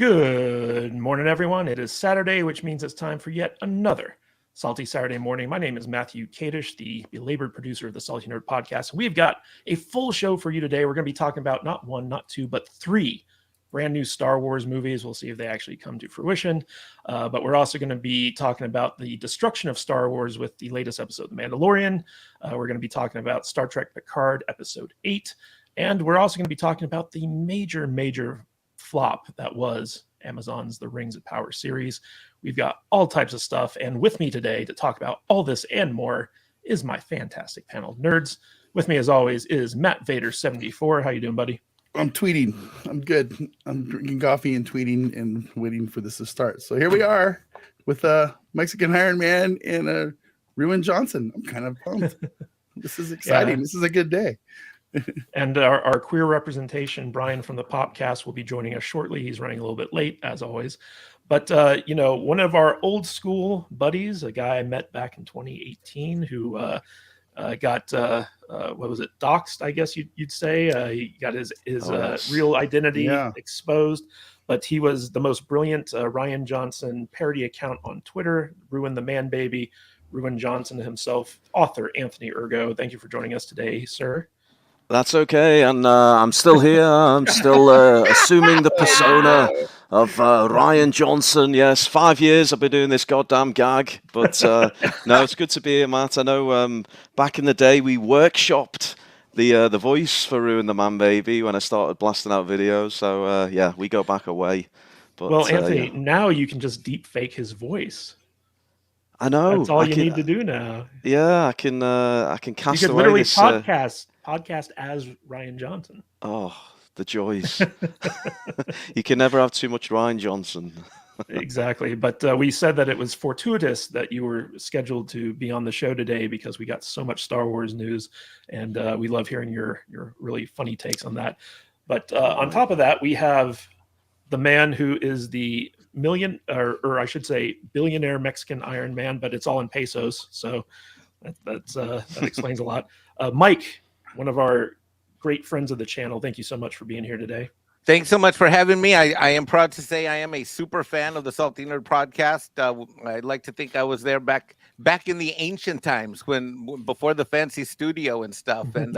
Good morning, everyone. It is Saturday, which means it's time for yet another Salty Saturday morning. My name is Matthew Kadish, the belabored producer of the Salty Nerd Podcast. We've got a full show for you today. We're going to be talking about not one, not two, but three brand new Star Wars movies. We'll see if they actually come to fruition. But we're also going to be talking about the destruction of Star Wars with the latest episode, The Mandalorian. We're going to be talking about Star Trek Picard, Episode 8. And we're also going to be talking about the major flop that was Amazon's The Rings of Power series. We've got all types of stuff. And with me today to talk about all this and more is my fantastic panel of nerds. With me, as always, is Matt Vader74. How you doing, buddy? I'm tweeting. I'm good. I'm drinking coffee and tweeting and waiting for this to start. So here we are with a Mexican Iron Man and a Ruin Johnson. I'm kind of pumped. This is exciting. Yeah. This is a good day. And our queer representation, Brian from the Popcast, will be joining us shortly. He's running a little bit late, as always. But, one of our old school buddies, a guy I met back in 2018 who got, doxxed, I guess you'd say. He got his real identity exposed. But he was the most brilliant Ryan Johnson parody account on Twitter, Ruin the Man Baby, Ruin Johnson himself, author Anthony Ergo. Thank you for joining us today, sir. That's okay, and I'm still here. I'm still assuming the persona of Ryan Johnson. Yes, 5 years I've been doing this goddamn gag, but no, it's good to be here, Matt. I know back in the day we workshopped the voice for Ruin the Man Baby when I started blasting out videos, so we go back a way. But, well, Anthony, now you can just deep fake his voice. I know. That's all you need to do now. Yeah, I can cast you could away literally this... podcast as Ryan Johnson. Oh, the joys. You can never have too much Ryan Johnson. Exactly. But we said that it was fortuitous that you were scheduled to be on the show today because we got so much Star Wars news, and we love hearing your really funny takes on that. But on top of that, we have the man who is the billionaire Mexican Iron Man, but it's all in pesos, so that explains a lot. Mike, one of our great friends of the channel, thank you so much for being here today. Thanks so much for having me. I am proud to say I am a super fan of the Salty Nerd Podcast. I'd like to think I was there back in the ancient times before the fancy studio and stuff. And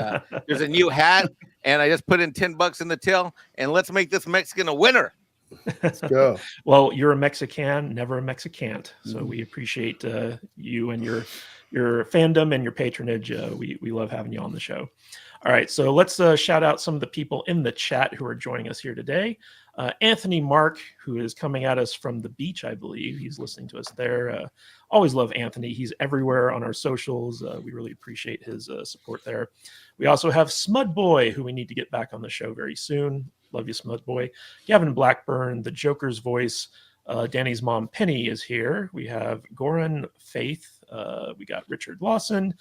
there's a new hat, and I just put in $10 in the till, and let's make this Mexican a winner. Let's go. Well, you're a Mexican, never a Mexicant. So we appreciate you and your fandom and your patronage. We love having you on the show. All right, so let's shout out some of the people in the chat who are joining us here today. Anthony Mark, who is coming at us from the beach, I believe. He's listening to us there. Always love Anthony. He's everywhere on our socials. We really appreciate his support there. We also have Smud Boy, who we need to get back on the show very soon. Love you, Smud Boy. Gavin Blackburn, the Joker's voice. Danny's mom, Penny, is here. We have Goran Faith. We got Richard Lawson.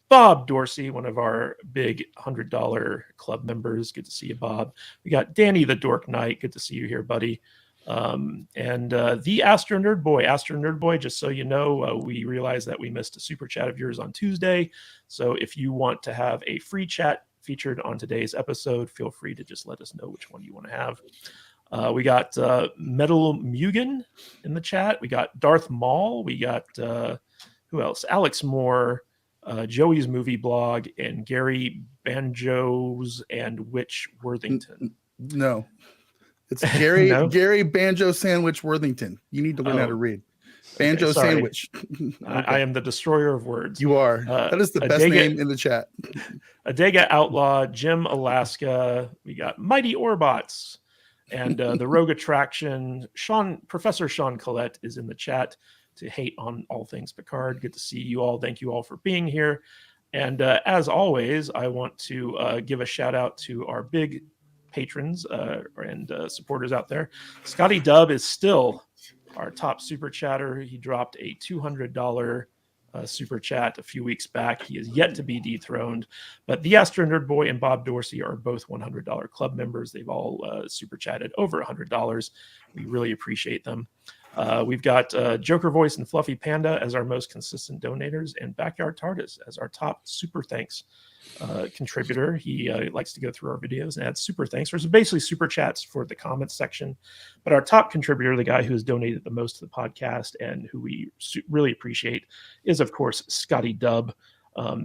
Bob Dorsey, one of our big $100 club members. Good to see you, Bob. We got Danny the Dork Knight. Good to see you here, buddy. And the Astro Nerd Boy, just so you know, we realized that we missed a super chat of yours on Tuesday. So if you want to have a free chat featured on today's episode, feel free to just let us know which one you want to have. We got Metal Mugen in the chat. We got Darth Maul. We got, who else? Alex Moore. Joey's Movie Blog, and Gary Banjos and Witch Worthington. No, it's Gary no? Gary Banjo Sandwich Worthington. You need to learn how to read. Banjo Sandwich. I am the destroyer of words. You are. That is the best name in the chat. Adega Outlaw, Jim Alaska. We got Mighty Orbots and the Rogue Attraction. Professor Sean Collette is in the chat to hate on all things Picard. Good to see you all. Thank you all for being here. And as always, I want to give a shout out to our big patrons and supporters out there. Scotty Dubb is still our top super chatter. He dropped a $200 super chat a few weeks back. He is yet to be dethroned, but the Astro Nerd Boy and Bob Dorsey are both $100 club members. They've all super chatted over $100. We really appreciate them. We've got Joker Voice and Fluffy Panda as our most consistent donators, and Backyard TARDIS as our top super thanks contributor. He likes to go through our videos and add super thanks. There's basically super chats for the comments section. But our top contributor, the guy who has donated the most to the podcast and who we really appreciate, is, of course, Scotty Dubb.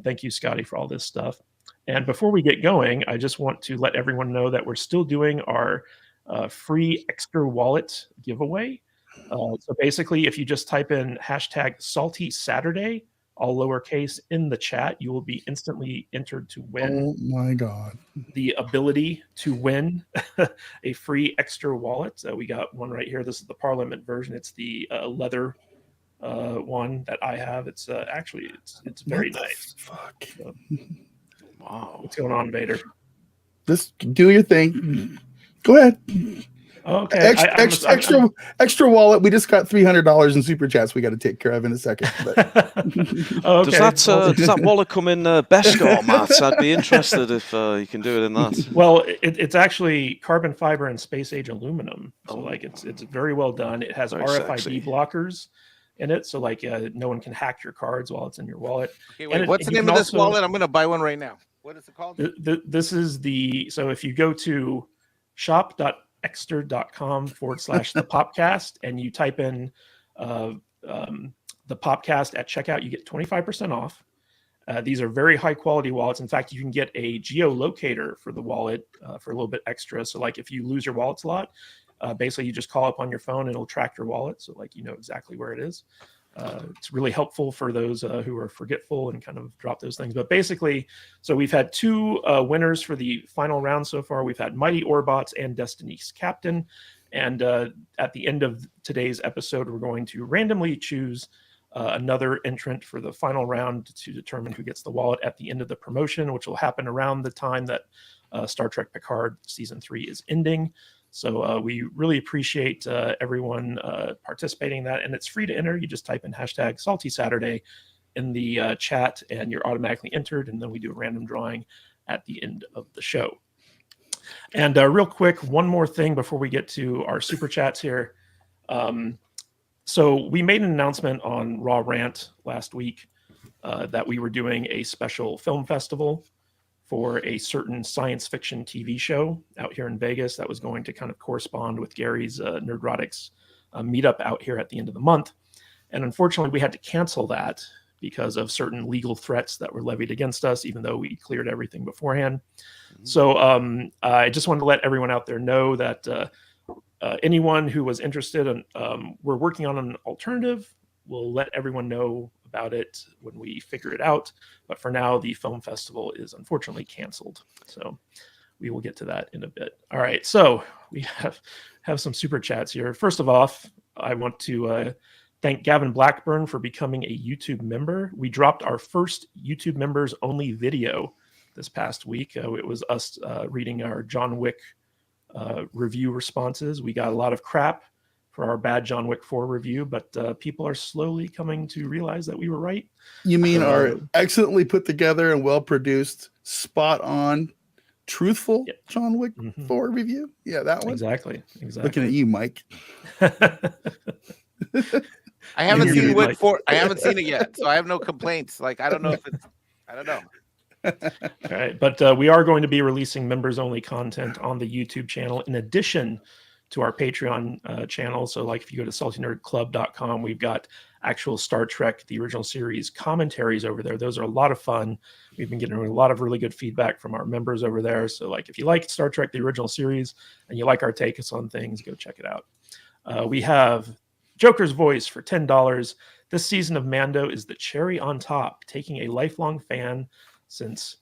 Thank you, Scotty, for all this stuff. And before we get going, I just want to let everyone know that we're still doing our free extra wallet giveaway. So basically, if you just type in hashtag Salty Saturday, all lowercase, in the chat, you will be instantly entered to win. Oh my God. The ability to win a free extra wallet. We got one right here. This is the Parliament version. It's the leather one that I have. It's actually it's very nice. Fuck. So, Wow. what's going on, Vader? Just do your thing. Go ahead. Okay. Extra wallet. We just got $300 in super chats. We got to take care of in a second. But. Okay. Does that wallet come in Beskar, Matt? I'd be interested if you can do it in that. Well, it's actually carbon fiber and space age aluminum. So like it's very well done. It has Very RFID sexy. blockers in it, so like no one can hack your cards while it's in your wallet. Okay, wait, what's the name of this wallet? I'm going to buy one right now. What is it called? This is so if you go to shop.exter.com/the popcast and you type in the popcast at checkout, you get 25% off. These are very high quality wallets. In fact, you can get a geolocator for the wallet for a little bit extra. So like if you lose your wallets a lot, basically you just call up on your phone and it'll track your wallet. So like you know exactly where it is. It's really helpful for those who are forgetful and kind of drop those things. But basically, so we've had two winners for the final round so far. We've had Mighty Orbots and Destiny's Captain. And at the end of today's episode, we're going to randomly choose another entrant for the final round to determine who gets the wallet at the end of the promotion, which will happen around the time that Star Trek Picard Season 3 is ending. So we really appreciate everyone participating in that. And it's free to enter. You just type in hashtag Salty Saturday in the chat and you're automatically entered. And then we do a random drawing at the end of the show. And real quick, one more thing before we get to our super chats here. So we made an announcement on Raw Rant last week that we were doing a special film festival for a certain science fiction TV show out here in Vegas that was going to kind of correspond with Gary's Nerdrotics meetup out here at the end of the month. And unfortunately, we had to cancel that because of certain legal threats that were levied against us, even though we cleared everything beforehand. Mm-hmm. So I just wanted to let everyone out there know that anyone who was interested in, we're working on an alternative. We'll let everyone know about it when we figure it out. But for now, the film festival is unfortunately canceled. So we will get to that in a bit. All right. So we have some super chats here. First of all, I want to thank Gavin Blackburn for becoming a YouTube member. We dropped our first YouTube members only video this past week. It was us reading our John Wick review responses. We got a lot of crap for our bad John Wick 4 review, but people are slowly coming to realize that we were right. You mean our excellently put together and well-produced, spot-on, truthful John Wick 4 review? Yeah, that one? Exactly. Looking at you, Mike. I haven't seen Wick 4. I haven't seen it yet, so I have no complaints. Like, I don't know if it's... I don't know. All right, but we are going to be releasing members-only content on the YouTube channel in addition to our Patreon channel. So like if you go to saltynerdclub.com, we've got actual Star Trek, the original series commentaries over there. Those are a lot of fun. We've been getting a lot of really good feedback from our members over there. So like if you like Star Trek, the original series, and you like our takes on things, go check it out. We have Joker's Voice for $10. This season of Mando is the cherry on top, taking a lifelong fan since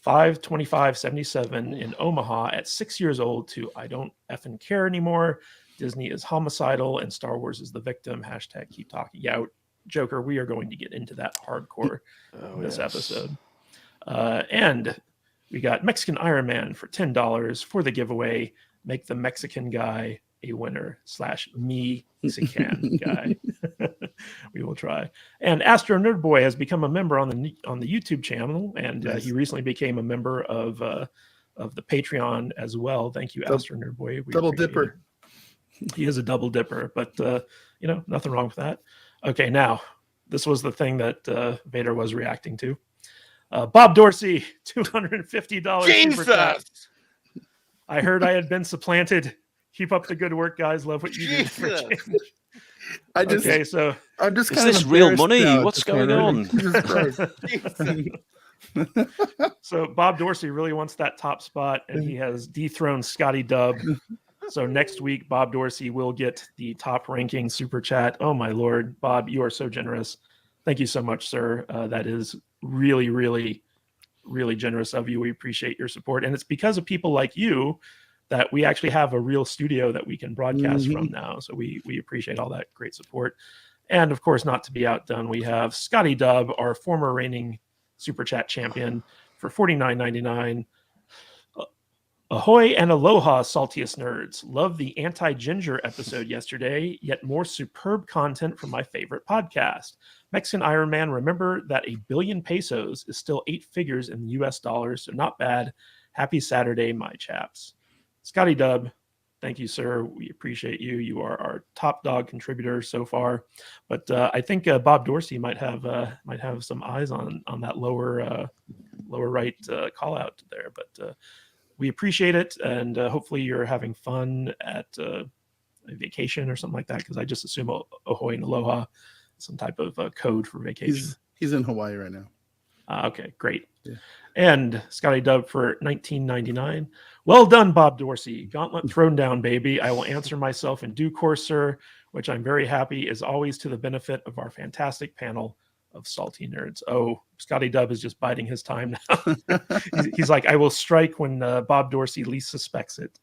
5/25/77 in Omaha at 6 years old to I don't effing care anymore. Disney is homicidal and Star Wars is the victim. Hashtag keep talking. Yeah, Joker, we are going to get into that hardcore in this episode. And we got Mexican Iron Man for $10 for the giveaway. Make the Mexican guy a winner / me Mexican guy. We will try. And Astro Nerd Boy has become a member on the YouTube channel, and he recently became a member of the Patreon as well. Thank you, Astro Nerd Boy. We Double dipper. He is a double dipper, but nothing wrong with that. Okay, now this was the thing that Vader was reacting to. Bob Dorsey, $250 super chat. Jesus! I heard I had been supplanted. Keep up the good work, guys. Love what you do for Jesus. change. I'm just Is kind this of real embarrassed money? now at What's this point. going on? Jesus Christ. So Bob Dorsey really wants that top spot, and he has dethroned Scotty Dub. So next week, Bob Dorsey will get the top ranking super chat. Oh my Lord, Bob, you are so generous. Thank you so much, sir. That is really, really, really generous of you. We appreciate your support. And it's because of people like you that we actually have a real studio that we can broadcast from now. So we appreciate all that great support. And of course, not to be outdone, we have Scotty Dub, our former reigning super chat champion, for $49.99. Ahoy and aloha, saltiest nerds. Love the anti-ginger episode yesterday, yet more superb content from my favorite podcast. Mexican Iron Man, remember that 1 billion pesos is still 8 figures in US dollars, so not bad. Happy Saturday, my chaps. Scotty Dub, thank you, sir. We appreciate you. You are our top dog contributor so far. But I think Bob Dorsey might have some eyes on that lower right call out there. But we appreciate it, and hopefully you're having fun at a vacation or something like that, because I just assume ahoy and aloha, some type of code for vacation. He's in Hawaii right now. Okay, great. Yeah. And Scotty Dub for $19.99. Well done, Bob Dorsey. Gauntlet thrown down, baby. I will answer myself in due course, sir, which I'm very happy is always to the benefit of our fantastic panel of salty nerds. Oh, Scotty Dub is just biding his time now. he's like, I will strike when Bob Dorsey least suspects it.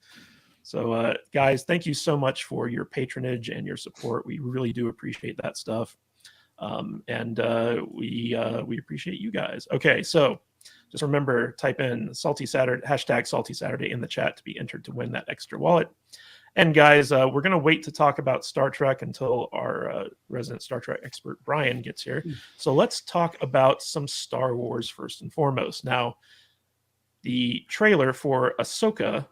So, guys, thank you so much for your patronage and your support. We really do appreciate that stuff. And we appreciate you guys. Okay, so just remember, type in Salty Saturday, hashtag Salty Saturday in the chat to be entered to win that extra wallet. And guys, we're going to wait to talk about Star Trek until our resident Star Trek expert Brian gets here. So let's talk about some Star Wars first and foremost. Now, the trailer for Ahsoka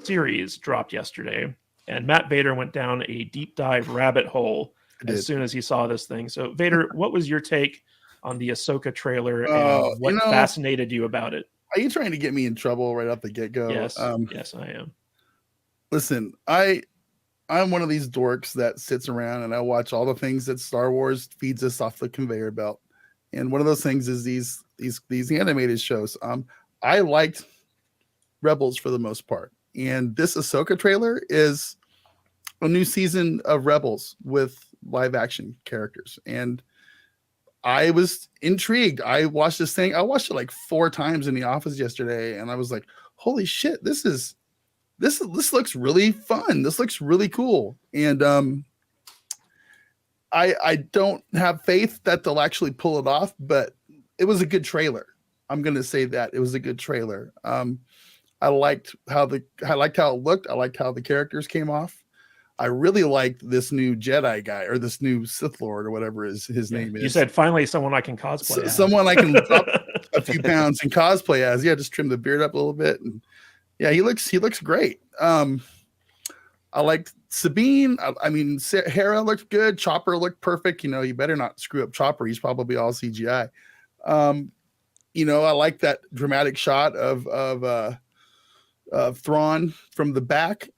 series dropped yesterday, and Matt Vader went down a deep dive rabbit hole as soon as he saw this thing. So, Vader, what was your take on the Ahsoka trailer, and what fascinated you about it? Are you trying to get me in trouble right off the get-go? Yes, yes, I am. Listen, I'm one of these dorks that sits around and I watch all the things that Star Wars feeds us off the conveyor belt. And one of those things is these animated shows. I liked Rebels for the most part. And this Ahsoka trailer is a new season of Rebels with live action characters. And I was intrigued. I watched this thing. I watched it like 4 times in the office yesterday. And I was like, holy shit, this looks really fun. This looks really cool. And I don't have faith that they'll actually pull it off, but it was a good trailer. I'm going to say that it was a good trailer. I liked how it looked. I liked how the characters came off. I really liked this new Jedi guy, or this new Sith Lord, or whatever his name is. You said finally someone I can cosplay as. Someone I can drop a few pounds and cosplay as. Yeah, just trim the beard up a little bit, and yeah, he looks great. I liked Sabine. I mean, Hera looked good. Chopper looked perfect. You better not screw up Chopper. He's probably all CGI. I like that dramatic shot of Thrawn from the back.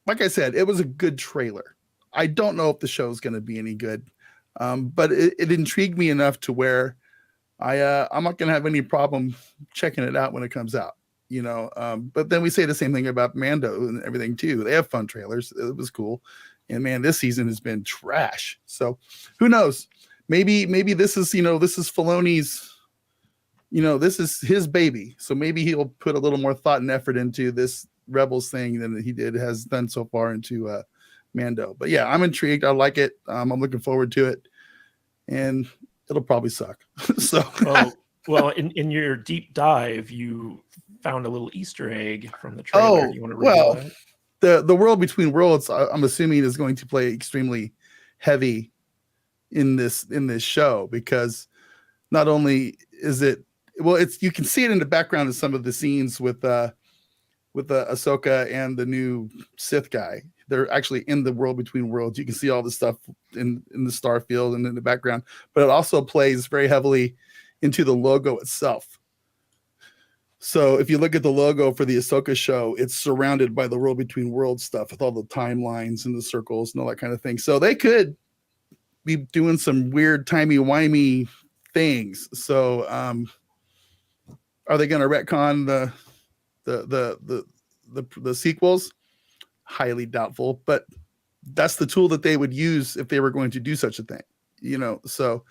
Like I said, it was a good trailer. I don't know if the show is going to be any good, but it intrigued me enough to where I'm not going to have any problem checking it out when it comes out. But then we say the same thing about Mando and everything too. They have fun trailers. It was cool. And man, this season has been trash. So who knows? Maybe this is Filoni's, this is his baby. So maybe he'll put a little more thought and effort into this Rebels thing than he has done so far into Mando. But yeah, I'm intrigued. I like it. I'm looking forward to it. And it'll probably suck. So well, in your deep dive, you found a little Easter egg from the trailer. You want to reveal that? The world between worlds, I'm assuming, is going to play extremely heavy in this show, because not only is it, you can see it in the background of some of the scenes with with Ahsoka and the new Sith guy. They're actually in the world between worlds. You can see all the stuff in the star field and in the background, but it also plays very heavily into the logo itself. So if you look at the logo for the Ahsoka show, it's surrounded by the world between worlds stuff with all the timelines and the circles and all that kind of thing. So they could be doing some weird timey-wimey things. So are they going to retcon the sequels? Highly doubtful, but that's the tool that they would use if they were going to do such a thing, you know. So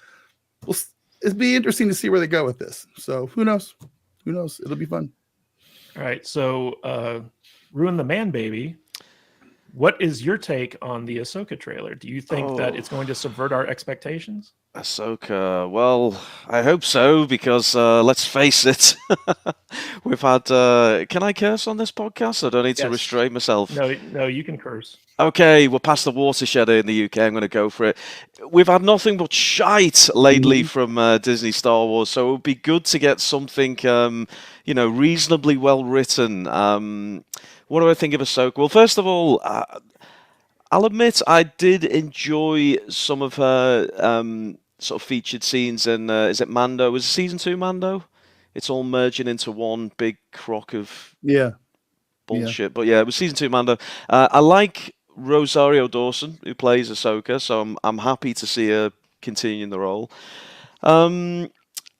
it'd be interesting to see where they go with this. So who knows? Who knows? It'll be fun. All right. So, Ruin the Man Baby. What is your take on the Ahsoka trailer? Do you think that it's going to subvert our expectations? Ahsoka. Well, I hope so, because let's face it, we've had. Can I curse on this podcast? I don't need to Yes. restrain myself. No, you can curse. Okay, we're past the watershed in the UK. I'm going to go for it. We've had nothing but shite lately from Disney Star Wars, so it would be good to get something, reasonably well written. What do I think of Ahsoka? Well, first of all, I'll admit I did enjoy some of her sort of featured scenes in, is it Mando? Was it season 2 Mando? It's all merging into one big crock of bullshit. But yeah, it was season 2 Mando. I like Rosario Dawson, who plays Ahsoka, so I'm happy to see her continuing the role. And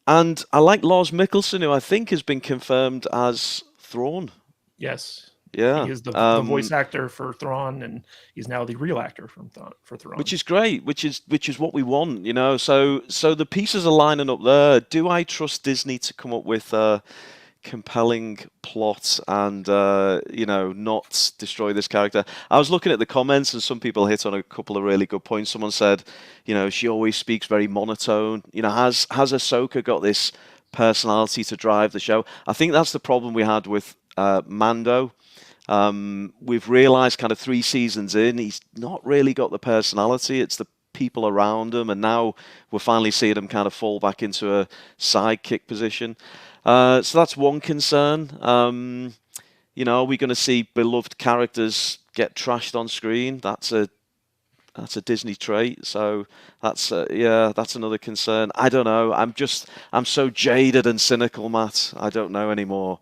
I like Lars Mikkelsen, who I think has been confirmed as Thrawn. Yes. Yeah. He is the voice actor for Thrawn, and he's now the real actor for Thrawn. Which is great, which is what we want, you know. So the pieces are lining up there. Do I trust Disney to come up with a compelling plot and not destroy this character? I was looking at the comments, and some people hit on a couple of really good points. Someone said, she always speaks very monotone. Has Ahsoka got this personality to drive the show? I think that's the problem we had with Mando. We've realized kind of 3 seasons in, he's not really got the personality. It's the people around him, and now we're finally seeing him kind of fall back into a sidekick position. So that's one concern. Are we going to see beloved characters get trashed on screen? That's a Disney trait. So that's another concern. I don't know. I'm so jaded and cynical, Matt. I don't know anymore.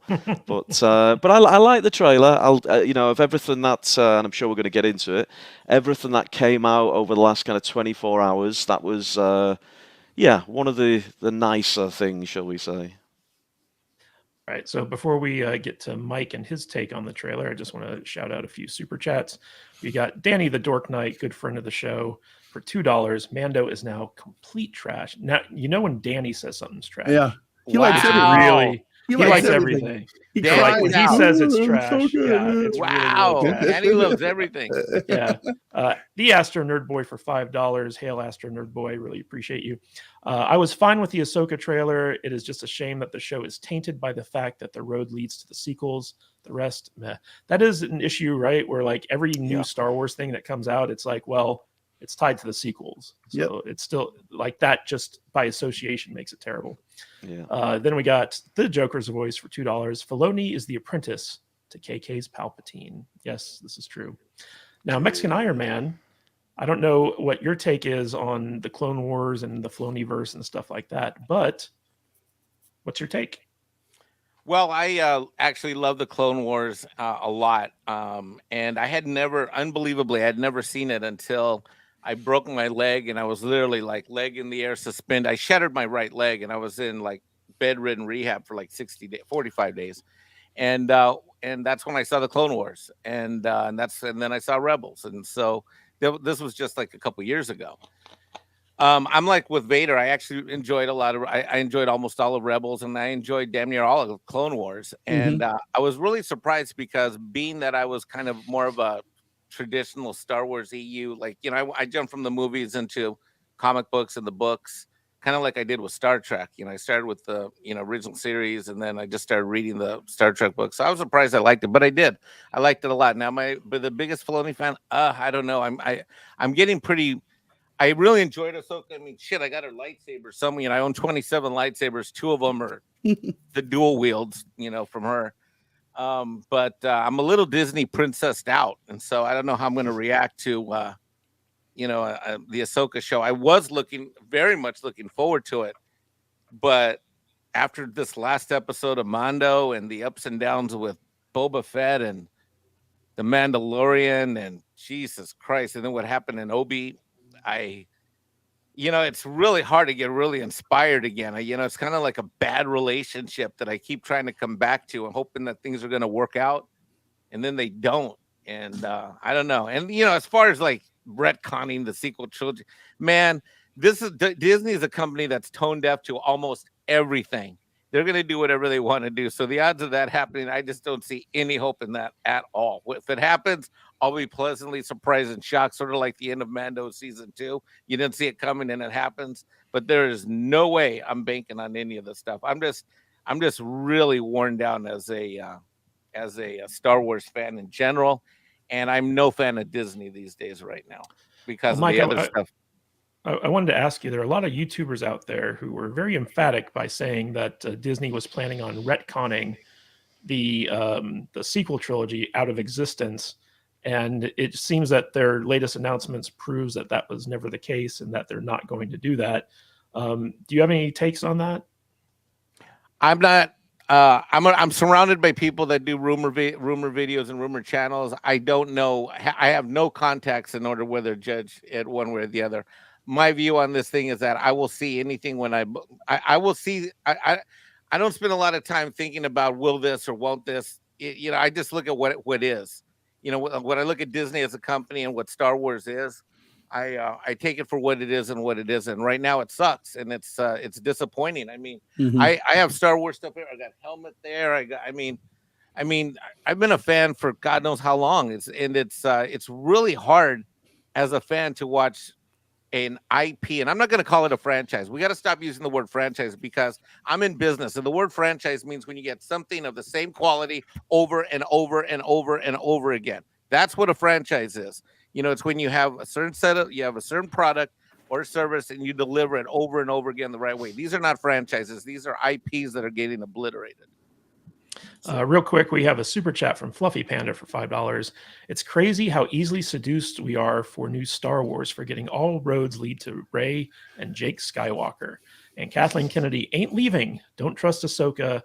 But I like the trailer. Of everything that, and I'm sure we're going to get into it, everything that came out over the last kind of 24 hours, that was one of the nicer things, shall we say. All right, so before we get to Mike and his take on the trailer, I just want to shout out a few super chats. We got Danny the Dork Knight, good friend of the show, for $2. Mando is now complete trash. Now, when Danny says something's trash. Yeah. He likes it really. He likes everything. He Like when he says it's trash, so good. it's wow. really trash. Danny loves everything. Yeah. The Astro Nerd Boy for $5. Hail Astro Nerd Boy. Really appreciate you. I was fine with the Ahsoka trailer. It is just a shame that the show is tainted by the fact that the road leads to the sequels. The rest, meh. That is an issue, right? Where like every new Star Wars thing that comes out, it's like, well, it's tied to the sequels. So it's still like that, just by association makes it terrible. Yeah. Then we got the Joker's voice for $2. Filoni is the apprentice to KK's Palpatine. Yes, this is true. Now, Mexican Iron Man, I don't know what your take is on the Clone Wars and the Filoni-verse and stuff like that, but what's your take? Well, I actually love the Clone Wars a lot. And I had never seen it until I broke my leg, and I was literally like leg in the air, suspended. I shattered my right leg, and I was in like bedridden rehab for like 45 days. And that's when I saw the Clone Wars, and then I saw Rebels. And so this was just like a couple years ago. I'm like with Vader. I actually enjoyed I enjoyed almost all of Rebels, and I enjoyed damn near all of Clone Wars. And I was really surprised because being that I was kind of more of a traditional Star Wars EU, like, I jumped from the movies into comic books and the books, kind of like I did with Star Trek. I started with the original series, and then I just started reading the Star Trek books. So I was surprised I liked it, but I did. I liked it a lot. Now, but the biggest Filoni fan, I don't know. I'm getting pretty. I really enjoyed Ahsoka. I mean, shit, I got her lightsaber. I own 27 lightsabers. 2 of them are the dual wields, from her. But I'm a little Disney princessed out, and so I don't know how I'm going to react to the Ahsoka show. I was very much looking forward to it, but after this last episode of Mando and the ups and downs with Boba Fett and the Mandalorian and Jesus Christ, and then what happened in Obi, it's really hard to get really inspired again. It's kind of like a bad relationship that I keep trying to come back to and hoping that things are going to work out, and then they don't. And I don't know. And as far as like retconning the sequel trilogy, man, Disney is a company that's tone deaf to almost everything. They're going to do whatever they want to do. So the odds of that happening, I just don't see any hope in that at all. If it happens, I'll be pleasantly surprised and shocked, sort of like the end of Mando season 2. You didn't see it coming and it happens, but there is no way I'm banking on any of this stuff. I'm just really worn down as a Star Wars fan in general, and I'm no fan of Disney these days right now because Mike, of the other stuff. I wanted to ask you, there are a lot of YouTubers out there who were very emphatic by saying that Disney was planning on retconning the sequel trilogy out of existence. And it seems that their latest announcements proves that that was never the case and that they're not going to do that. Do you have any takes on that? I'm not. I'm surrounded by people that do rumor videos and rumor channels. I don't know. I have no contacts in order whether to judge it one way or the other. My view on this thing is that I will see anything when I will see. I don't spend a lot of time thinking about will this or won't this. I just look at what is. When I look at Disney as a company and what Star Wars is, I take it for what it is and what it isn't. Right now, it sucks and it's disappointing. I mean, I have Star Wars stuff here. I got helmet there. I mean, I've been a fan for God knows how long. It's really hard as a fan to watch an IP, and I'm not going to call it a franchise. We got to stop using the word franchise because I'm in business, and the word franchise means when you get something of the same quality over and over and over and over again. That's what a franchise is. It's when you have a certain product or service, and you deliver it over and over again the right way. These are not franchises. These are IPs that are getting obliterated. Real quick, we have a super chat from Fluffy Panda for $5. It's crazy how easily seduced we are for new Star Wars, forgetting all roads lead to Rey and Jake Skywalker. And Kathleen Kennedy ain't leaving. Don't trust Ahsoka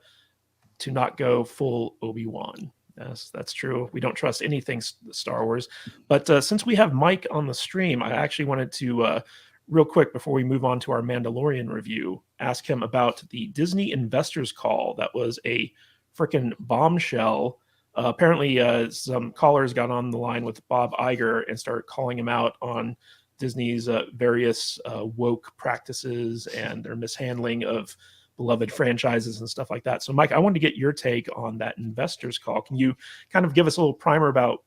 to not go full Obi-Wan. Yes, that's true. We don't trust anything Star Wars. But since we have Mike on the stream, I actually wanted to, real quick, before we move on to our Mandalorian review, ask him about the Disney investors call. That was a freaking bombshell. Apparently, some callers got on the line with Bob Iger and started calling him out on Disney's various woke practices and their mishandling of beloved franchises and stuff like that. So, Mike, I wanted to get your take on that investors call. Can you kind of give us a little primer about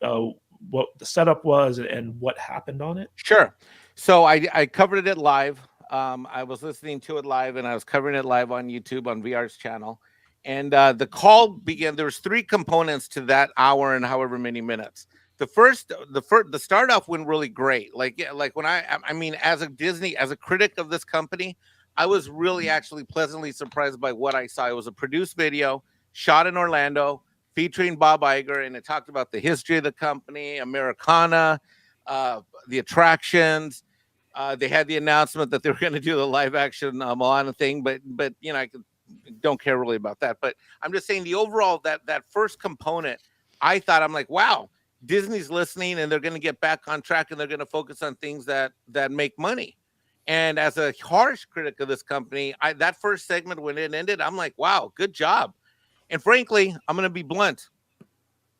what the setup was and what happened on it? Sure. So I covered it live. I was listening to it live, and I was covering it live on YouTube on VR's channel. And the call began. There was 3 components to that hour and however many minutes. The start off went really great. Like when I mean, as a critic of this company, I was really actually pleasantly surprised by what I saw. It was a produced video shot in Orlando featuring Bob Iger, and it talked about the history of the company, Americana, the attractions. They had the announcement that they were going to do the live action Moana thing, but I don't care really about that. But I'm just saying the overall that first component, I'm like, wow, Disney's listening and they're going to get back on track and they're going to focus on things that make money. And as a harsh critic of this company, that first segment when it ended, I'm like, wow, good job. And frankly, I'm going to be blunt.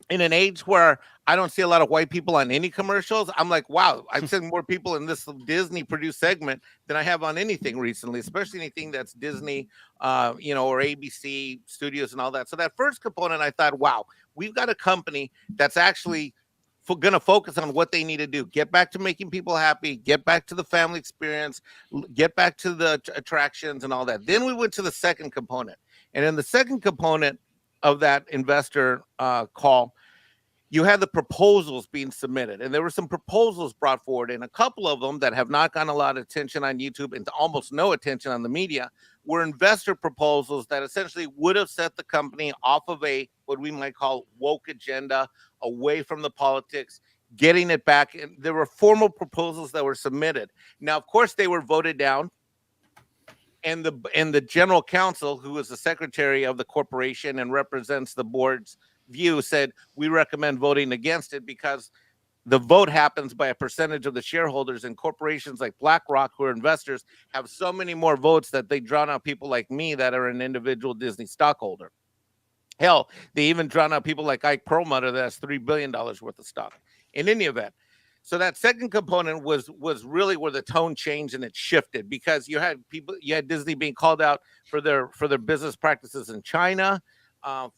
In an age where I don't see a lot of white people on any commercials, I'm like, wow, I've seen more people in this Disney produced segment than I have on anything recently, especially anything that's Disney, or ABC Studios and all that. So that first component, I thought, wow, we've got a company that's actually going to focus on what they need to do. Get back to making people happy, get back to the family experience, get back to the attractions and all that. Then we went to the second component. And in the second component of that investor call, you had the proposals being submitted, and there were some proposals brought forward, and a couple of them that have not gotten a lot of attention on YouTube and almost no attention on the media were investor proposals that essentially would have set the company off of what we might call woke agenda, away from the politics, getting it back. And there were formal proposals that were submitted. Now, of course, they were voted down. And the general counsel, who is the secretary of the corporation and represents the board's view, said, we recommend voting against it because the vote happens by a percentage of the shareholders, and corporations like BlackRock, who are investors, have so many more votes that they drown out people like me that are an individual Disney stockholder. Hell, they even drown out people like Ike Perlmutter that has $3 billion worth of stock. In any event, so that second component was really where the tone changed and it shifted, because you had Disney being called out for their business practices in China,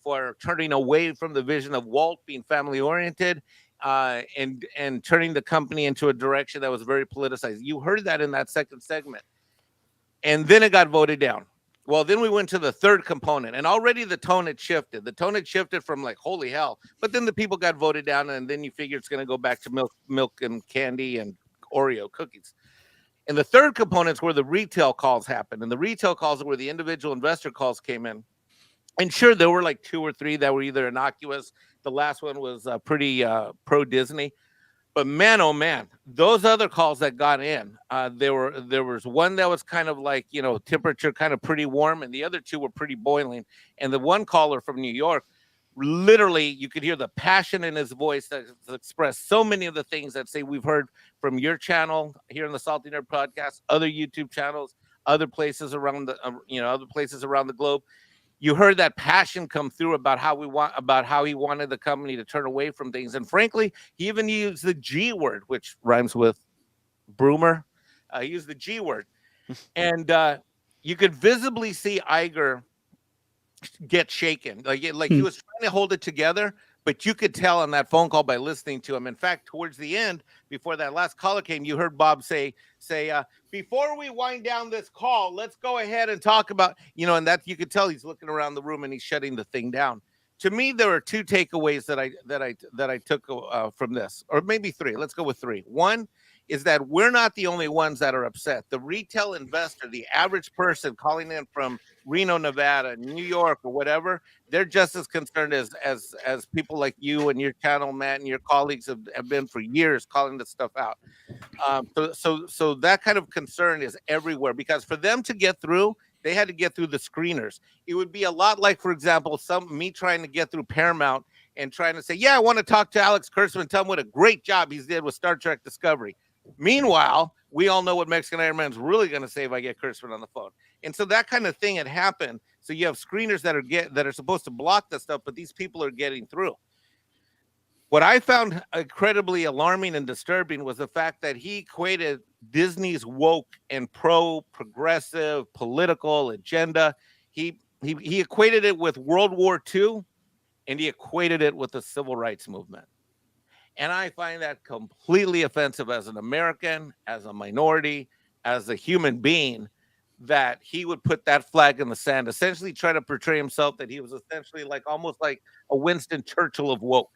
for turning away from the vision of Walt being family oriented, and turning the company into a direction that was very politicized. You heard that in that second segment, and then it got voted down. Well, then we went to the third component, and already the tone had shifted. The tone had shifted from like, holy hell. But then the people got voted down, and then you figure it's going to go back to milk and candy and Oreo cookies. And the third component is where the retail calls happened. And the retail calls are where the individual investor calls came in. And sure, there were like 2 or 3 that were either innocuous. The last one was pretty pro-Disney. But man, oh man, those other calls that got in, there was one that was kind of like, temperature kind of pretty warm, and the other 2 were pretty boiling. And the one caller from New York, literally, you could hear the passion in his voice that expressed so many of the things that say we've heard from your channel here in the Salty Nerd Podcast, other YouTube channels, other places around the globe. You heard that passion come through about how he wanted the company to turn away from things. And frankly, he even used the G word, which rhymes with Broomer. He used the G word. And you could visibly see Iger get shaken. Like he was trying to hold it together, but you could tell on that phone call by listening to him. In fact, towards the end, before that last caller came, you heard Bob say, before we wind down this call, let's go ahead and talk about, and that you could tell he's looking around the room and he's shutting the thing down. To me, there are 2 takeaways that I took from this, or maybe 3. Let's go with 3. One is that we're not the only ones that are upset. The retail investor, the average person calling in from Reno, Nevada, New York, or whatever, they're just as concerned as people like you and your channel, Matt, and your colleagues have been for years calling this stuff out. So that kind of concern is everywhere, because for them to get through, they had to get through the screeners. It would be a lot like, for example, me trying to get through Paramount and trying to say, yeah, I want to talk to Alex Kurtzman, tell him what a great job he's did with Star Trek Discovery. Meanwhile, we all know what Mexican Iron Man's really going to say if I get Kurtzman on the phone. And so that kind of thing had happened. So you have screeners that are supposed to block that stuff, but these people are getting through. What I found incredibly alarming and disturbing was the fact that he equated Disney's woke and pro-progressive political agenda. He equated it with World War II, and he equated it with the civil rights movement. And I find that completely offensive as an American, as a minority, as a human being, that he would put that flag in the sand, essentially try to portray himself that he was essentially almost like a Winston Churchill of woke,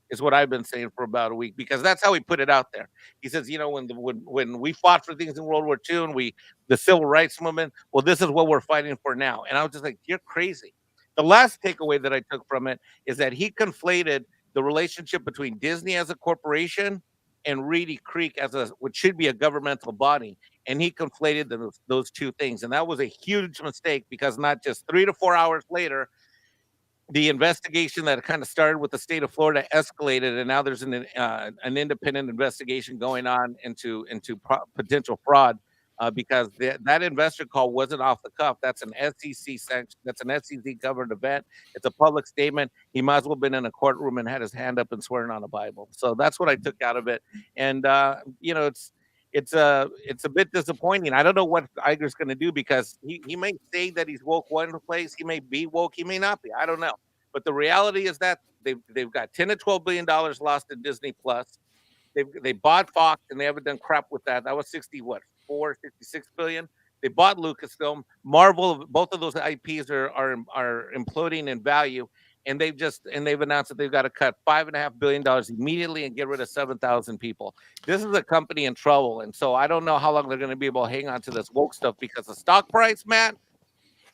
is what I've been saying for about a week, because that's how he put it out there. He says, when we fought for things in World War II and the civil rights movement, well, this is what we're fighting for now. And I was just like, you're crazy. The last takeaway that I took from it is that he conflated the relationship between Disney as a corporation and Reedy Creek as what should be a governmental body. And he conflated those 2 things. And that was a huge mistake, because not just 3 to 4 hours later, the investigation that kind of started with the state of Florida escalated, and now there's an independent investigation going on into potential fraud, because that investor call wasn't off the cuff. That's an SEC sanction. That's an SEC governed event. It's a public statement. He might as well have been in a courtroom and had his hand up and swearing on a Bible. So that's what I took out of it. And it's a bit disappointing. I don't know what Iger's going to do, because he may say that he's woke one place, he may be woke, he may not be. I don't know. But the reality is that they've got $10 to $12 billion lost in Disney Plus. They bought Fox, and they haven't done crap with that. That was 66 billion. They bought Lucasfilm, Marvel. Both of those IPs are imploding in value, and they've announced that they've got to cut $5.5 billion immediately and get rid of 7,000 people. This is a company in trouble, and so I don't know how long they're going to be able to hang on to this woke stuff, because the stock price, Matt,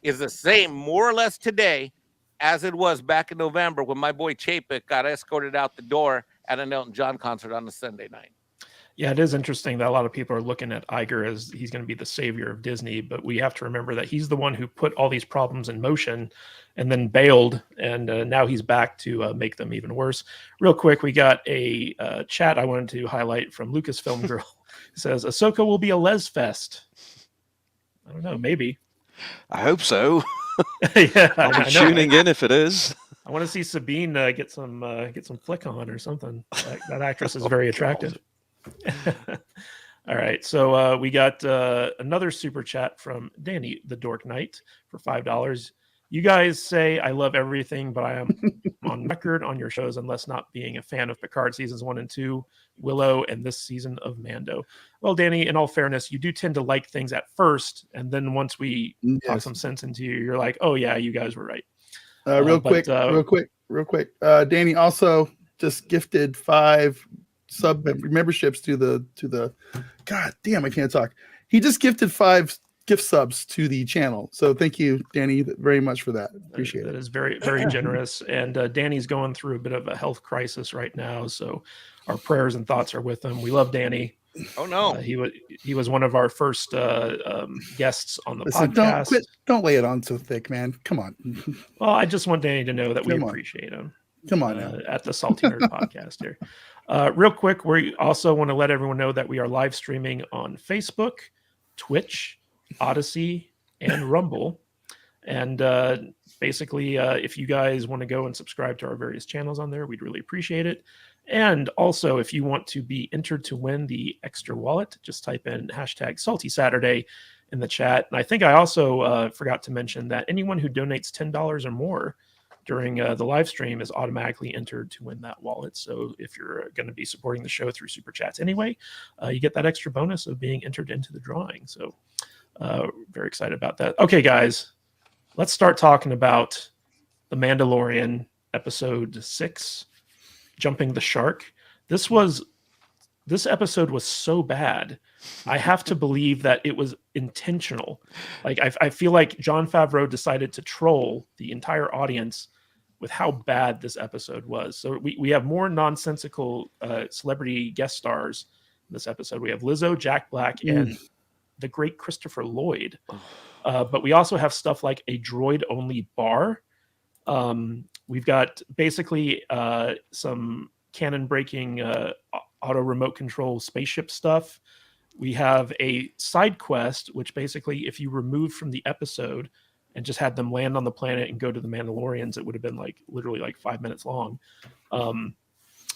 is the same more or less today as it was back in November when my boy Chapek got escorted out the door at an Elton John concert on a Sunday night. Yeah, it is interesting that a lot of people are looking at Iger as he's going to be the savior of Disney, but we have to remember that he's the one who put all these problems in motion and then bailed, and now he's back to make them even worse. Real quick, we got a chat I wanted to highlight from Lucasfilm Girl. It says, Ahsoka will be a Les Fest. I don't know, maybe. I hope so. Yeah, I'll be tuning in if it is. I want to see Sabine get some flick on or something. That actress is very attractive. All right, so we got another super chat from Danny the Dork Knight for $5. You guys say I love everything, but I am on record on your shows unless not being a fan of Picard seasons 1 and 2, Willow, and this season of Mando. Well, Danny, in all fairness, you do tend to like things at first, and then once we talk some sense into you, you're like, oh yeah, you guys were right. Real quick. Danny also just gifted 5 sub memberships to the God damn, I can't talk. He just gifted 5 gift subs to the channel. So thank you, Danny, very much for that. Appreciate it. That is very, very generous. And Danny's going through a bit of a health crisis right now, so our prayers and thoughts are with him. We love Danny. Oh no, he was one of our first guests on the podcast. Don't lay it on so thick, man. Come on. Well, I just want Danny to know that we appreciate him. Come on now. At the Salty Nerd Podcast here. Real quick, we also want to let everyone know that we are live streaming on Facebook, Twitch, Odyssey, and Rumble. And basically, if you guys want to go and subscribe to our various channels on there, we'd really appreciate it. And also, if you want to be entered to win the extra wallet, just type in hashtag Salty Saturday in the chat. And I think I also forgot to mention that anyone who donates $10 or more during the live stream is automatically entered to win that wallet. So if you're going to be supporting the show through Super Chats anyway, you get that extra bonus of being entered into the drawing. So very excited about that. Okay, guys, let's start talking about The Mandalorian episode 6, Jumping the Shark. This episode was so bad. I have to believe that it was intentional. Like I feel like Jon Favreau decided to troll the entire audience with how bad this episode was. So we have more nonsensical celebrity guest stars in this episode. We have Lizzo, Jack Black, and the great Christopher Lloyd. But we also have stuff like a droid-only bar. We've got basically some cannon-breaking auto remote control spaceship stuff. We have a side quest, which basically, if you removed from the episode and just had them land on the planet and go to the Mandalorians, it would have been literally 5 minutes long.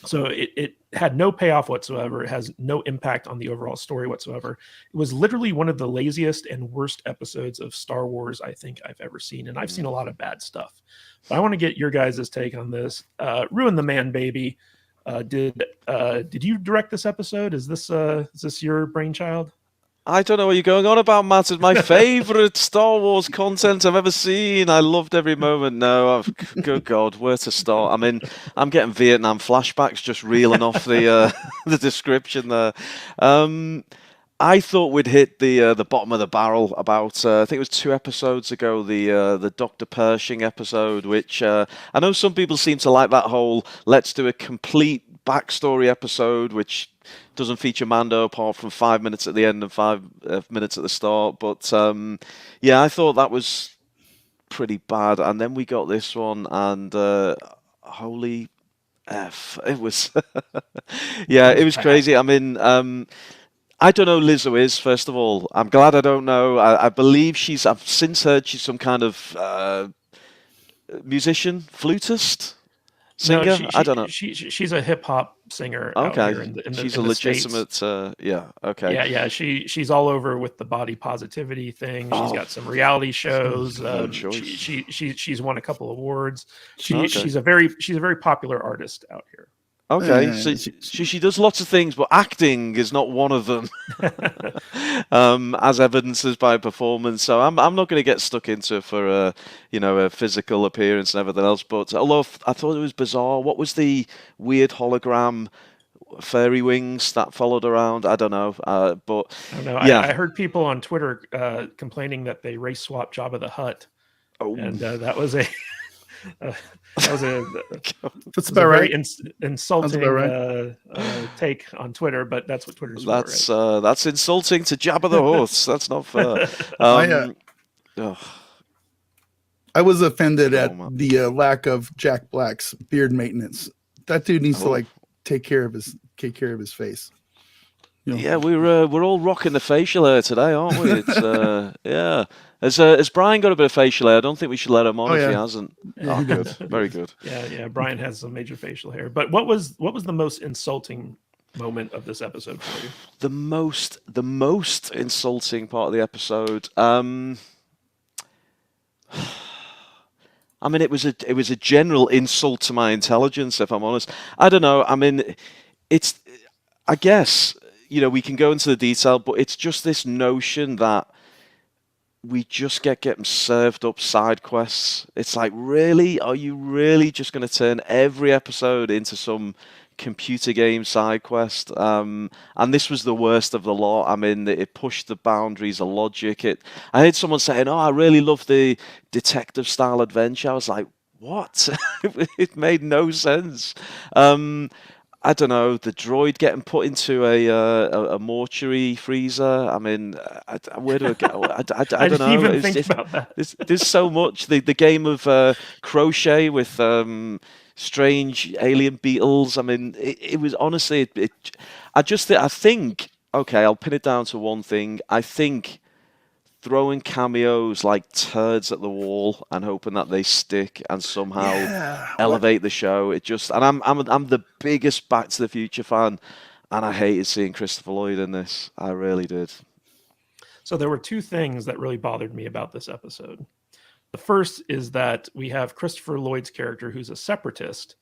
So it had no payoff whatsoever. It has no impact on the overall story whatsoever. It was literally one of the laziest and worst episodes of Star Wars I think I've ever seen. And I've seen a lot of bad stuff. But I want to get your guys' take on this. Ruin the Man Baby. Did you direct this episode? Is this your brainchild? I don't know what you're going on about, Matt. It's my favorite Star Wars content I've ever seen. I loved every moment. No, good God, where to start? I mean, I'm getting Vietnam flashbacks just reeling off the description there. I thought we'd hit the bottom of the barrel about I think it was 2 episodes ago, the Dr. Pershing episode, which I know some people seem to like that whole let's do a complete backstory episode, which doesn't feature Mando apart from 5 minutes at the end and 5 minutes at the start. But yeah, I thought that was pretty bad. And then we got this one, and holy F, it was yeah, it was crazy. I mean, I don't know who Lizzo is, first of all. I'm glad I don't know. I believe I've since heard she's some kind of musician, flutist, singer. No, I don't know. She's a hip hop singer. Okay, out here she's in a the States. legitimate. Yeah. Okay. Yeah. She's all over with the body positivity thing. She's got some reality shows. She's won a couple awards. She's a very popular artist out here. Okay, so she does lots of things, but acting is not one of them, as evidences by performance. So I'm not going to get stuck into it for a physical appearance and everything else. But although I thought it was bizarre, what was the weird hologram fairy wings that followed around? I don't know, but I don't know. Yeah, I heard people on Twitter complaining that they race swapped Jabba the Hutt, and that was a That was a That's a about very right. insulting right. take on Twitter, but that's what Twitter's That's insulting to Jabba the Hutt. That's not fair. Oh, I was offended go at on, man. the lack of Jack Black's beard maintenance. That dude needs to Oh. like take care of his face. You know? Yeah, we're all rocking the facial hair today, aren't we? It's yeah. Has Brian got a bit of facial hair? I don't think we should let him on Oh, if he yeah. hasn't. Yeah, Oh, he good. does. Very good. Yeah. Brian has some major facial hair. But what was the most insulting moment of this episode for you? The most insulting part of the episode. I mean, it was a general insult to my intelligence, if I'm honest. I don't know. I mean, I guess, we can go into the detail, but it's just this notion that we just get getting served up side quests. It's like, really? Are you really just going to turn every episode into some computer game side quest? And this was the worst of the lot. I mean, it pushed the boundaries of logic. I heard someone saying, "Oh, I really love the detective style adventure." I was like, what? It made no sense. I don't know, the droid getting put into a mortuary freezer. I mean, where do I go? I I don't didn't know. even think about that. There's so much. The game of crochet with strange alien beetles. I mean, it was honestly. I think. Okay, I'll pin it down to one thing. I think throwing cameos like turds at the wall and hoping that they stick and somehow elevate the show. And I'm the biggest Back to the Future fan, and I hated seeing Christopher Lloyd in this. I really did. So there were two things that really bothered me about this episode. The first is that we have Christopher Lloyd's character who's a separatist,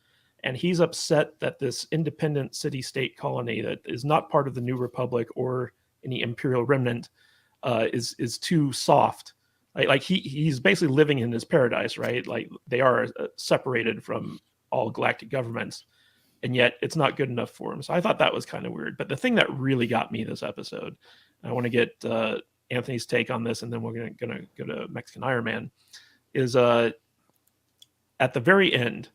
and he's upset that this independent city-state colony that is not part of the New Republic or any Imperial remnant is too soft. Like he's basically living in his paradise, right? Like they are separated from all galactic governments, and yet it's not good enough for him. So I thought that was kind of weird. But the thing that really got me this episode, I want to get Anthony's take on this, and then we're gonna go to Mexican Iron Man, is at the very end,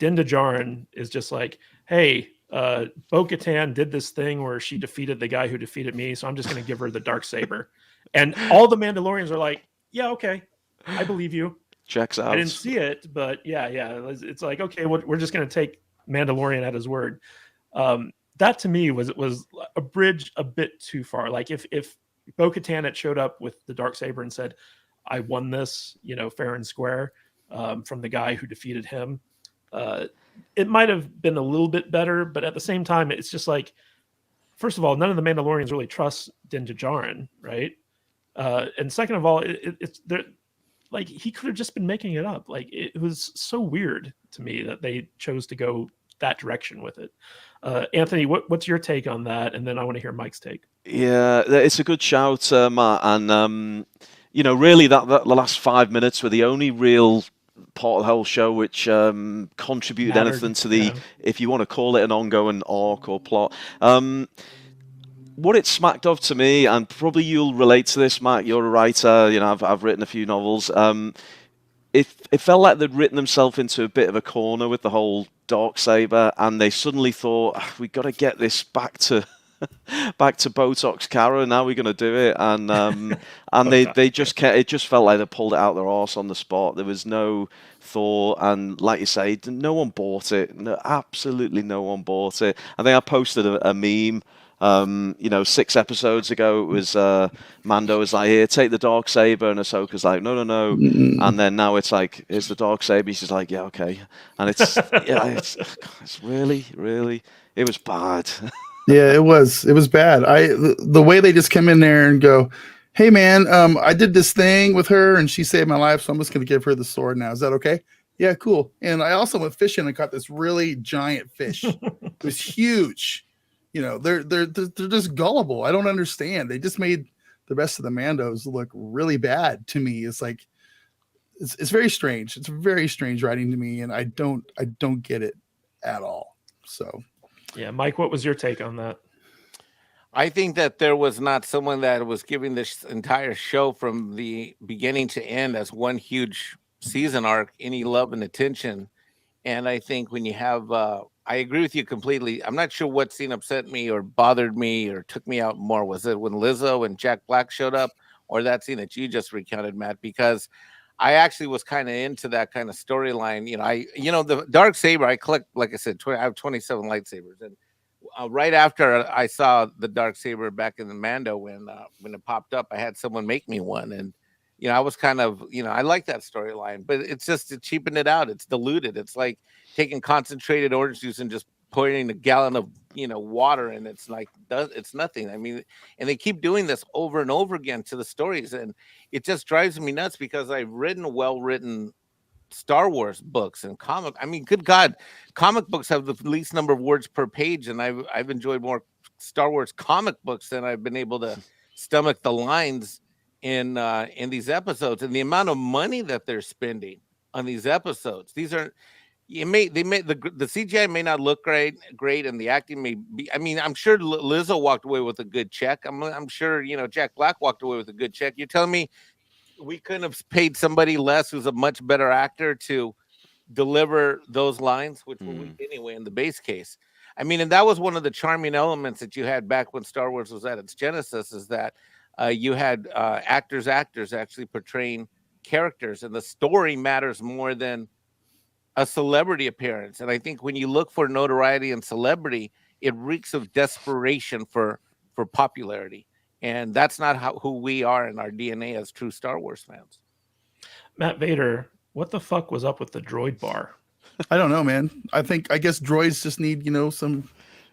Din Djarin is just like, hey, Bo-Katan did this thing where she defeated the guy who defeated me, so I'm just going to give her the Darksaber. And all the Mandalorians are like, yeah, okay, I believe you. Checks out. I didn't see it, but yeah. It's like, okay, we're just going to take Mandalorian at his word. That to me was a bridge a bit too far. Like if Bo-Katan had showed up with the Darksaber and said, I won this, fair and square, from the guy who defeated him, it might have been a little bit better, but at the same time, it's just like, first of all, none of the Mandalorians really trust Din Djarin, right? And second of all, it's like he could have just been making it up. Like it was so weird to me that they chose to go that direction with it. Anthony, what's your take on that? And then I want to hear Mike's take. Yeah, it's a good shout, Matt. And really, that the last 5 minutes were the only real part of the whole show which contributed anything to the, if you want to call it an ongoing arc or plot. What it smacked of to me, and probably you'll relate to this, Matt, you're a writer, I've written a few novels. It felt like they'd written themselves into a bit of a corner with the whole Darksaber, and they suddenly thought, we've got to get this back to Botox Kara. Now we're going to do it, and they just kept, it just felt like they pulled it out their arse on the spot. There was no thought, and like you say, no one bought it. No, absolutely no one bought it. I think I posted a meme. 6 episodes ago, it was Mando was like, here, take the Darksaber, and Ahsoka's like, no, and then now it's like, here's the Darksaber. He's like, yeah, okay, and it's it's really, it was bad. Yeah, it was bad. The way they just come in there and go, hey man, I did this thing with her and she saved my life, so I'm just gonna give her the sword now. Is that okay? Yeah, cool. And I also went fishing and caught this really giant fish. It was huge. They're just gullible. I don't understand. They just made the rest of the Mandos look really bad to me. It's like it's very strange. It's very strange writing to me, and I don't get it at all. So yeah, Mike, what was your take on that? I think that there was not someone that was giving this entire show from the beginning to end as one huge season arc any love and attention. And I think when you have, I agree with you completely. I'm not sure what scene upset me or bothered me or took me out more. Was it when Lizzo and Jack Black showed up, or that scene that you just recounted, Matt? Because I actually was kind of into that kind of storyline. The dark saber. I collect, like I said, I have 27 lightsabers, and right after I saw the dark saber back in the Mando when it popped up, I had someone make me one, and I was kind of, I like that storyline, but it's just to cheapen it out. It's diluted. It's like taking concentrated orange juice and just pouring a gallon of water, and it's like it's nothing. I mean, and they keep doing this over and over again to the stories, and it just drives me nuts because I've written well-written Star Wars books and comic. I mean, good God, comic books have the least number of words per page, and I've enjoyed more Star Wars comic books than I've been able to stomach the lines in these episodes, and the amount of money that they're spending on these episodes. These are the CGI may not look great, and the acting may be. I mean, I'm sure Lizzo walked away with a good check. I'm sure Jack Black walked away with a good check. You're telling me we couldn't have paid somebody less who's a much better actor to deliver those lines, which were weak anyway in the base case. I mean, and that was one of the charming elements that you had back when Star Wars was at its genesis, is that you had actors actually portraying characters, and the story matters more than a celebrity appearance. And I think when you look for notoriety and celebrity, it reeks of desperation for popularity. And that's not who we are in our DNA as true Star Wars fans. Matt Vader, what the fuck was up with the droid bar? I don't know, man. I guess droids just need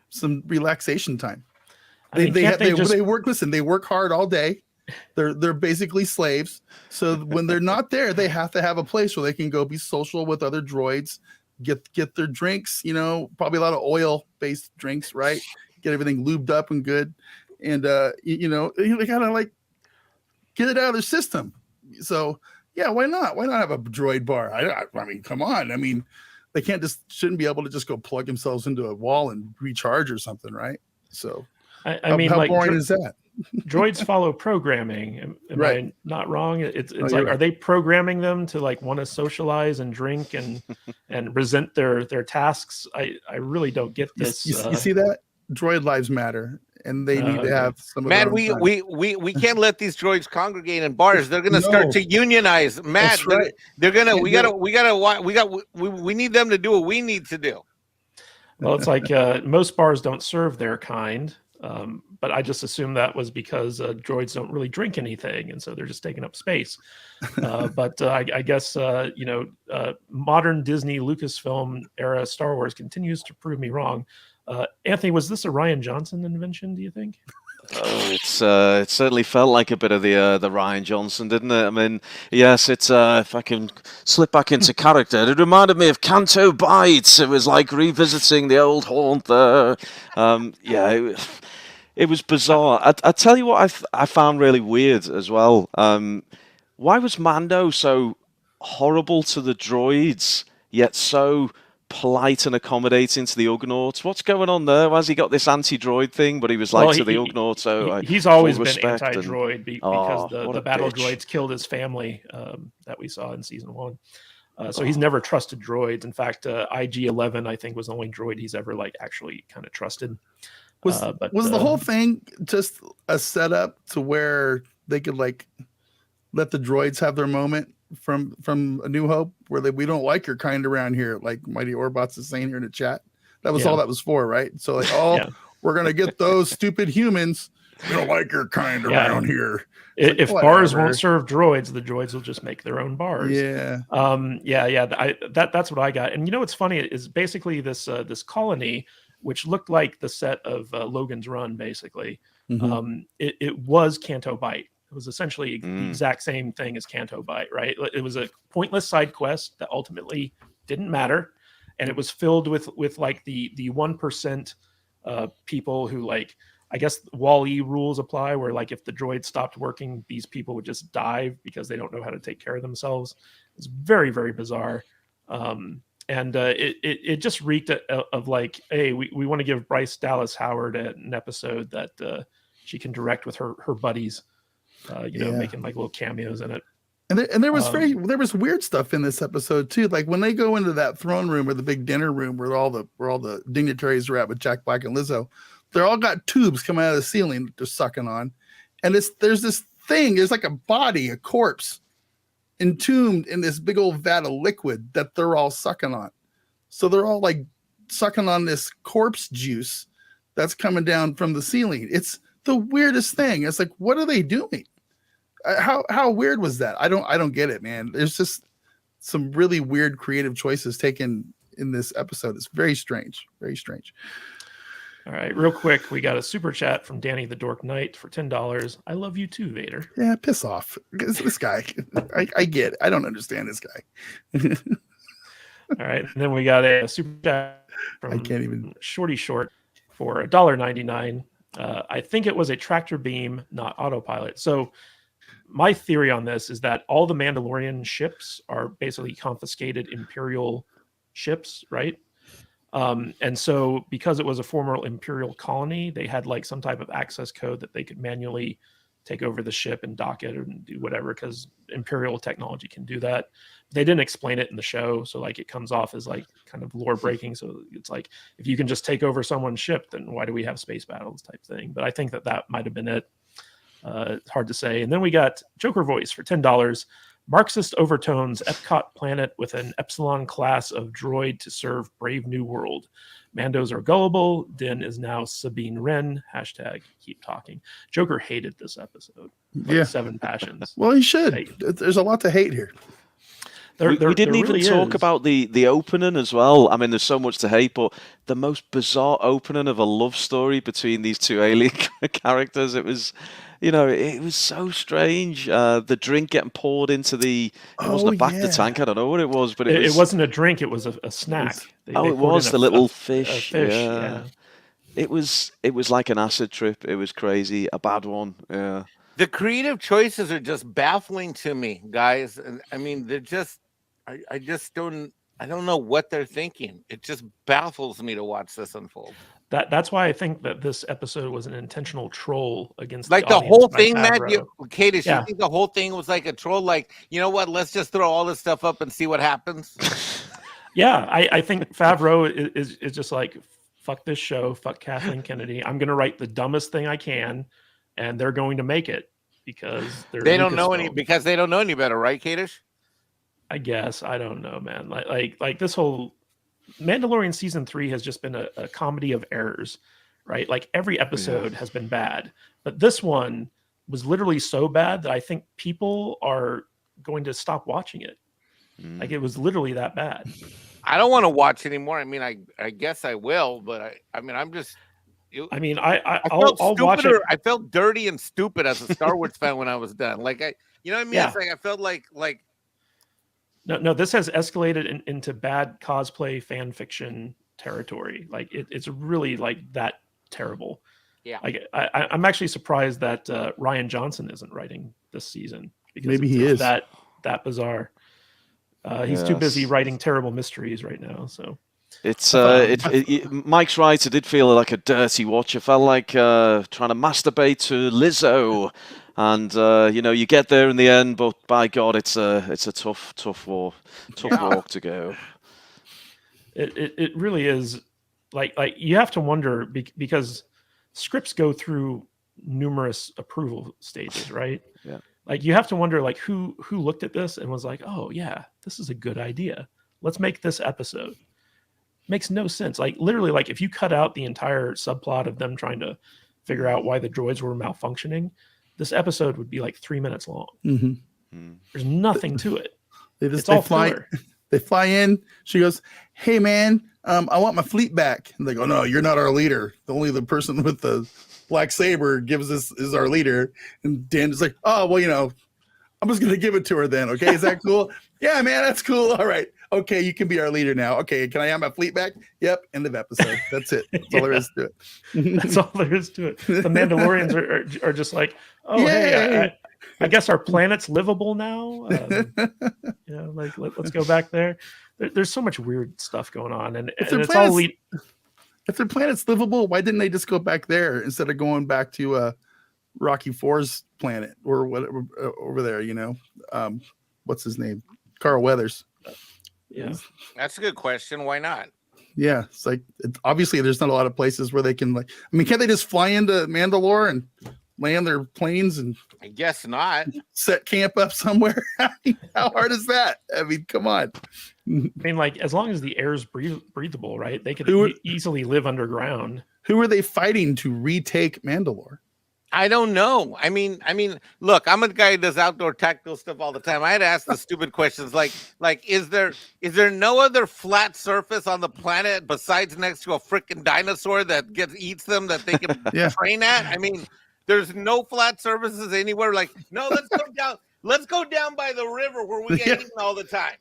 some relaxation time. They work. Listen, they work hard all day. They're basically slaves. So when they're not there, they have to have a place where they can go be social with other droids, get their drinks. Probably a lot of oil-based drinks, right? Get everything lubed up and good. And they kind of like get it out of their system. So yeah, why not? Why not have a droid bar? I mean, come on. I mean, they shouldn't be able to just go plug themselves into a wall and recharge or something, right? So I mean, how boring is that? Droids follow programming. Am Right. I not wrong? It's like, you're right. Are they programming them to like want to socialize and drink and resent their tasks? I really don't get this. You see that? Droid lives matter, and they need to have some. Matt, we can't let these droids congregate in bars. They're going to start to unionize. Matt, That's right. they're going to. We need them to do what we need to do. Well, it's like most bars don't serve their kind, but I just assume that was because droids don't really drink anything, and so they're just taking up space. But I guess modern Disney Lucasfilm era Star Wars continues to prove me wrong. Anthony, was this a Rian Johnson invention, do you think? It certainly felt like a bit of the Rian Johnson, didn't it? I mean, yes, it's if I can slip back into character, it reminded me of Canto Bites. It was like revisiting the old haunt there. It was bizarre. I tell you what, I found really weird as well. Why was Mando so horrible to the droids, yet so polite and accommodating to the Ugnaughts? What's going on there? Why has he got this anti-droid thing, but he was like to the Ugnaughts? So he's always been anti-droid because the battle bitch. droids killed his family that we saw in season 1. So he's never trusted droids. In fact, IG-11 I think was the only droid he's ever like actually kind of trusted. Was the whole thing just a setup to where they could like let the droids have their moment from A New Hope, where we don't like your kind around here, like Mighty Orbots is saying here in the chat? That was all that was for, right? So like, we're gonna get those stupid humans. We don't like your kind around here. If bars won't serve droids, the droids will just make their own bars. Yeah. That's what I got. And what's funny is basically this colony, which looked like the set of Logan's Run, basically. Mm-hmm. It was Canto Bight. It was essentially the exact same thing as Canto Bight, right? It was a pointless side quest that ultimately didn't matter, and it was filled with like the 1% people who, like, I guess Wall-E rules apply, where like if the droid stopped working, these people would just die because they don't know how to take care of themselves. It's very, very bizarre. And it just reeked of like, hey, we want to give Bryce Dallas Howard an episode that she can direct with her buddies, making like little cameos in it. And there was there was weird stuff in this episode too. Like when they go into that throne room or the big dinner room where all the dignitaries are at with Jack Black and Lizzo, they're all got tubes coming out of the ceiling that they're sucking on, and there's this thing. There's like a body, a corpse, entombed in this big old vat of liquid that they're all sucking on. So they're all like sucking on this corpse juice that's coming down from the ceiling. It's the weirdest thing. It's like, what are they doing? How weird was that? I don't get it, man. There's just some really weird creative choices taken in this episode. It's very strange. Very strange. All right, real quick, we got a super chat from Danny the Dork Knight for $10. I love you too, Vader. Yeah, piss off. This guy. I get it. I don't understand this guy. All right, and then we got a super chat from I can't even Shorty Short for $1.99. I think it was a tractor beam, not autopilot. So my theory on this is that all the Mandalorian ships are basically confiscated Imperial ships, right? And so because it was a former Imperial colony, they had like some type of access code that they could manually take over the ship and dock it and do whatever, because Imperial technology can do that. They didn't explain it in the show, so like it comes off as like kind of lore breaking. So it's like, if you can just take over someone's ship, then why do we have space battles type thing? But I think that might have been it. It's hard to say. And then we got Joker Voice for $10. Marxist overtones Epcot planet with an Epsilon class of droid to serve Brave New World. Mandos are gullible. Din is now Sabine Wren. Hashtag keep talking. Joker hated this episode. Like 7 passions. Well, he should. There's a lot to hate here. We didn't even talk about the opening as well. I mean, there's so much to hate, but the most bizarre opening of a love story between these two alien characters, it was so strange. The drink getting poured into it wasn't a Bacta tank. I don't know what it was, but it wasn't a drink. It was a snack. It was the little fish. Yeah. It was like an acid trip. It was crazy, a bad one. Yeah. The creative choices are just baffling to me, guys. And I mean, they're just, I don't know what they're thinking. It just baffles me to watch this unfold. That's why I think that this episode was an intentional troll against like the whole thing, Matt. Kadish, you think the whole thing was like a troll? Like, you know what? Let's just throw all this stuff up and see what happens. Yeah, I think Favreau is just like, fuck this show, fuck Kathleen Kennedy. I'm going to write the dumbest thing I can, and they're going to make it because they don't know any better, right, Kadish? I guess. I don't know, man. Like this whole Mandalorian season 3 has just been a comedy of errors, right? Like every episode has been bad, but this one was literally so bad that I think people are going to stop watching it. Like it was literally that bad. I don't want to watch anymore. I mean, I guess I will, but I'm just. I'll watch it. I felt dirty and stupid as a Star Wars fan when I was done. Like you know what I mean? Yeah. It's like I felt like. No, this has escalated into bad cosplay fan fiction territory. Like it's really like that terrible. Yeah. Like I'm actually surprised that Ryan Johnson isn't writing this season, because maybe he is that bizarre. He's too busy writing terrible mysteries right now. So it's Mike's right. It did feel like a dirty watch. It felt like trying to masturbate to Lizzo. And you get there in the end, but by God, it's a tough walk to go. It really is. Like you have to wonder, because scripts go through numerous approval stages, right? Yeah. Like you have to wonder, like who looked at this and was like, oh yeah, this is a good idea. Let's make this episode. Makes no sense. Like literally, like if you cut out the entire subplot of them trying to figure out why the droids were malfunctioning, this episode would be like 3 minutes long. Mm-hmm. There's nothing to it. They fly in. She goes, "Hey man, I want my fleet back." And they go, "No, you're not our leader. Only the person with the black saber is our leader." And Dan is like, "Oh well, I'm just gonna give it to her then. Okay, is that cool?" "Yeah, man, that's cool. All right. Okay, you can be our leader now. Okay, can I have my fleet back?" "Yep." End of episode. That's it. That's all there is to it. That's all there is to it. The Mandalorians are just like, oh, hey, I guess our planet's livable now. Let's go back there. There's so much weird stuff going on, and it's all if their planet's livable, why didn't they just go back there instead of going back to Rocky IV's planet or whatever over there. You know, what's his name? Carl Weathers. Yeah. That's a good question. Why not? Yeah, it's like obviously there's not a lot of places where they can like. I mean, can't they just fly into Mandalore and land their planes and I guess not. set camp up somewhere? How hard is that? I mean, come on. I mean, like, as long as the air is breathable, right? They could easily live underground. Who are they fighting to retake Mandalore? I don't know. I mean, look, I'm a guy who does outdoor tactical stuff all the time. I had to ask the stupid questions like, is there no other flat surface on the planet besides next to a freaking dinosaur that eats them that they can train at? I mean, there's no flat surfaces anywhere. Like, no, let's go down. Let's go down by the river where we get eaten all the time.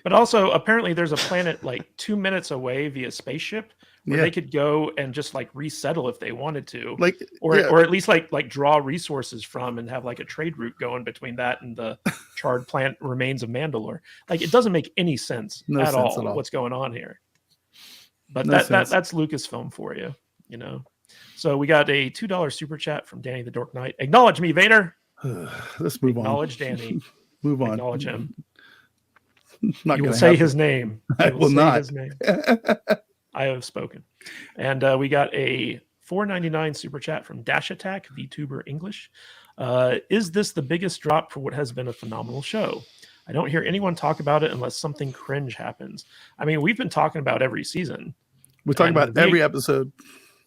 But also, apparently, there's a planet like 2 minutes away via spaceship where they could go and just like resettle if they wanted to, Like, or at least like draw resources from and have like a trade route going between that and the charred plant remains of Mandalore. Like, it doesn't make any sense at all what's going on here. But that's Lucasfilm for you, you know. So we got a $2 super chat from Danny the Dork Knight. Acknowledge me, Vader. Let's move on. Acknowledge Danny. Move on. Acknowledge him. Not you will gonna say happen. his name. I will not. His name. I have spoken. And we got a $4.99 super chat from Dash Attack, VTuber English. Is this the biggest drop for what has been a phenomenal show? I don't hear anyone talk about it unless something cringe happens. I mean, we've been talking about every season. We're talking about every episode.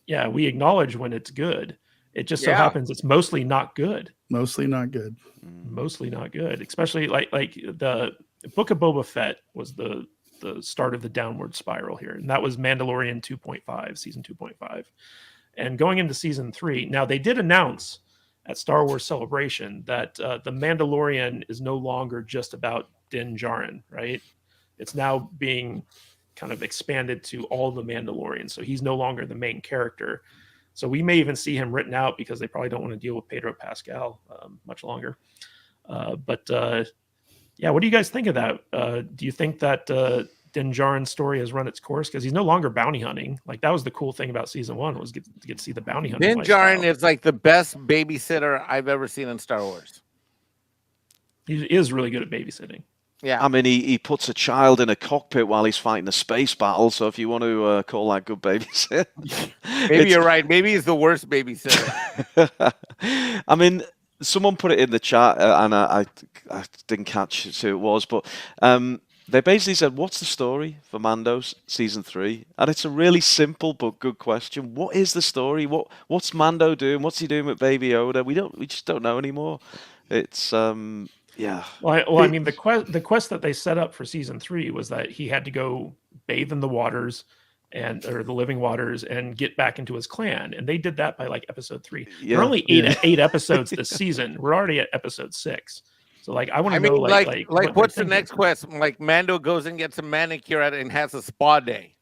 Yeah, we acknowledge when it's good. It just so happens it's mostly not good. Mostly not good. Mostly not good. Especially like the Book of Boba Fett was the start of the downward spiral here. And that was Mandalorian 2.5, season 2.5. And going into season 3, now they did announce at Star Wars Celebration that the Mandalorian is no longer just about Din Djarin, right? It's now being kind of expanded to all the Mandalorians. So he's no longer the main character. So we may even see him written out because they probably don't want to deal with Pedro Pascal much longer. Yeah, what do you guys think of that? Do you think that Din Djarin's story has run its course? Because he's no longer bounty hunting. Like, that was the cool thing about season 1 was get to see the bounty hunting. Din Djarin is like the best babysitter I've ever seen in Star Wars. He is really good at babysitting. Yeah, I mean, he puts a child in a cockpit while he's fighting a space battle. So if you want to call that good babysitting, maybe you're right. Maybe he's the worst babysitter. I mean, someone put it in the chat, and I didn't catch who it was, but they basically said, "What's the story for Mando's season 3?" And it's a really simple but good question. What is the story? What's Mando doing? What's he doing with Baby Yoda? We just don't know anymore. It's yeah. Well, I mean, the quest that they set up for season 3 was that he had to go bathe in the waters or the living waters and get back into his clan, and they did that by like episode 3. Yeah. There are only eight episodes this season. We're already at episode 6. So like, I want to know like what's the next quest? Like, Mando goes and gets a manicure at it and has a spa day.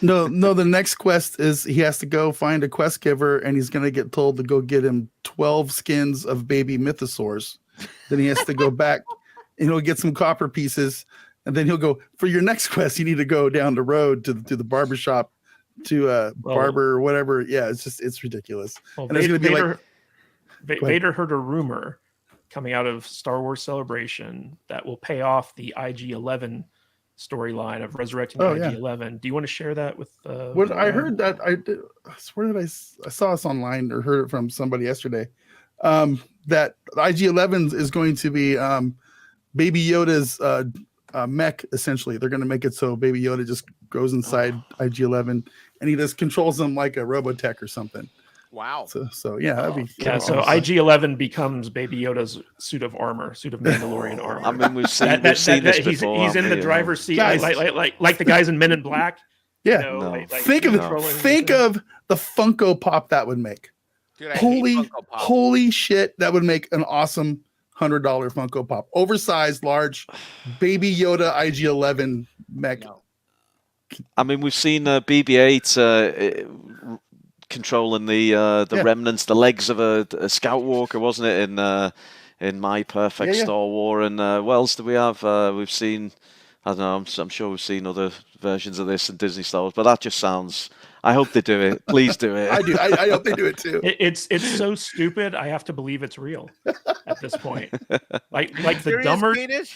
No, the next quest is he has to go find a quest giver, and he's gonna get told to go get him 12 skins of baby mythosaurs. Then he has to go back and he'll get some copper pieces, and then he'll go for your next quest. You need to go down the road to the barbershop to barber or whatever. Yeah, it's ridiculous. Well, and it's gonna be Vader heard a rumor coming out of Star Wars Celebration that will pay off the IG-11 storyline of resurrecting IG-11. Yeah. Do you want to share that with? What I heard that I swear that I saw this online or heard it from somebody yesterday. That IG-11 is going to be Baby Yoda's mech. Essentially, they're going to make it so Baby Yoda just goes inside IG-11 and he just controls them like a Robotech or something. Wow. So yeah, that'd be so IG-11 becomes Baby Yoda's suit of Mandalorian armor. I mean, we've seen this before. He's in the driver's seat, like the guys in Men in Black. Yeah. You know, think of the Funko Pop that would make. Dude, holy shit, that would make an awesome $100 Funko Pop. Oversized, large, Baby Yoda IG-11 mech. No. I mean, we've seen BB-8 controlling the remnants, the legs of a Scout Walker, wasn't it, in My Perfect Star War? And what else do we have? We've seen, I don't know, I'm sure we've seen other versions of this in Disney Star Wars, but that just sounds I hope they do it. Please do it. I do. I hope they do it too. It's so stupid. I have to believe it's real at this point. Like the Serious, dumber Gatish?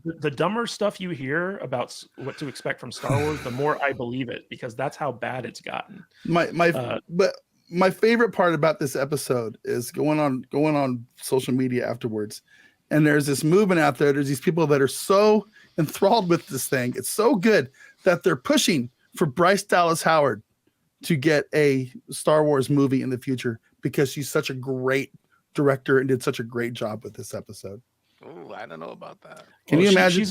the dumber stuff you hear about what to expect from Star Wars, the more I believe it, because that's how bad it's gotten. But my favorite part about this episode is going on social media afterwards, and there's this movement out there. There's these people that are so enthralled with this thing. It's so good that they're pushing for Bryce Dallas Howard to get a Star Wars movie in the future because she's such a great director and did such a great job with this episode. Oh, I don't know about that. Can you imagine?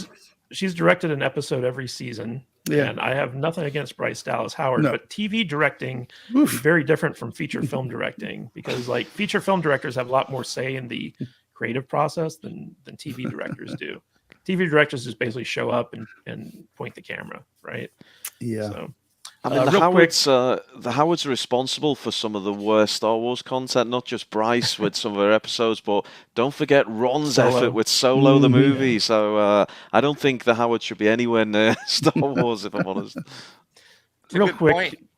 She's directed an episode every season. Yeah. And I have nothing against Bryce Dallas Howard, No. but TV directing is very different from feature film directing, because like feature film directors have a lot more say in the creative process than TV directors do. TV directors just basically show up and point the camera, right? Yeah. So, I mean, the Howards are responsible for some of the worst Star Wars content, not just Bryce with some of her episodes, but don't forget Ron's effort with Solo, the movie. So I don't think the Howards should be anywhere near Star Wars, if I'm honest. Real quick, point.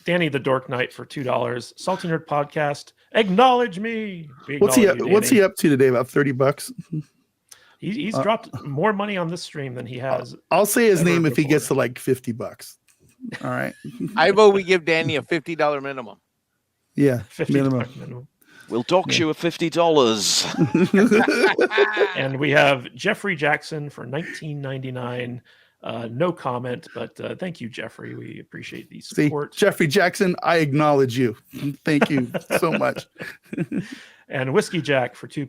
Danny the Dork Knight for $2. Salty Nerd Podcast, acknowledge me. What's he up to today? About $30? He's dropped more money on this stream than he has. I'll say his name if he before. gets to like $50. All right. I vote we give Danny a $50 minimum. Yeah. $50 minimum. We'll dox you at $50. And we have Jeffrey Jackson for $19.99. No comment, but thank you, Jeffrey. We appreciate the See, support. Jeffrey Jackson, I acknowledge you. Thank you so much. And Whiskey Jack for £2.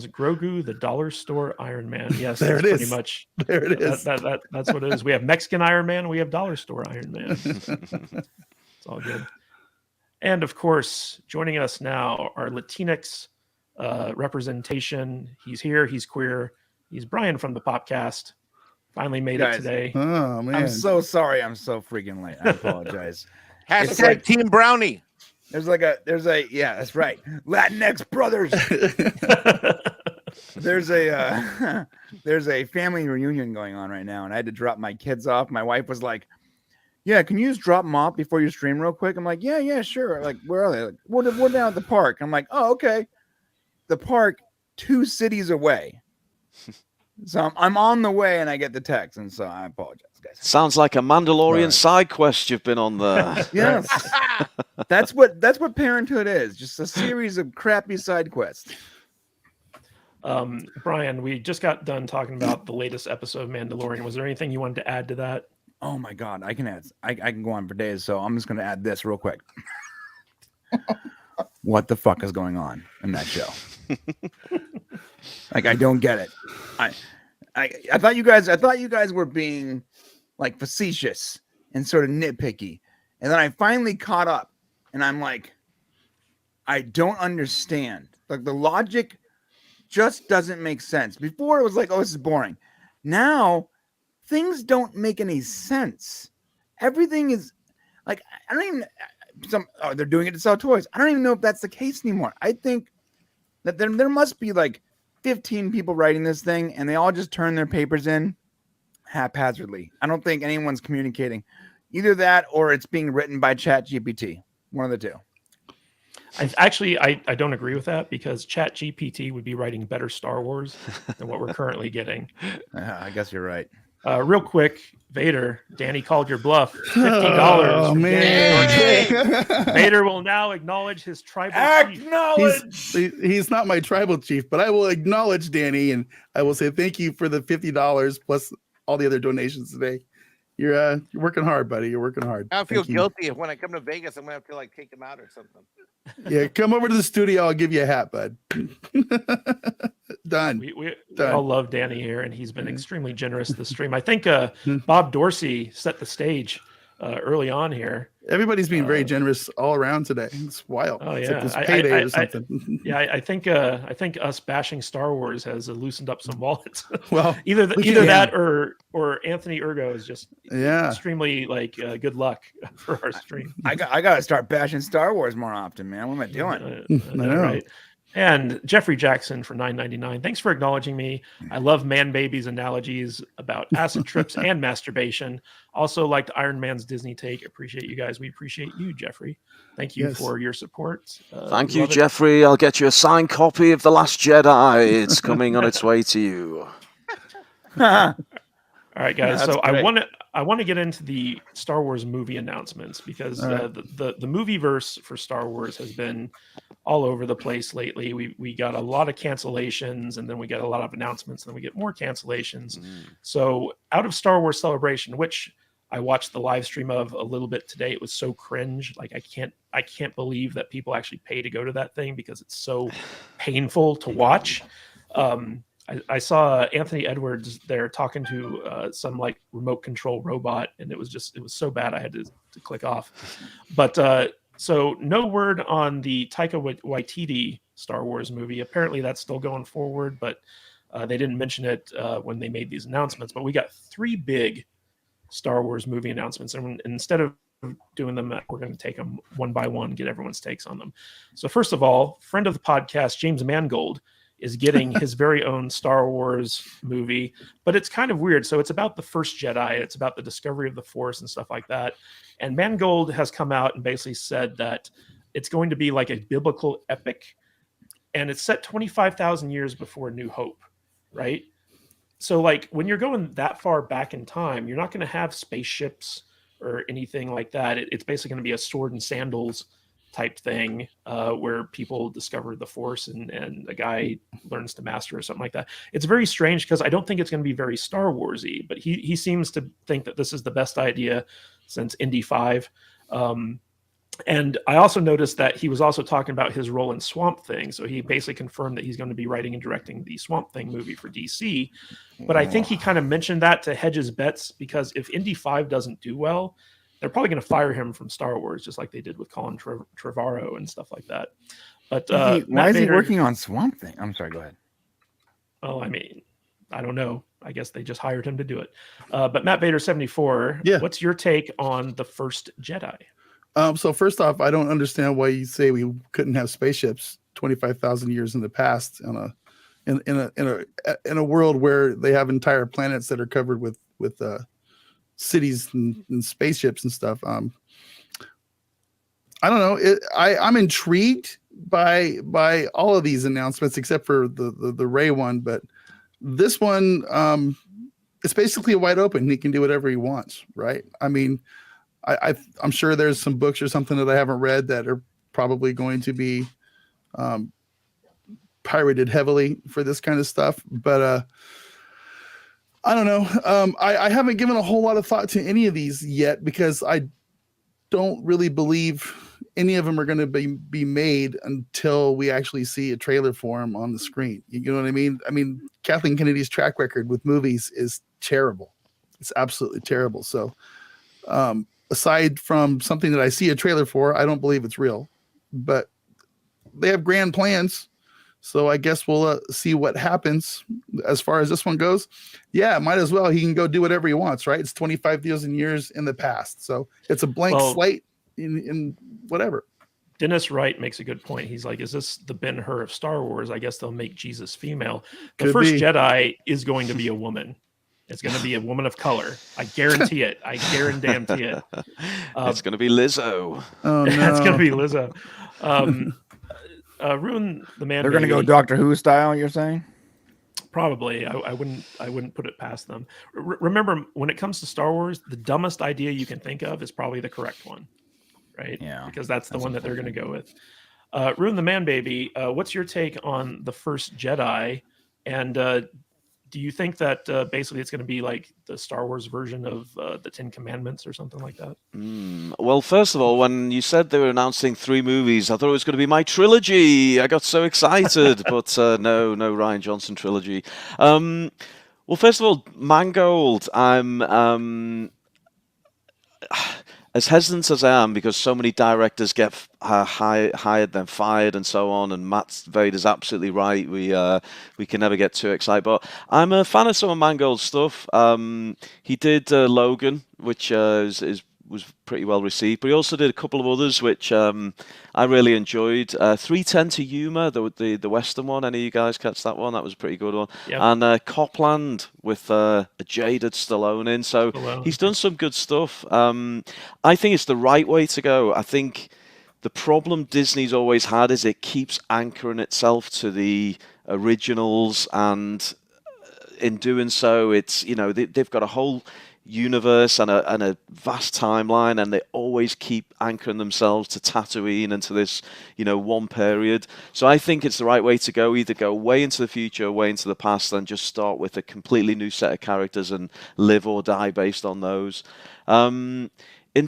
Grogu, the dollar store Iron Man. Yes, There that's it pretty is. much. There it is. That's what it is. We have Mexican Iron Man. We have dollar store Iron Man. It's all good. And of course, joining us now, our Latinx representation. He's here. He's queer. He's Brian from the Podcast. Finally made it today. Oh man. I'm so sorry. I'm so freaking late. I apologize. Hashtag like- Team Brownie. There's yeah, that's right. Latinx brothers. There's a family reunion going on right now, and I had to drop my kids off. My wife was like, "Yeah, can you just drop them off before you stream real quick?" I'm like, "Yeah, sure." Like, where are they? Like, we're down at the park. I'm like, "Oh, okay." The park 2 cities away. So I'm on the way, and I get the text, and so I apologize, guys. Sounds like a Mandalorian side quest you've been on there. Yes, that's what parenthood is. Just a series of crappy side quests. Brian, we just got done talking about the latest episode of Mandalorian. Was there anything you wanted to add to that? Oh my god, I can go on for days, so I'm just gonna add this real quick. What the fuck is going on in that show? Like, I don't get it. I thought you guys were being like facetious and sort of nitpicky, and then I finally caught up, and I'm like, I don't understand. Like, the logic just doesn't make sense. Before it was like, oh, this is boring. Now things don't make any sense. Everything is like, I don't even. They're doing it to sell toys. I don't even know if that's the case anymore. I think that there must be like 15 people writing this thing, and they all just turn their papers in haphazardly. I don't think anyone's communicating. Either that, or it's being written by ChatGPT. One of the two. I don't agree with that, because ChatGPT would be writing better Star Wars than what we're currently getting. I guess you're right. Real quick, Vader, Danny called your bluff. $50. Oh from man. Danny. Vader will now acknowledge his tribal chief. He's not my tribal chief, but I will acknowledge Danny, and I will say thank you for the $50 plus all the other donations today. You're working hard, buddy. You're working hard. I feel Thank you. guilty if when I come to Vegas, I'm gonna have to like take him out or something. Yeah, come over to the studio. I'll give you a hat, bud. Done. We Done. all love Danny here, and he's been extremely generous this stream. I think Bob Dorsey set the stage early on here. Everybody's being very generous all around today. It's wild. Oh It's yeah, like this payday or something. I think us bashing Star Wars has loosened up some wallets. Well, either we either can- that or Anthony Ergo is just yeah. extremely good luck for our stream. I got to start bashing Star Wars more often, man. What am I doing? I know, know. right? And Jeffrey Jackson for $9.99. Thanks for acknowledging me. I love man babies analogies about acid trips and masturbation. Also liked Iron Man's Disney take. Appreciate you guys. We appreciate you, Jeffrey. Thank you Yes. for your support. Thank you, Love it. Jeffrey. I'll get you a signed copy of The Last Jedi. It's coming on its way to you. All right, guys. That's So great. I want to get into the Star Wars movie announcements because All right. the movie verse for Star Wars has been all over the place lately. We got a lot of cancellations, and then we get a lot of announcements, and then we get more cancellations. So out of Star Wars Celebration, which I watched the live stream of a little bit today, it was so cringe. Like I can't believe that people actually pay to go to that thing because it's so painful to watch. I saw Anthony Edwards there talking to some like remote control robot, and it was so bad I had to click off. But so no word on the Taika Waititi Star Wars movie. Apparently that's still going forward, but they didn't mention it when they made these announcements. But we got 3 big Star Wars movie announcements, and instead of doing them, we're going to take them one by one, get everyone's takes on them. So first of all, friend of the podcast, James Mangold, is getting his very own Star Wars movie, but it's kind of weird. So it's about the first Jedi. It's about the discovery of the Force and stuff like that. And Mangold has come out and basically said that it's going to be like a biblical epic, and it's set 25,000 years before New Hope, right? So like when you're going that far back in time, you're not going to have spaceships or anything like that. It's basically going to be a sword and sandals type thing where people discover the Force and a guy learns to master or something like that. It's very strange because I don't think it's going to be very Star Wars-y, but he seems to think that this is the best idea since Indy 5. And I also noticed that he was also talking about his role in Swamp Thing. So he basically confirmed that he's going to be writing and directing the Swamp Thing movie for DC. But I think he kind of mentioned that to hedge his bets because if Indy 5 doesn't do well, they're probably going to fire him from Star Wars, just like they did with Colin Trevorrow and stuff like that. But Why is he working on Swamp Thing? I'm sorry, go ahead. Well, I mean, I don't know. I guess they just hired him to do it. But Matt Vader 74, Yeah. What's your take on The First Jedi? So first off, I don't understand why you say we couldn't have spaceships 25,000 years in the past in a world where they have entire planets that are covered with cities and spaceships and stuff. I don't know. I'm intrigued by all of these announcements except for the Rey one, but this one, it's basically wide open. He can do whatever he wants, right? I mean, I'm sure there's some books or something that I haven't read that are probably going to be pirated heavily for this kind of stuff, but I don't know. I haven't given a whole lot of thought to any of these yet because I don't really believe any of them are going to be made until we actually see a trailer for them on the screen. You know what I mean? I mean, Kathleen Kennedy's track record with movies is terrible. It's absolutely terrible. So aside from something that I see a trailer for, I don't believe it's real, but they have grand plans. So I guess we'll see what happens as far as this one goes. Yeah, might as well. He can go do whatever he wants, right? It's 25,000 years in the past. So it's a blank slate in whatever. Dennis Wright makes a good point. He's like, is this the Ben-Hur of Star Wars? I guess they'll make Jesus female. The first Jedi is going to be a woman. It's going to be a woman of color. I guarantee it. I guarantee it. It's going to be Lizzo. Oh, no. It's going to be Lizzo. Ruin the Man. They're going to go Doctor Who style, you're saying? Probably. I wouldn't put it past them. Remember, when it comes to Star Wars, the dumbest idea you can think of is probably the correct one, right? Yeah. Because that's the one that they're going to go with. Ruin the Man Baby. What's your take on The First Jedi? And do you think that basically it's going to be like the Star Wars version of the Ten Commandments or something like that? Well, first of all, when you said they were announcing 3 movies, I thought it was going to be my trilogy. I got so excited, but no Rian Johnson trilogy. Well, first of all, Mangold, I'm as hesitant as I am because so many directors get hired then fired and so on, and Matt Vader's absolutely right. We can never get too excited, but I'm a fan of some of Mangold's stuff. He did Logan, which is was pretty well received. But he also did a couple of others which I really enjoyed. 310 to Yuma, the Western one. Any of you guys catch that one? That was a pretty good one. Yep. And Copland with a jaded Stallone in. So he's done some good stuff. I think it's the right way to go. I think the problem Disney's always had is it keeps anchoring itself to the originals, and in doing so, it's, you know, they've got a whole universe and a vast timeline, and they always keep anchoring themselves to Tatooine and to this, you know, one period. So I think it's the right way to go. Either go way into the future, way into the past, and just start with a completely new set of characters and live or die based on those. In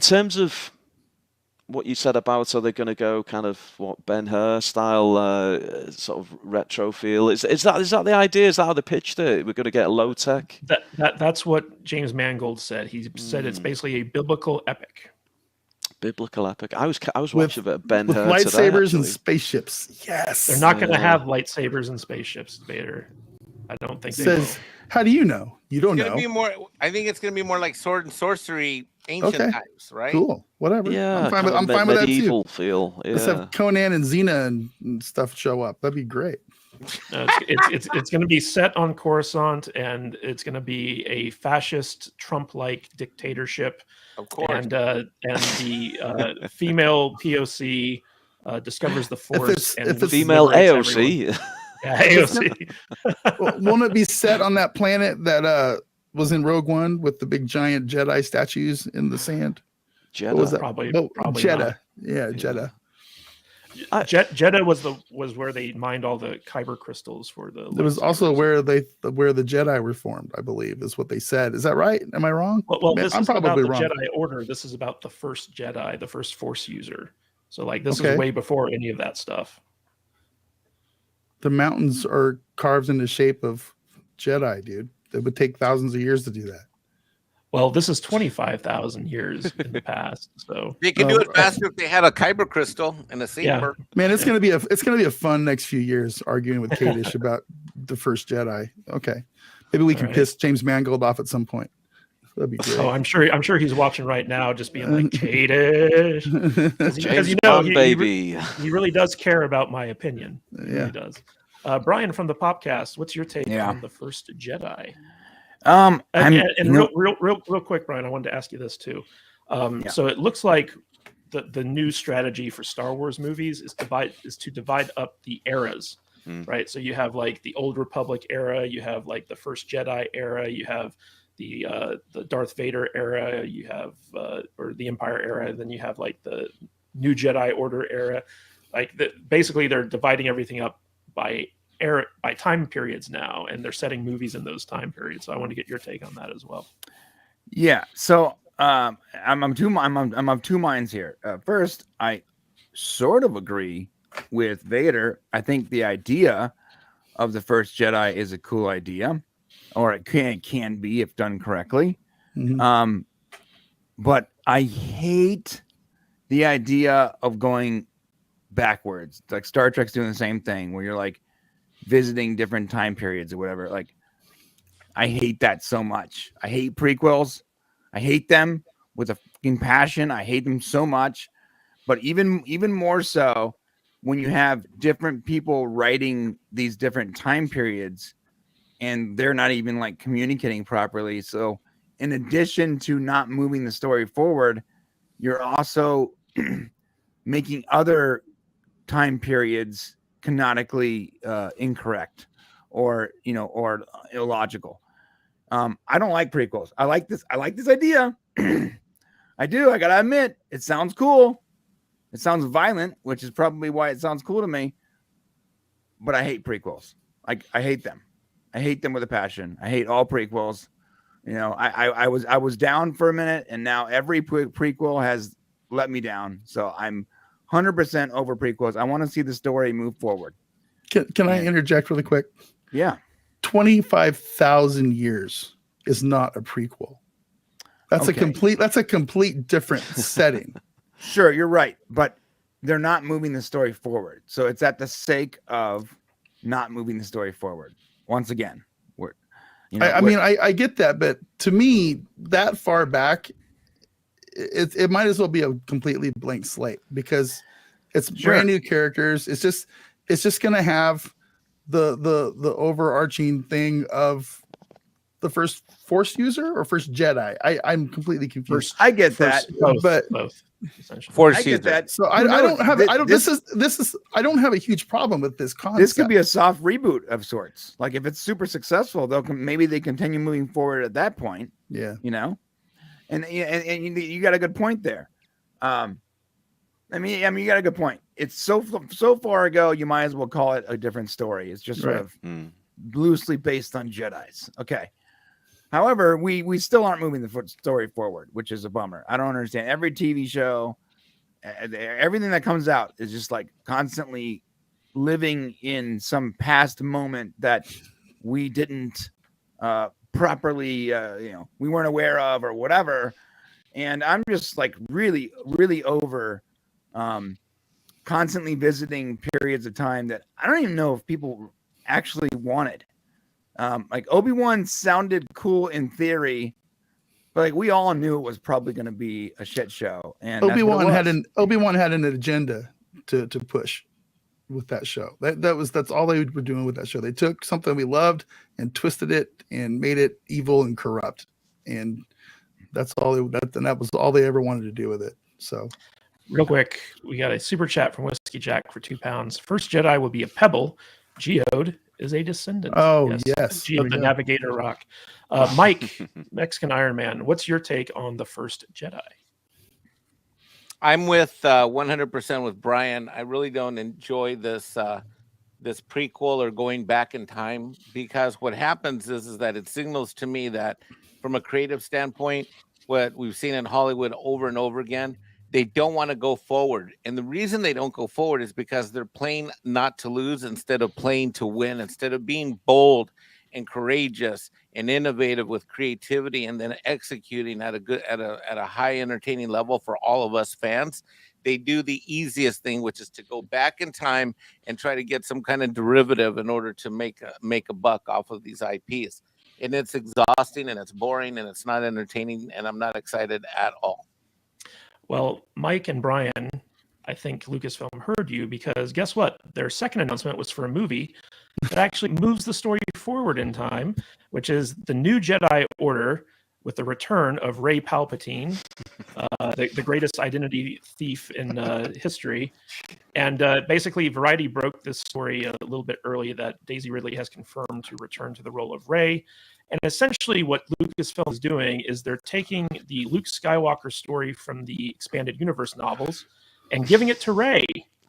terms of what you said about, are they going to go kind of what Ben-Hur style, sort of retro feel? Is that the idea? Is that how they pitched it? We're going to get low tech. That's what James Mangold said. He said it's basically a biblical epic. Biblical epic. I was watching a bit of Ben-Hur with lightsabers today, and spaceships. Yes, They're not going to have lightsabers and spaceships, Vader. I don't think they will. How do you know? You don't It's know. gonna be more. I think it's going to be more like sword and sorcery, ancient times, right? Cool. Whatever. Yeah, I'm fine with that medieval too. feel. Yeah. Let's have Conan and Xena and stuff show up. That'd be great. It's going to be set on Coruscant, and it's going to be a fascist Trump-like dictatorship. Of course. And the female POC discovers the Force. If it's female liberates AOC. everyone. Yeah, AOC. Won't it be set on that planet that was in Rogue One with the big giant Jedi statues in the sand? Jeddah. What was that? Probably Jeddah. not. Yeah, Jeddah. Jeddah was where they mined all the kyber crystals for the. It was also where the Jedi were formed, I believe, is what they said. Is that right? Am I wrong? Well, Man, this I'm is about probably the wrong. Jedi Order. This is about the first Jedi, the first Force user. So like this is way before any of that stuff. The mountains are carved in the shape of Jedi, dude. It would take thousands of years to do that. Well, this is 25,000 years in the past. So They could do it faster if they had a kyber crystal and a saber. Man, it's gonna be a fun next few years arguing with Kadish about the first Jedi. Okay, maybe we can piss James Mangold off at some point. That'd be great. Oh, I'm sure he's watching right now, just being like, Kadish, because you know he really does care about my opinion. He really does. Brian from the Popcast, what's your take on the first Jedi? Real quick, Brian, I wanted to ask you this too. So it looks like the new strategy for Star Wars movies is to divide up the eras, right? So you have like the Old Republic era, you have like the first Jedi era, you have the Darth Vader era, you have or the Empire era, and then you have like the New Jedi Order era. Like basically, they're dividing everything up by time periods now, and they're setting movies in those time periods. So I want to get your take on that as well. Yeah. So I'm of two minds here. First, I sort of agree with Vader. I think the idea of the first Jedi is a cool idea, or it can be if done correctly. Mm-hmm. But I hate the idea of going backwards. Like Star Trek's doing the same thing, where you're like visiting different time periods or whatever. Like, I hate that so much. I hate prequels. I hate them with a fucking passion. I hate them so much. But even more so when you have different people writing these different time periods and they're not even like communicating properly. So in addition to not moving the story forward, you're also making other time periods canonically incorrect or illogical. I don't like prequels. I like this idea. I do. I gotta admit, it sounds cool. It sounds violent, which is probably why it sounds cool to me. But I hate prequels. I hate them. I hate them with a passion. I hate all prequels. I was down for a minute, and now every prequel has let me down. So I'm 100% over prequels. I want to see the story move forward. Can I interject really quick? Yeah. 25,000 years is not a prequel. That's a complete different setting. Sure, you're right, but they're not moving the story forward. So it's at the sake of not moving the story forward. Once again, I get that, but to me, that far back it might as well be a completely blank slate because it's Sure. brand new characters. It's just gonna have the overarching thing of the first Force user or first Jedi. I'm completely confused. I get that. Both essentially. Force I user. get that. So Who I knows? don't have Th- I don't this- this is I don't have a huge problem with this concept. This could be a soft reboot of sorts. Like if it's super successful, maybe they continue moving forward at that point. yeah. You know, and you got a good point there. I mean, you got a good point. It's so far ago, you might as well call it a different story. It's just sort Right. of loosely based on Jedis. Okay. However, we still aren't moving the story forward, which is a bummer. I don't understand. Every TV show, everything that comes out is just like constantly living in some past moment that we didn't properly, we weren't aware of or whatever. And I'm just like really, really over constantly visiting periods of time that I don't even know if people actually wanted. Like Obi-Wan sounded cool in theory, but like we all knew it was probably going to be a shit show. And Obi-Wan had an agenda to push with that show. That's all they were doing with that show. They took something we loved and twisted it and made it evil and corrupt. And that was all they ever wanted to do with it. So Real quick, we got a super chat from Whiskey Jack for £2. First Jedi will be a pebble. Geode is a descendant. Oh, yes. Geode, the Navigator Rock. Mike, Mexican Iron Man, what's your take on the First Jedi? I'm with 100% with Brian. I really don't enjoy this this prequel or going back in time, because what happens is that it signals to me that from a creative standpoint, what we've seen in Hollywood over and over again, they don't want to go forward. And the reason they don't go forward is because they're playing not to lose instead of playing to win, instead of being bold and courageous and innovative with creativity and then executing at a high entertaining level for all of us fans. They do the easiest thing, which is to go back in time and try to get some kind of derivative in order to make a buck off of these IPs. And it's exhausting and it's boring and it's not entertaining, and I'm not excited at all. Well, Mike and Brian, I think Lucasfilm heard you, because guess what? Their second announcement was for a movie that actually moves the story forward in time, which is the new Jedi Order with the return of Rey Palpatine, the greatest identity thief in history. And basically, Variety broke this story a little bit early that Daisy Ridley has confirmed to return to the role of Rey. And essentially what Lucasfilm is doing is they're taking the Luke Skywalker story from the expanded universe novels and giving it to Rey,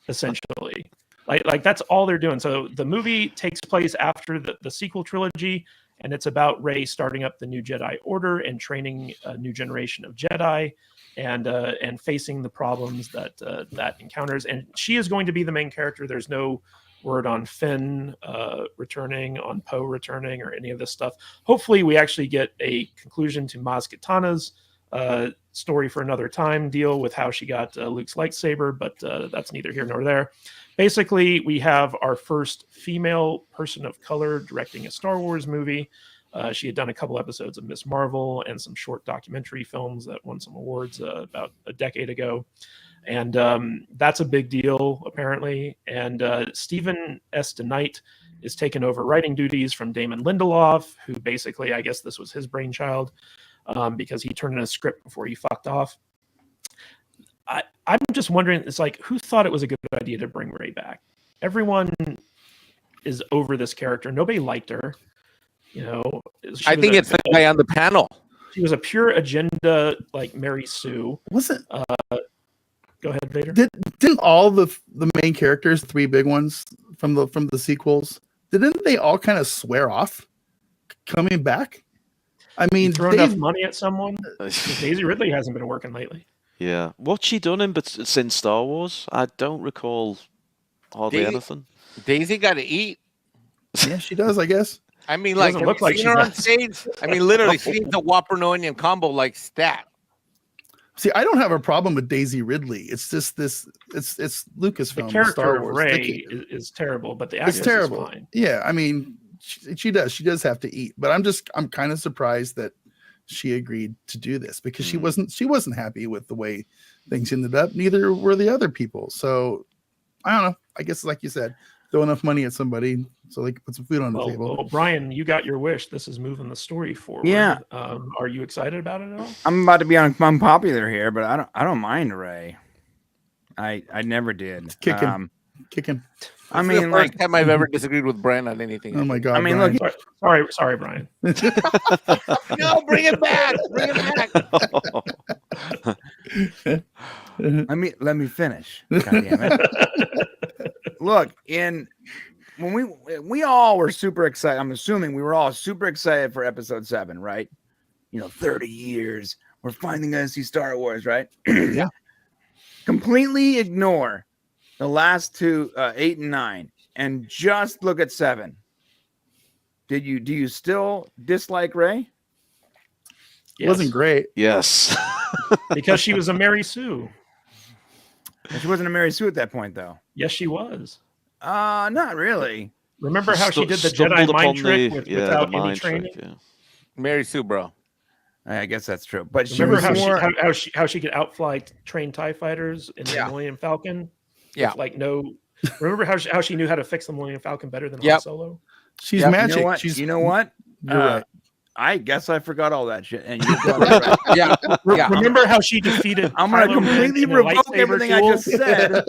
essentially. Like that's all they're doing. So the movie takes place after the sequel trilogy, and it's about Rey starting up the new Jedi Order and training a new generation of Jedi and facing the problems that encounters. And she is going to be the main character. There's no word on Finn returning, on Poe returning, or any of this stuff. Hopefully we actually get a conclusion to Maz Kanata's story for another time deal with how she got Luke's lightsaber, but that's neither here nor there. Basically, we have our first female person of color directing a Star Wars movie. She had done a couple episodes of Miss Marvel and some short documentary films that won some awards about a decade ago. And that's a big deal, apparently. And Stephen S. DeKnight is taking over writing duties from Damon Lindelof, who basically, I guess this was his brainchild, because he turned in a script before he fucked off. I'm just wondering, it's like, who thought it was a good idea to bring Rey back? Everyone is over this character. Nobody liked her. You know, I think it's the guy on the panel. She was a pure agenda, like Mary Sue. wasn't Go ahead, Vader. didn't all the main characters, three big ones from the sequels, didn't they all kind of swear off coming back? I mean, Throw enough money at someone. Daisy Ridley hasn't been working lately. Yeah. What's she done since Star Wars? I don't recall hardly anything. Daisy got to eat. Yeah, she does, I guess. I mean, It like, doesn't have look you like seen she her on does. stage? I mean, literally, she needs a Whopper no onion combo like stat. See, I don't have a problem with Daisy Ridley. It's just it's Lucasfilm. The character Star of Wars. Rey is terrible, but the actress It's terrible. is fine. Yeah, I mean, she does have to eat, but I'm kind of surprised that she agreed to do this, because she wasn't happy with the way things ended up. Neither were the other people. So I don't know. I guess, like you said, throw enough money at somebody so they can put some food on the table. Well, Brian, you got your wish. This is moving the story forward. Yeah. Are you excited about it at all? I'm about to be unpopular here, but I don't mind Ray. I never did. Kick him. I This is mean, the like, first time I've ever disagreed with Brent on anything. Oh my God. I mean, Brian. look, Sorry, Brian. No, bring it back. Bring it back. let me finish. God damn it. Look, when we all were super excited. I'm assuming we were all super excited for episode 7, right? 30 years. We're finally going to see Star Wars, right? Yeah. Completely ignore the last two, 8 and 9, and just look at 7. Do you still dislike Rey? It wasn't great. Yes. Because she was a Mary Sue. She wasn't a Mary Sue at that point, though. Yes, she was. Not really. Remember how she did the Jedi mind trick without any training? Mary Sue, bro. I guess that's true. But Remember she how she could outfly trained TIE fighters in the Millennium Falcon? Yeah. Like no. Remember how she knew how to fix the Millennium Falcon better than Han Solo? She's magic. You know what? You're right. I guess I forgot all that shit. And you got it right. Yeah. Remember how she defeated? I'm gonna completely revoke everything I just said.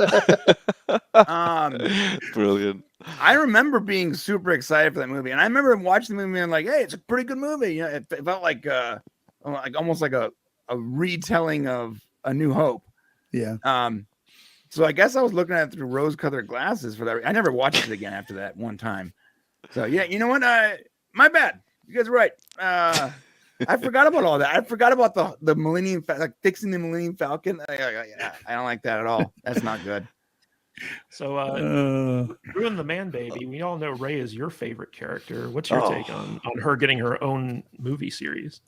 Brilliant. I remember being super excited for that movie, and I remember watching the movie and like, hey, it's a pretty good movie. It felt like almost like a retelling of A New Hope. Yeah. So I guess I was looking at it through rose-colored glasses for that. I never watched it again after that one time. So yeah, you know what? My bad. You guys are right. I forgot about all that. I forgot about the Millennium, like fixing the Millennium Falcon. I don't like that at all. That's not good. So, Ruin the Man Baby. We all know Rey is your favorite character. What's your take on her getting her own movie series?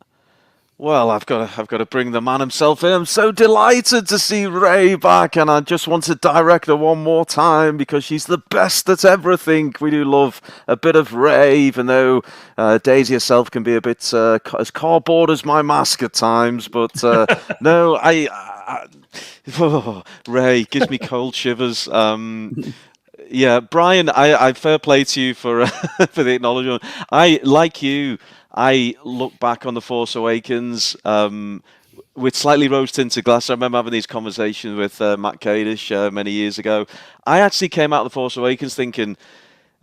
Well, I've got to bring the man himself in. I'm so delighted to see Rey back, and I just want to direct her one more time because she's the best at everything. We do love a bit of Rey, even though Daisy herself can be a bit as cardboard as my mask at times. But no, Rey gives me cold shivers. Yeah, Brian, I fair play to you for for the acknowledgement. I look back on The Force Awakens with slightly rose-tinted glasses. I remember having these conversations with Matt Kadish many years ago. I actually came out of The Force Awakens thinking,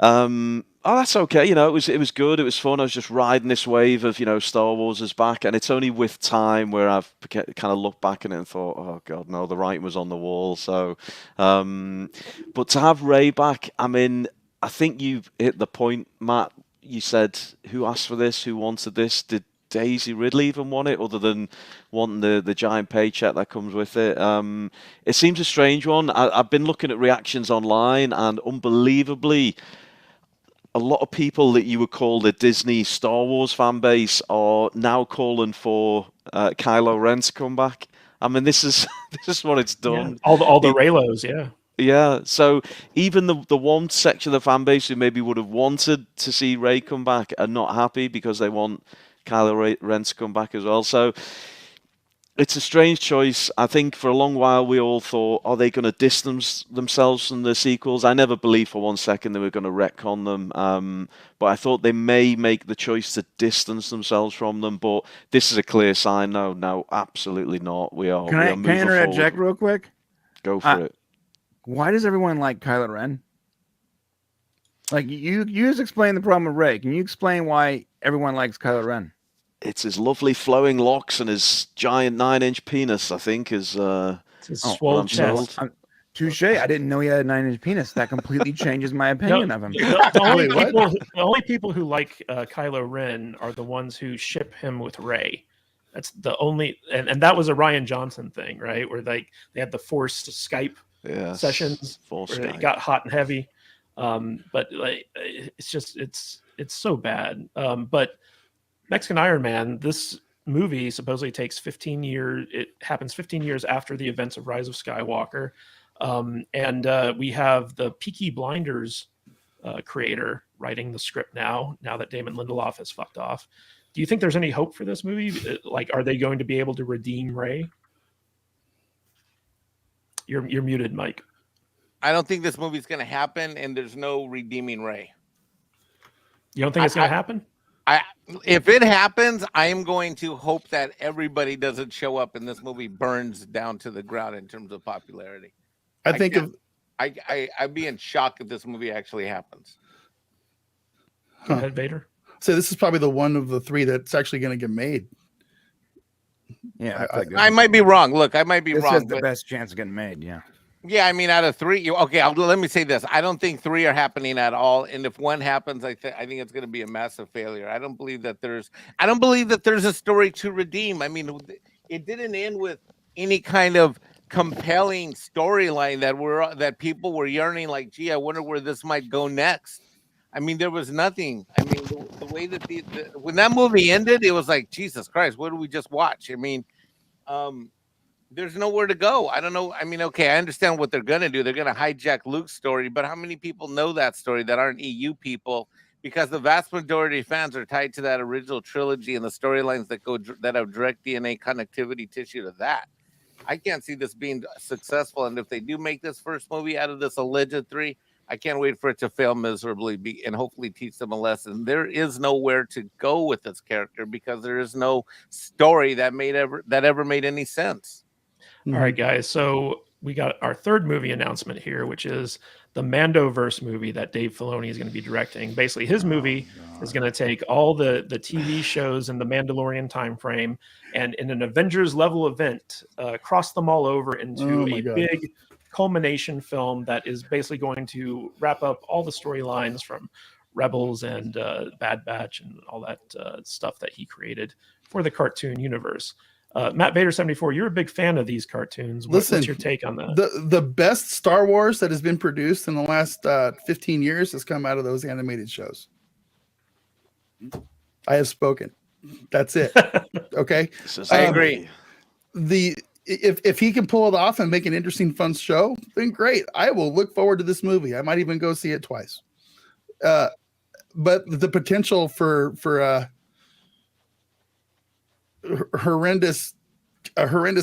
oh, that's okay. It was good. It was fun. I was just riding this wave of, Star Wars is back. And it's only with time where I've kind of looked back at it and thought, oh, God, no, the writing was on the wall. So, but to have Rey back, I mean, I think you've hit the point, Matt. You said, who asked for this? Who wanted this? Did Daisy Ridley even want it, other than wanting the giant paycheck that comes with it? It seems a strange one. I've been looking at reactions online, and unbelievably, a lot of people that you would call the Disney Star Wars fan base are now calling for Kylo Ren to come back. I mean, this is what it's done. Yeah. All the Reylos, yeah. Yeah, so even the one section of the fan base who maybe would have wanted to see Rey come back are not happy because they want Kylo Ren to come back as well. So it's a strange choice. I think for a long while we all thought, are they going to distance themselves from the sequels? I never believed for one second they were going to retcon them. But I thought they may make the choice to distance themselves from them. But this is a clear sign. No, absolutely not. We are. Can I interject real quick? Go for it. Why does everyone like Kylo Ren? Like you just explained the problem with Rey. Can you explain why everyone likes Kylo Ren? It's his lovely flowing locks and his giant 9-inch penis, I think, is his swole chest. Touche. I didn't know he had a 9-inch penis. That completely changes my opinion of him. The only people who like Kylo Ren are the ones who ship him with Rey. That's the only, and that was a Rian Johnson thing, right? Where they had the forced Skype sessions where it got hot and heavy. But like, it's so bad. But Mexican Iron Man, this movie supposedly takes 15 years. It happens 15 years after the events of Rise of Skywalker. And we have the Peaky Blinders creator writing the script now that Damon Lindelof has fucked off. Do you think there's any hope for this movie? Like, are they going to be able to redeem Rey? You're muted, Mike. I don't think this movie's going to happen, and there's no redeeming Rey. You don't think it's going to happen? If it happens, I am going to hope that everybody doesn't show up and this movie burns down to the ground in terms of popularity. I'd be in shock if this movie actually happens. Go ahead, Vader. So this is probably the one of the three that's actually going to get made. Yeah, I might be wrong. Look, I might be this wrong. has the best chance of getting made. Yeah. Yeah, I mean, out of three, let me say this: I don't think three are happening at all. And if one happens, I think it's going to be a massive failure. I don't believe that there's a story to redeem. I mean, it didn't end with any kind of compelling storyline that people were yearning. Like, gee, I wonder where this might go next. I mean, there was nothing. I mean, the way that when that movie ended, it was like, Jesus Christ, what did we just watch? I mean, there's nowhere to go. I don't know. I mean, okay, I understand what they're going to do. They're going to hijack Luke's story, but how many people know that story that aren't EU people? Because the vast majority of fans are tied to that original trilogy and the storylines that have direct DNA connectivity tissue to that. I can't see this being successful. And if they do make this first movie out of this alleged three, I can't wait for it to fail miserably and hopefully teach them a lesson. There is nowhere to go with this character because there is no story that ever made any sense. All right, guys. So we got our third movie announcement here, which is the Mandoverse movie that Dave Filoni is going to be directing. Basically, his movie is going to take all the TV shows in the Mandalorian time frame and in an Avengers level event, cross them all over into a big culmination film that is basically going to wrap up all the storylines from Rebels and Bad Batch and all that stuff that he created for the cartoon universe. Matt Vader 74, you're a big fan of these cartoons. What's your take on that? The best Star Wars that has been produced in the last 15 years has come out of those animated shows. I have spoken. That's it. Okay. I agree. If he can pull it off and make an interesting, fun show, then great. I will look forward to this movie. I might even go see it twice. But the potential for a horrendous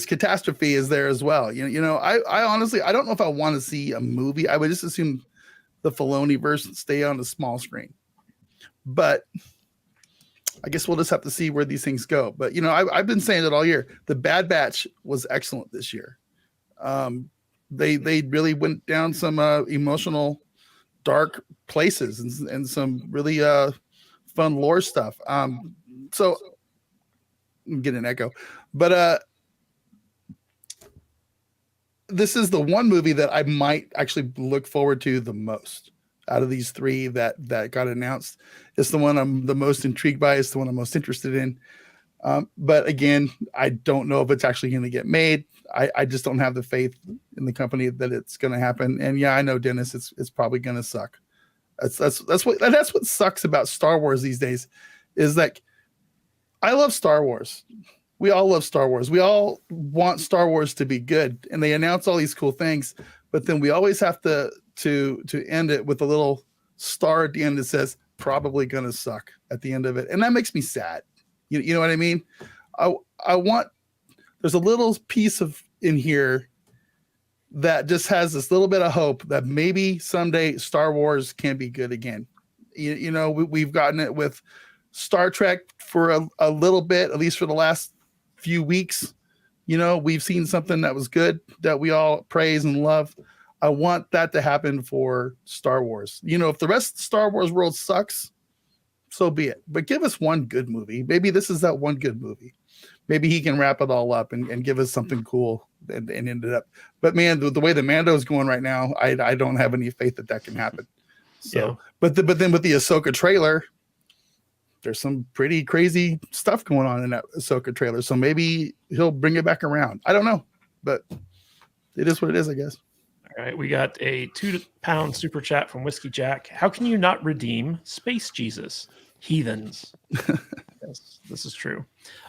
catastrophe is there as well. I honestly, I don't know if I want to see a movie. I would just assume the Filoni version stay on a small screen, but I guess we'll just have to see where these things go. But I've been saying it all year. The Bad Batch was excellent this year. They really went down some emotional, dark places and some really fun lore stuff. So I'm getting an echo, but this is the one movie that I might actually look forward to the most out of these three that got announced. It's the one I'm the most intrigued by. It's the one I'm most interested in. But again, I don't know if it's actually going to get made. I just don't have the faith in the company that it's going to happen. And yeah, I know, Dennis, it's probably going to suck. That's what sucks about Star Wars these days, is like, I love Star Wars. We all love Star Wars. We all want Star Wars to be good, and they announce all these cool things, but then we always have to end it with a little star at the end that says probably gonna suck at the end of it, and that makes me sad. You know what I mean? There's a little piece in here that just has this little bit of hope that maybe someday Star Wars can be good again. We've gotten it with Star Trek for a little bit, at least for the last few weeks. We've seen something that was good that we all praise and love. I want that to happen for Star Wars. If the rest of the Star Wars world sucks, so be it. But give us one good movie. Maybe this is that one good movie. Maybe he can wrap it all up and give us something cool and end it up. But man, the way the Mando is going right now, I don't have any faith that can happen. So, yeah. But then with the Ahsoka trailer, there's some pretty crazy stuff going on in that Ahsoka trailer. So maybe he'll bring it back around. I don't know, but it is what it is, I guess. All right. We got a £2 super chat from Whiskey Jack. How can you not redeem Space Jesus? Heathens. Yes, this is true.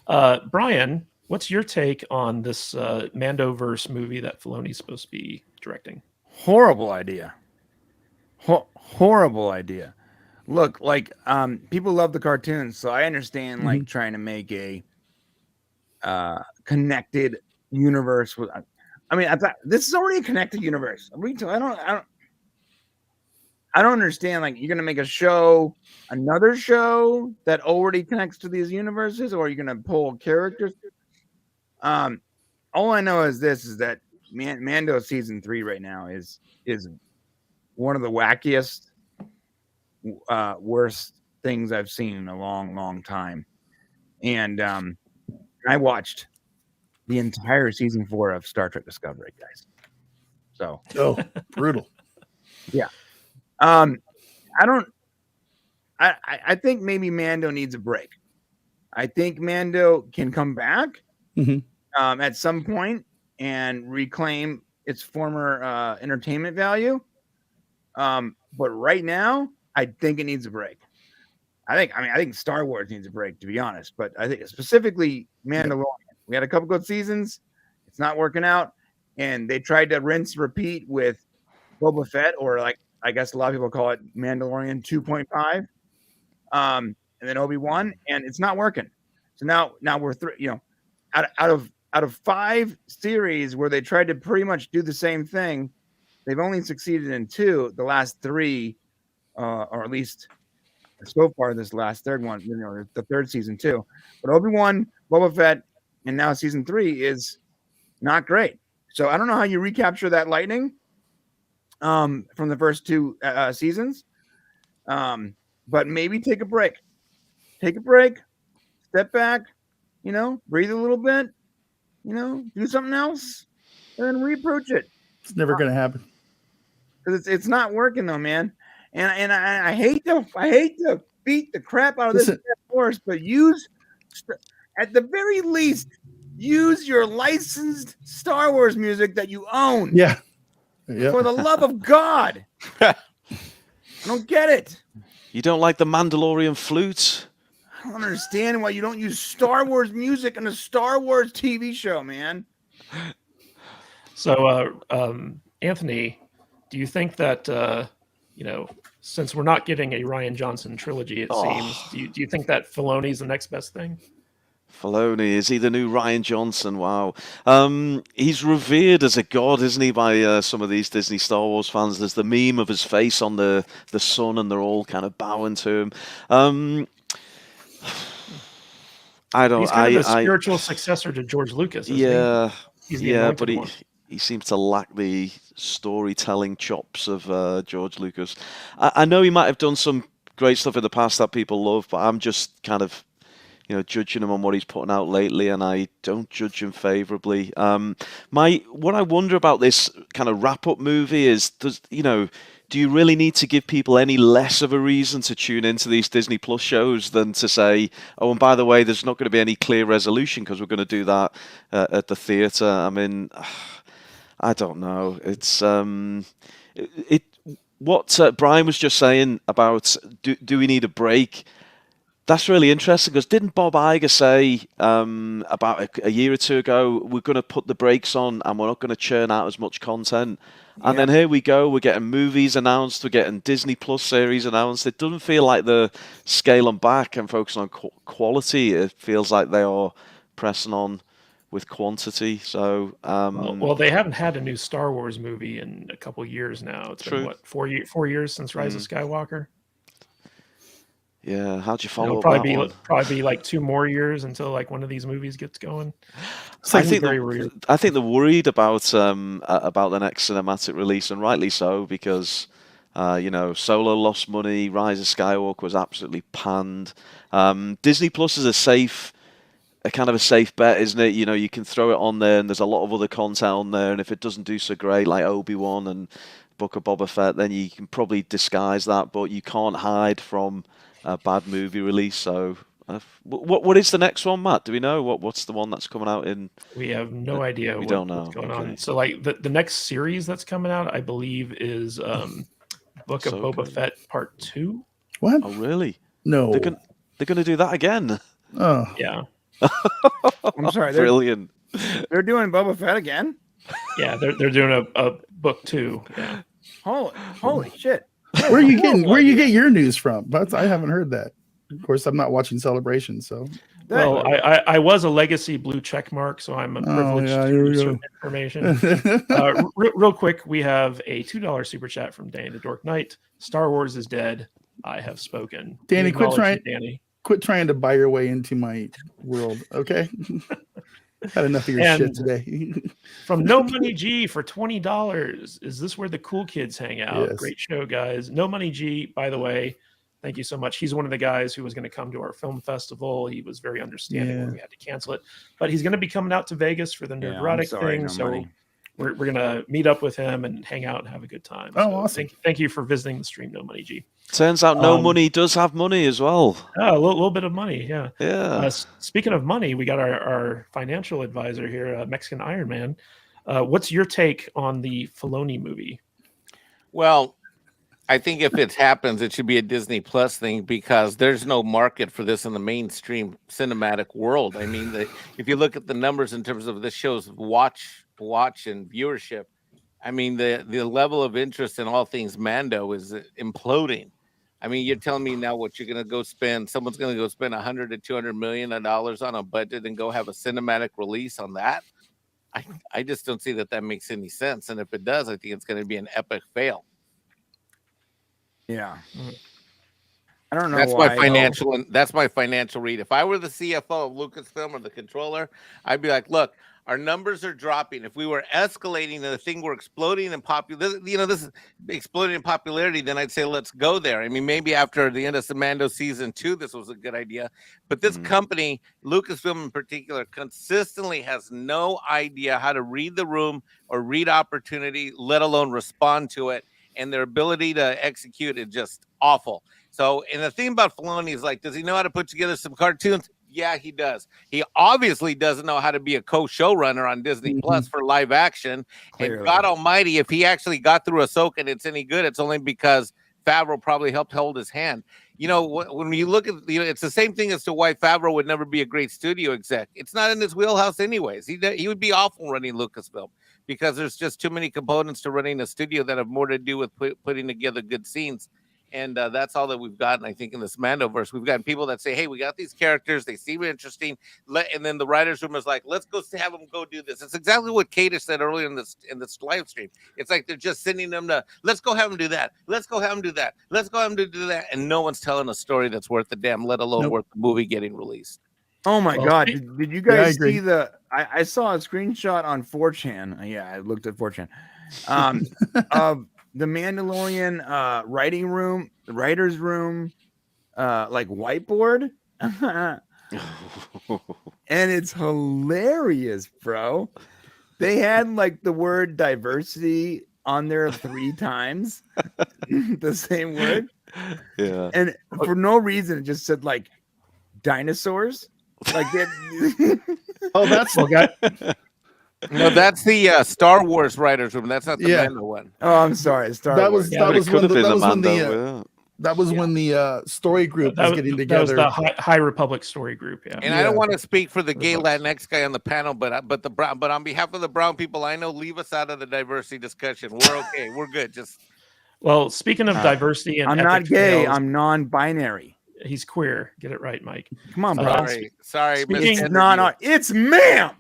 Brian, what's your take on this Mandoverse movie that Filoni's supposed to be directing? Horrible idea. Horrible idea. look, like people love the cartoons, so I understand like trying to make a connected universe with. I mean, I thought this is already a connected universe. I don't understand. Like, you're gonna make another show that already connects to these universes, or you're gonna pull characters. All I know is that Mando season 3 right now is one of the wackiest, worst things I've seen in a long, long time. And I watched the entire season 4 of Star Trek Discovery, guys. So, brutal. yeah. I think maybe Mando needs a break. I think Mando can come back at some point and reclaim its former entertainment value. But right now, I think it needs a break. I think Star Wars needs a break, to be honest. But I think specifically Mandalorian. We had a couple good seasons. It's not working out. And they tried to rinse repeat with Boba Fett, or like I guess a lot of people call it Mandalorian 2.5. And then Obi-Wan, and it's not working. So now we're out of 5 series where they tried to pretty much do the same thing, they've only succeeded in 2. The last 3, or at least so far, this last third one, the third season too. But Obi-Wan, Boba Fett, and now season 3 is not great. So I don't know how you recapture that lightning from the first 2 seasons. But maybe take a break. Take a break, step back, breathe a little bit, do something else, and then reapproach it. It's never going to happen. Because it's not working though, man. And I hate to beat the crap out of this horse, but at the very least, use your licensed Star Wars music that you own. Yeah. For the love of God. I don't get it. You don't like the Mandalorian flute? I don't understand why you don't use Star Wars music in a Star Wars TV show, man. So, Anthony, do you think that, since we're not getting a Rian Johnson trilogy, it seems, do you think that Filoni's the next best thing? Filoni, is he the new Rian Johnson? Wow. He's revered as a god, isn't he, by some of these Disney Star Wars fans. There's the meme of his face on the sun, and they're all kind of bowing to him. I don't. He's kind of a spiritual successor to George Lucas. Yeah, but he seems to lack the storytelling chops of George Lucas. I know he might have done some great stuff in the past that people love, but I'm just kind of judging him on what he's putting out lately, and I don't judge him favorably. What I wonder about this kind of wrap-up movie is, do you really need to give people any less of a reason to tune into these Disney Plus shows than to say, oh, and by the way, there's not going to be any clear resolution because we're going to do that at the theatre? I mean, I don't know. It's what Brian was just saying about do we need a break? That's really interesting, because didn't Bob Iger say about a year or 2 ago, we're going to put the brakes on and we're not going to churn out as much content? And then here we go, we're getting movies announced, we're getting Disney Plus series announced. It doesn't feel like they're scaling back and focusing on quality. It feels like they are pressing on with quantity. So, well, they haven't had a new Star Wars movie in a couple years now. It's been, what, 4 years since Rise of Skywalker? Yeah, how'd you follow up probably that one? Probably like 2 more years until like one of these movies gets going. I think they're worried about the next cinematic release, and rightly so, because Solo lost money, Rise of Skywalker was absolutely panned. Disney Plus is a kind of a safe bet, isn't it? You can throw it on there, and there's a lot of other content on there, and if it doesn't do so great, like Obi-Wan and Book of Boba Fett, then you can probably disguise that, but you can't hide from a bad movie release. So what is the next one, Matt? Do we know what's the one that's coming out in? We have no idea. We don't know what's going on. So like the next series that's coming out, I believe, is Book of Boba Fett Part 2. What? Oh really? No, they're gonna do that again. Oh yeah. I'm sorry. Brilliant. They're doing Boba Fett again. Yeah, they're doing a book 2. Yeah. Holy shit! Where are you get your news from? But I haven't heard that. Of course, I'm not watching Celebration, so. Well, I was a legacy blue check mark, so I'm privileged yeah, to here we use go. certain information. Real quick, we have a $2 super chat from Danny the Dork Knight. Star Wars is dead. I have spoken. Danny, We quit acknowledge you, Danny. trying to buy your way into my world, okay? Had enough of your shit today. From No Money G for $20. Is this where the cool kids hang out? Yes. Great show, guys. No Money G, by the way, thank you so much. He's one of the guys who was going to come to our film festival. He was very understanding when we had to cancel it. But he's going to be coming out to Vegas for the Nerdrotic thing. So we're going to meet up with him and hang out and have a good time. Oh, awesome. Thank you for visiting the stream, No Money G. Turns out No Money does have money as well. A little bit of money, yeah. Yeah. Speaking of money, we got our financial advisor here, Mexican Iron Man. What's your take on the Filoni movie? Well, I think if it happens, it should be a Disney Plus thing because there's no market for this in the mainstream cinematic world. I mean, if you look at the numbers in terms of this show's watch and viewership, I mean, the level of interest in all things Mando is imploding. I mean, you're telling me now what you're going to go spend? Someone's going to go spend $100 to $200 million on a budget and go have a cinematic release on that? I just don't see that makes any sense. And if it does, I think it's going to be an epic fail. Yeah. I don't know. That's my financial read. If I were the CFO of Lucasfilm or the controller, I'd be like, look, our numbers are dropping. If we were escalating and the thing were exploding in popularity, this is exploding in popularity, then I'd say, let's go there. I mean, maybe after the end of Mando season 2, this was a good idea. But this company, Lucasfilm in particular, consistently has no idea how to read the room or read opportunity, let alone respond to it. And their ability to execute is just awful. So, and the thing about Filoni is like, does he know how to put together some cartoons? Yeah, he does. He obviously doesn't know how to be a co-showrunner on Disney Plus for live action. Clearly. And God Almighty, if he actually got through Ahsoka and it's any good, it's only because Favreau probably helped hold his hand. When you look at, it's the same thing as to why Favreau would never be a great studio exec. It's not in his wheelhouse anyways. He would be awful running Lucasfilm because there's just too many components to running a studio that have more to do with putting together good scenes. And that's all that we've gotten, I think, in this Mandoverse. We've got people that say, hey, we got these characters. They seem interesting. And then the writer's room is like, let's go have them go do this. It's exactly what Kate said earlier in this live stream. It's like they're just sending them to, let's go have them do that. Let's go have them do that. Let's go have them do that. And no one's telling a story that's worth the damn, let alone worth the movie getting released. Oh, my God. Did you guys see I saw a screenshot on 4chan. Yeah, I looked at 4chan. Of the Mandalorian writer's room, like whiteboard. And it's hilarious, bro. They had like the word diversity on there 3 times, the same word. Yeah. And for no reason, it just said like dinosaurs. Like that. Oh, that's No, that's the Star Wars writers' room. That's not the Mando one. Oh, I'm sorry. Star Wars. That was when the story group was getting together. That was the High Republic story group. Yeah. And I don't want to speak for the gay Latinx guy on the panel, but on behalf of the brown people I know, leave us out of the diversity discussion. We're okay. We're good. Just speaking of diversity, and I'm not gay. I'm non-binary. He's queer. Get it right, Mike. Come on, bro. Sorry. It's ma'am.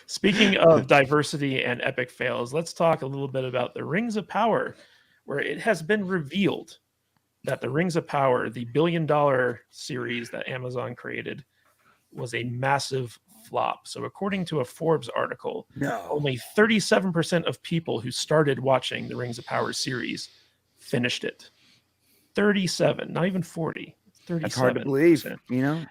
Speaking of diversity and epic fails, let's talk a little bit about the Rings of Power, where it has been revealed that the Rings of Power, the billion-dollar series that Amazon created, was a massive flop. So according to a Forbes article, only 37% of people who started watching the Rings of Power series finished it. 37, not even 40. 37%. That's hard to believe, And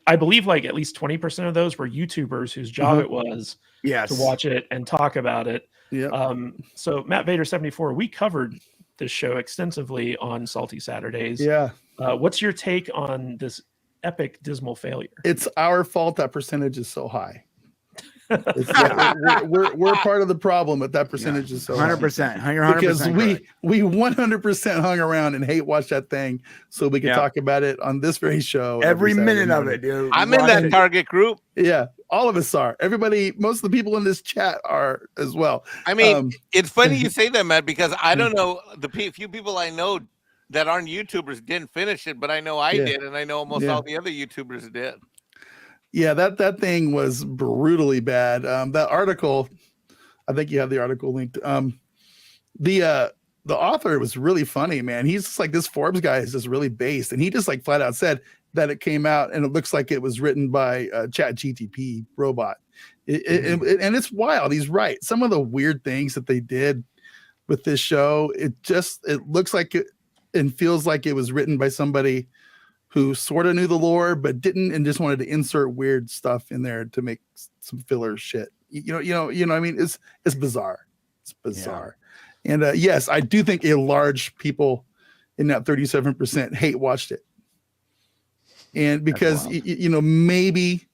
I believe like at least 20% of those were YouTubers whose job it was to watch it and talk about it. Yeah. So Matt Vader 74, we covered this show extensively on Salty Saturdays. Yeah. What's your take on this epic dismal failure? It's our fault that percentage is so high. We're part of the problem, but that percentage is so high. 100%. You're 100% Because correct. we 100% hung around and hate watched that thing so we could talk about it on this very show Every Saturday minute of morning. it, dude. I'm in that target group. Yeah, all of us are. Everybody, most of the people in this chat are as well. I mean, it's funny you say that, Matt, because I don't know the few people I know that aren't YouTubers didn't finish it, but I know I did, and I know almost all the other YouTubers did. Yeah, that thing was brutally bad. That article, I think you have the article linked. The author was really funny, man. He's just like, this Forbes guy is just really based, and he just like flat out said that it came out and it looks like it was written by a Chat GTP robot. And it's wild. He's right. Some of the weird things that they did with this show, it looks like it and feels like it was written by somebody who sort of knew the lore but didn't, and just wanted to insert weird stuff in there to make some filler shit. You know. I mean, it's bizarre. It's bizarre. Yeah. And yes, I do think a large people in that 37% hate watched it. And because maybe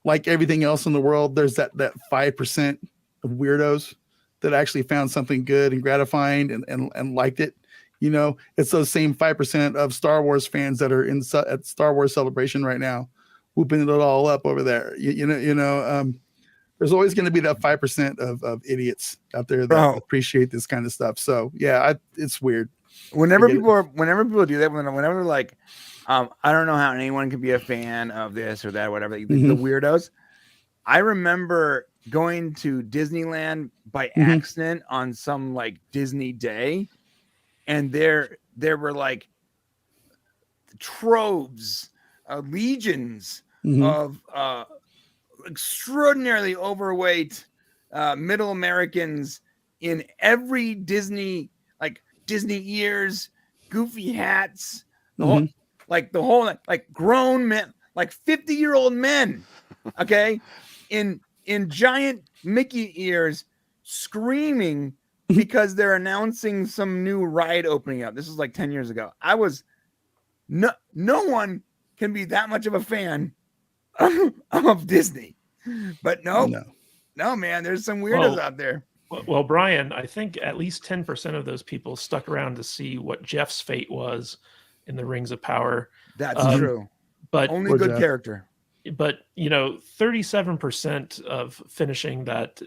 like everything else in the world, there's that 5% of weirdos that actually found something good and gratifying and liked it. It's those same 5% of Star Wars fans that are at Star Wars Celebration right now, whooping it all up over there. There's always going to be that 5% of idiots out there that appreciate this kind of stuff. So yeah, it's weird. Whenever people do that, whenever they're like, I don't know how anyone can be a fan of this or that, or whatever, the weirdos. I remember going to Disneyland by accident on some like Disney day. And there were like troves, legions of extraordinarily overweight middle Americans in every Disney ears, goofy hats, the whole grown men, like 50-year-old men, okay, in giant Mickey ears, screaming because they're announcing some new ride opening up. This was like 10 years ago. I was no one can be that much of a fan of Disney, but no, man, there's some weirdos out there. Well, Brian, I think at least 10% of those people stuck around to see what Jeff's fate was in the Rings of Power. That's true. But only good character. But 37% of finishing that,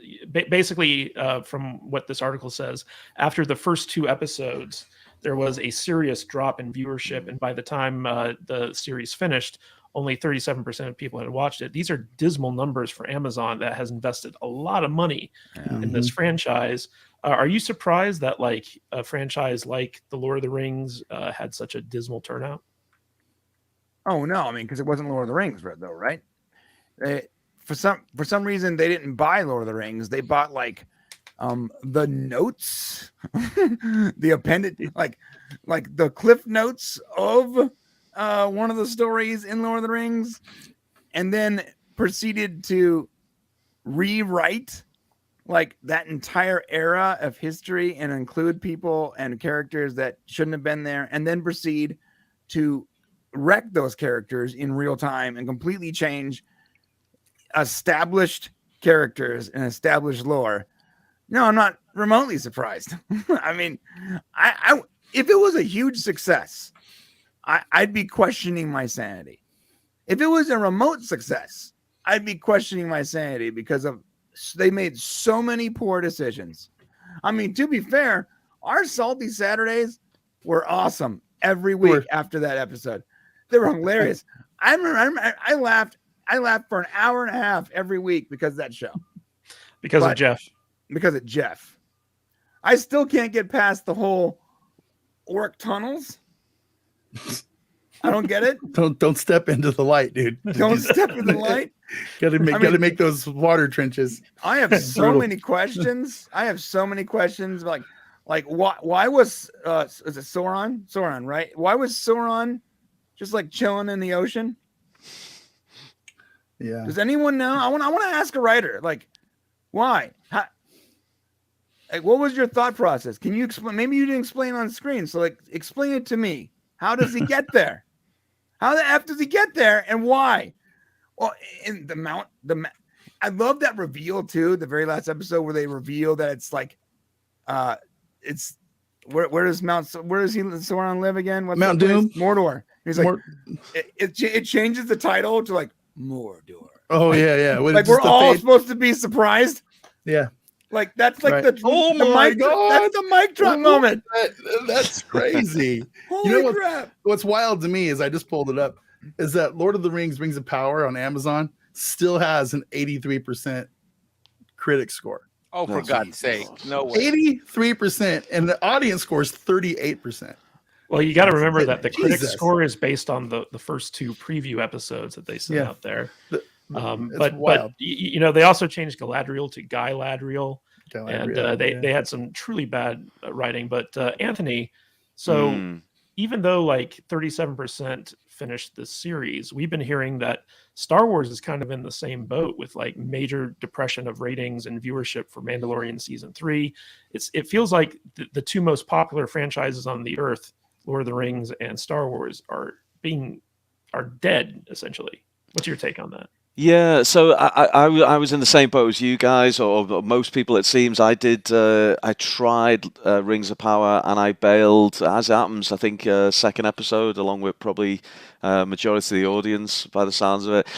basically, from what this article says, after the first 2 episodes, there was a serious drop in viewership, and by the time the series finished, only 37% of people had watched it. These are dismal numbers for Amazon that has invested a lot of money in this franchise. Are you surprised that like a franchise like The Lord of the Rings had such a dismal turnout? Oh no, I mean, because it wasn't Lord of the Rings, though, right? For some reason, they didn't buy Lord of the Rings. They bought like the notes, the appended, like the cliff notes of one of the stories in Lord of the Rings, and then proceeded to rewrite like that entire era of history and include people and characters that shouldn't have been there, and then proceed to wreck those characters in real time and completely change established characters and established lore. No, I'm not remotely surprised. I mean, I if it was a huge success, I'd be questioning my sanity. If it was a remote success, I'd be questioning my sanity because they made so many poor decisions. I mean, to be fair, our Salty Saturdays were awesome every week after that episode. They were hilarious. I remember I laughed for an hour and a half every week because of that show. Because of Jeff. Because of Jeff. I still can't get past the whole orc tunnels. I don't get it. Don't step into the light, dude. Don't step in the light. Gotta make those water trenches. I have so many questions. Like why was is it Sauron? Sauron, right? Why was Sauron just like chilling in the ocean? Yeah. Does anyone know? I want to ask a writer. Like, why? What was your thought process? Can you explain? Maybe you didn't explain on screen. So like, explain it to me. How does he get there? How the F does he get there, and why? Well, in the mount, I love that reveal too. The very last episode where they reveal that it's like, it's where does Sauron live again? What's Mount that place? Doom? Mordor. He's like, More- it changes the title to like Mordor. Oh yeah. When Like it's we're just the all fade- supposed to be surprised. Yeah. Like that's like Right. the Oh the my mic, God. that's the mic drop moment. That's crazy. Holy You know what- crap! What's wild to me is I just pulled it up. Is that Lord of the Rings: Rings of Power on Amazon still has an 83% critic score. Oh, for Oh, God's sake. No way. 83%, and the audience score is 38%. Well, you got to remember that the critic Jesus. score is based on the first 2 preview episodes that they sent Yeah. out there. It's But wild. you know, they also changed Galadriel to Guy Ladriel, and Yeah. they had some truly bad writing. But Anthony, so Mm. even though like 37% finished this series, we've been hearing that Star Wars is kind of in the same boat with like major depression of ratings and viewership for Mandalorian season 3. It feels like the 2 most popular franchises on the earth, Lord of the Rings and Star Wars, are dead essentially. What's your take on that? Yeah, so I was in the same boat as you guys, or most people it seems. I tried Rings of Power and I bailed, as it happens, I think second episode, along with probably majority of the audience by the sounds of it.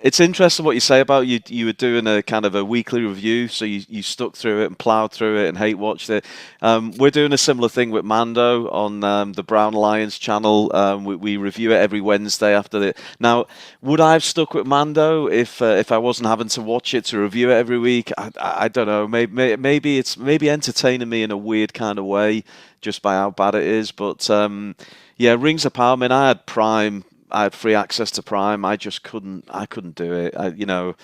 It's interesting what you say about you were doing a kind of a weekly review, so you stuck through it and plowed through it and hate watched it. We're doing a similar thing with Mando on the Brown Lions channel. We review it every Wednesday after it. Now, would I have stuck with Mando if I wasn't having to watch it to review it every week? I don't know. Maybe it's entertaining me in a weird kind of way just by how bad it is. But yeah, Rings of Power. I mean, I had Prime. I had free access to Prime. I just couldn't do it.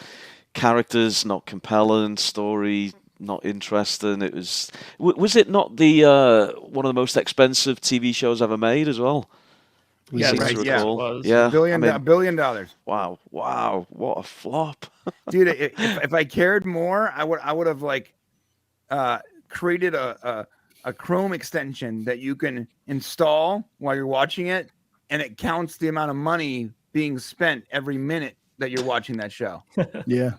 Characters not compelling, story not interesting. It was it not the one of the most expensive TV shows ever made as well? Yeah, Seems right, to yeah. recall. Was. Yeah, $1 billion. Wow, what a flop. Dude, if I cared more, I would have like created a Chrome extension that you can install while you're watching it, and it counts the amount of money being spent every minute that you're watching that show. Yeah.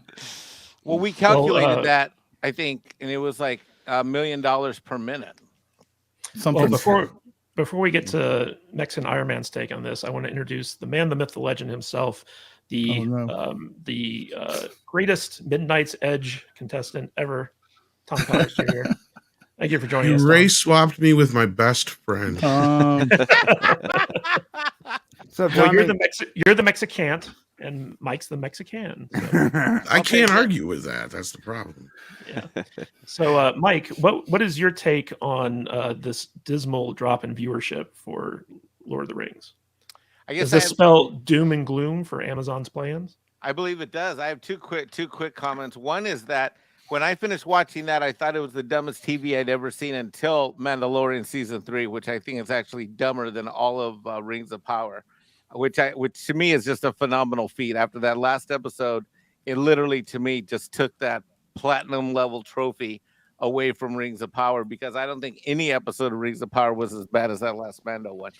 Well, we calculated Well, that, I think, and it was like $1 million per minute. Something. Well, before we get to Mexican Iron Man's take on this, I want to introduce the man, the myth, the legend himself, the greatest Midnight's Edge contestant ever, Tom Connors Jr. Thank you for joining You us. race swapped me with my best friend. So Well, Tommy, you're the Mexicant, and Mike's the Mexican. So, I can't argue with that. That's the problem. yeah. So Mike, what is your take on this dismal drop in viewership for Lord of the Rings? I Does guess this spell doom and gloom for Amazon's plans? I believe it does. I have two quick comments. One is that when I finished watching that, I thought it was the dumbest TV I'd ever seen until Mandalorian season 3, which I think is actually dumber than all of Rings of Power, which to me is just a phenomenal feat. After that last episode, it literally to me just took that platinum level trophy away from Rings of Power, because I don't think any episode of Rings of Power was as bad as that last Mando one.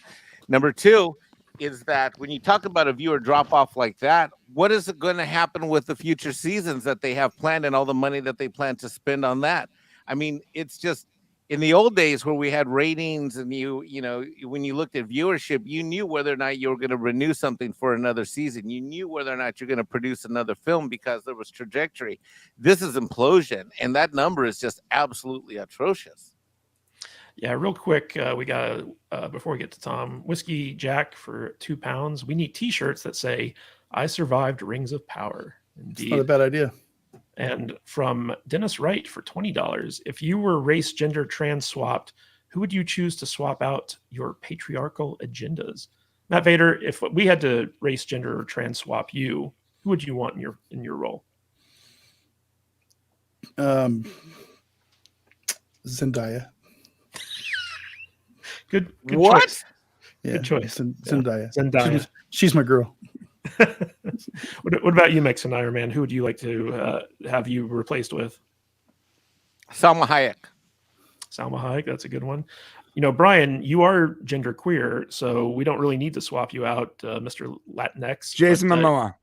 Number two is that when you talk about a viewer drop off like that, what is going to happen with the future seasons that they have planned and all the money that they plan to spend on that? I mean, it's just in the old days where we had ratings and you know, when you looked at viewership, you knew whether or not you were going to renew something for another season. You knew whether or not you're going to produce another film because there was trajectory. This is implosion, and that number is just absolutely atrocious. Yeah, real quick, we got before we get to Tom, Whiskey Jack for £2. We need T-shirts that say "I survived Rings of Power." It's Indeed. not a bad idea. And from Dennis Wright for $20, if you were race, gender, trans swapped, who would you choose to swap out your patriarchal agendas? Matt Vader, if we had to race, gender, or trans swap you, who would you want in your role? Zendaya. Good What? choice. Yeah, Good choice. Zendaya. Zendaya. She's my girl. What about you, Mexican Iron Man? Who would you like to have you replaced with? Salma Hayek. Salma Hayek, that's a good one. You know, Brian, you are genderqueer, so we don't really need to swap you out, Mr. Latinx. Jason but, Momoa.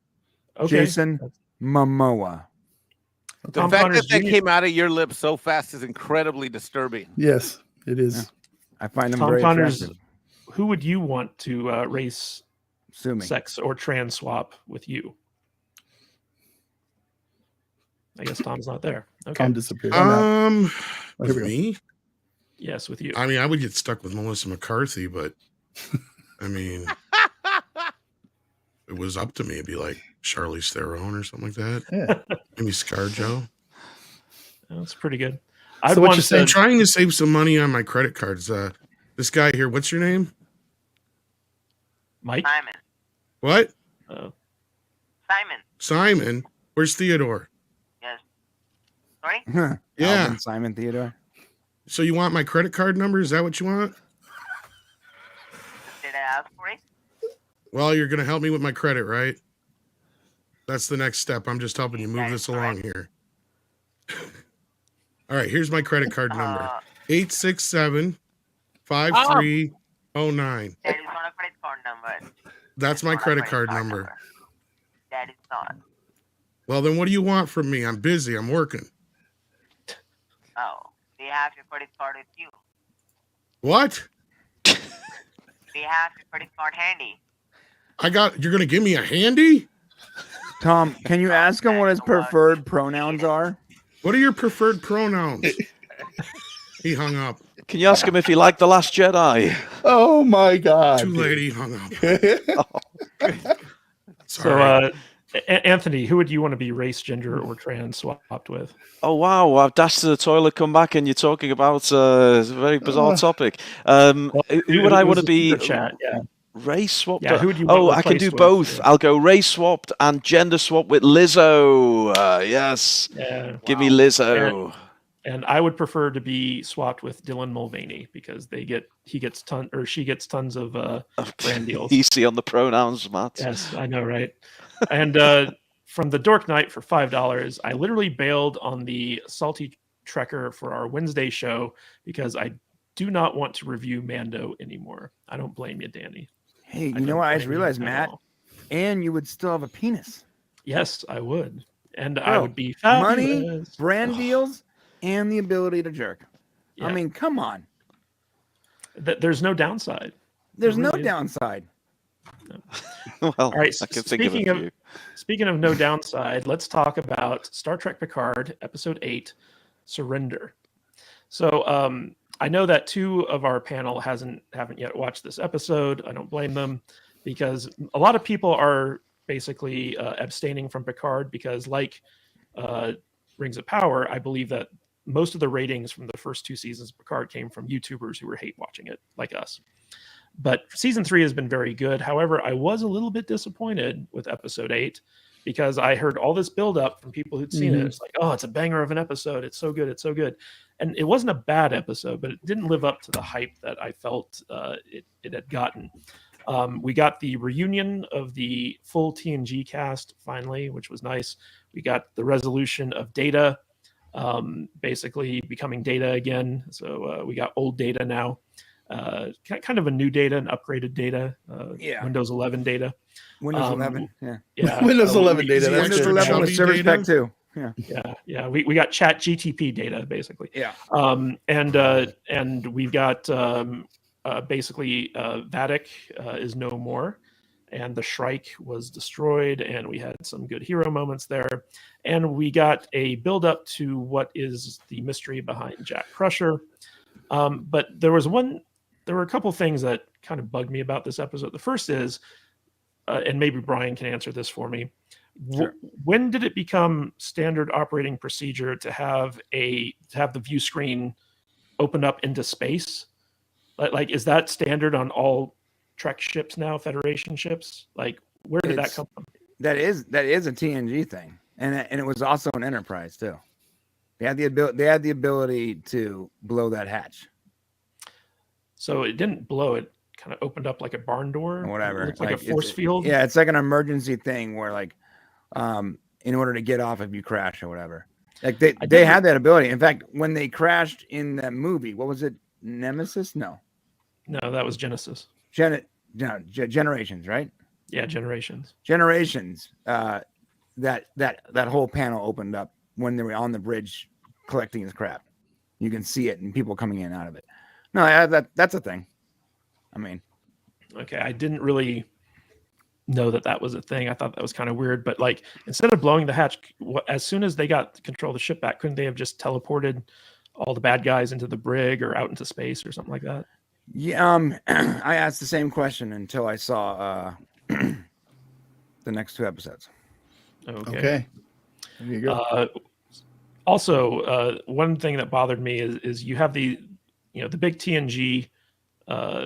Okay. Jason Momoa. The Tom fact Connors that Jr. came out of your lips so fast is incredibly disturbing. Yes, it is. I find them Tom very Connors, attractive. who would you want to race, Sue me. sex, or trans swap with you? I guess Tom's not there. Okay. Tom disappeared. I'm out. Oh, here With we go. me? Yes, with you. I mean, I would get stuck with Melissa McCarthy, but I mean, it was up to me. It'd be like Charlize Theron or something like that. Yeah. Maybe ScarJo. That's pretty good. So I'd what want you say? I'm trying to save some money on my credit cards. This guy here, what's your name? Mike. Simon. What? Simon. Simon. Where's Theodore? Yes. Sorry? Yeah. Alvin, Simon Theodore. So you want my credit card number? Is that what you want? Did I ask for it? Well, you're going to help me with my credit, right? That's the next step. I'm just helping you move this along here. All right, here's my credit card number. 867-5309. That is not a credit card number. That's my Not a credit card number. That is not. Well, then what do you want from me? I'm busy. I'm working. Oh. Do you have your credit card with you? What? Do you have your credit card handy? You're going to give me a handy? Tom, can you ask him what his preferred pronouns are? What are your preferred pronouns? He hung up. Can you ask him if he liked The Last Jedi? Oh my God. Too late. He hung up. So, Sorry. Anthony, who would you want to be race, gender, or trans swapped with? Oh, wow. I've dashed to the toilet, come back, and you're talking about a very bizarre topic. Who would I want to be? Chat, yeah. Race swapped? Yeah, who would you want I can do replaced with? both. Yeah. I'll go race swapped and gender swapped with Lizzo. Yes. Yeah. Give me Lizzo. And I would prefer to be swapped with Dylan Mulvaney because she gets tons of brand deals. Easy on the pronouns, Matt. Yes, I know, right? And from the Dork Knight for $5, I literally bailed on the Salty Trekker for our Wednesday show because I do not want to review Mando anymore. I don't blame you, Danny. Hey, you I know don't what? I just blame you realized, at Matt, all. and you would still have a penis. Yes, I would. And I Bro, would be money, fabulous. brand deals, and the ability to jerk. Yeah. I mean, come on. There's no downside. There's There no really is. downside. Well, All right. I can think of a few. Speaking of no downside, let's talk about Star Trek Picard, Episode 8, Surrender. So I know that two of our panel haven't yet watched this episode. I don't blame them because a lot of people are basically abstaining from Picard because, like Rings of Power, I believe that most of the ratings from the first two seasons of Picard came from YouTubers who were hate watching it, like us. But season 3 has been very good. However, I was a little bit disappointed with episode 8 because I heard all this build up from people who'd seen it. It's like, oh, it's a banger of an episode. It's so good. It's so good. And it wasn't a bad episode, but it didn't live up to the hype that I felt it had gotten. We got the reunion of the full TNG cast finally, which was nice. We got the resolution of Data, basically becoming Data again. So we got old Data now. Kind of a new Data, an upgraded Data, Windows 11 Data. Windows 11. Yeah. Yeah, Windows 11 data. the That's Windows extra good. 11 with chubby Service data? Pack 2. yeah. We got Chat GTP Data basically. Yeah. And we've got basically Vatic is no more, and the Shrike was destroyed, and we had some good hero moments there, and we got a build up to what is the mystery behind Jack Crusher. But there were a couple things that kind of bugged me about this episode. The first is, and maybe Brian can answer this for me. Sure. When did it become standard operating procedure to have the view screen open up into space? Like, is that standard on all Trek ships now, Federation ships? Like, where did that It's- come from? That is a TNG thing, and it was also an Enterprise too. They had the ability to blow that hatch So it didn't blow; it kind of opened up like a barn door, or whatever. It looked like a it's- force field. Yeah, it's like an emergency thing where, like, in order to get off if you crash or whatever. Like they had that ability. In fact, when they crashed in that movie, what was it? Nemesis? No, that was Genesis. Generations, right? Yeah, Generations. Generations. That whole panel opened up when they were on the bridge collecting his crap. You can see it and people coming in and out of it. No, that's a thing. I mean, Okay, I didn't really know that was a thing. I thought that was kind of weird. But like, instead of blowing the hatch, as soon as they got control of the ship back, couldn't they have just teleported all the bad guys into the brig or out into space or something like that? yeah. I asked the same question until I saw the next 2 episodes. Okay. There you go. Also, one thing that bothered me is you have the big TNG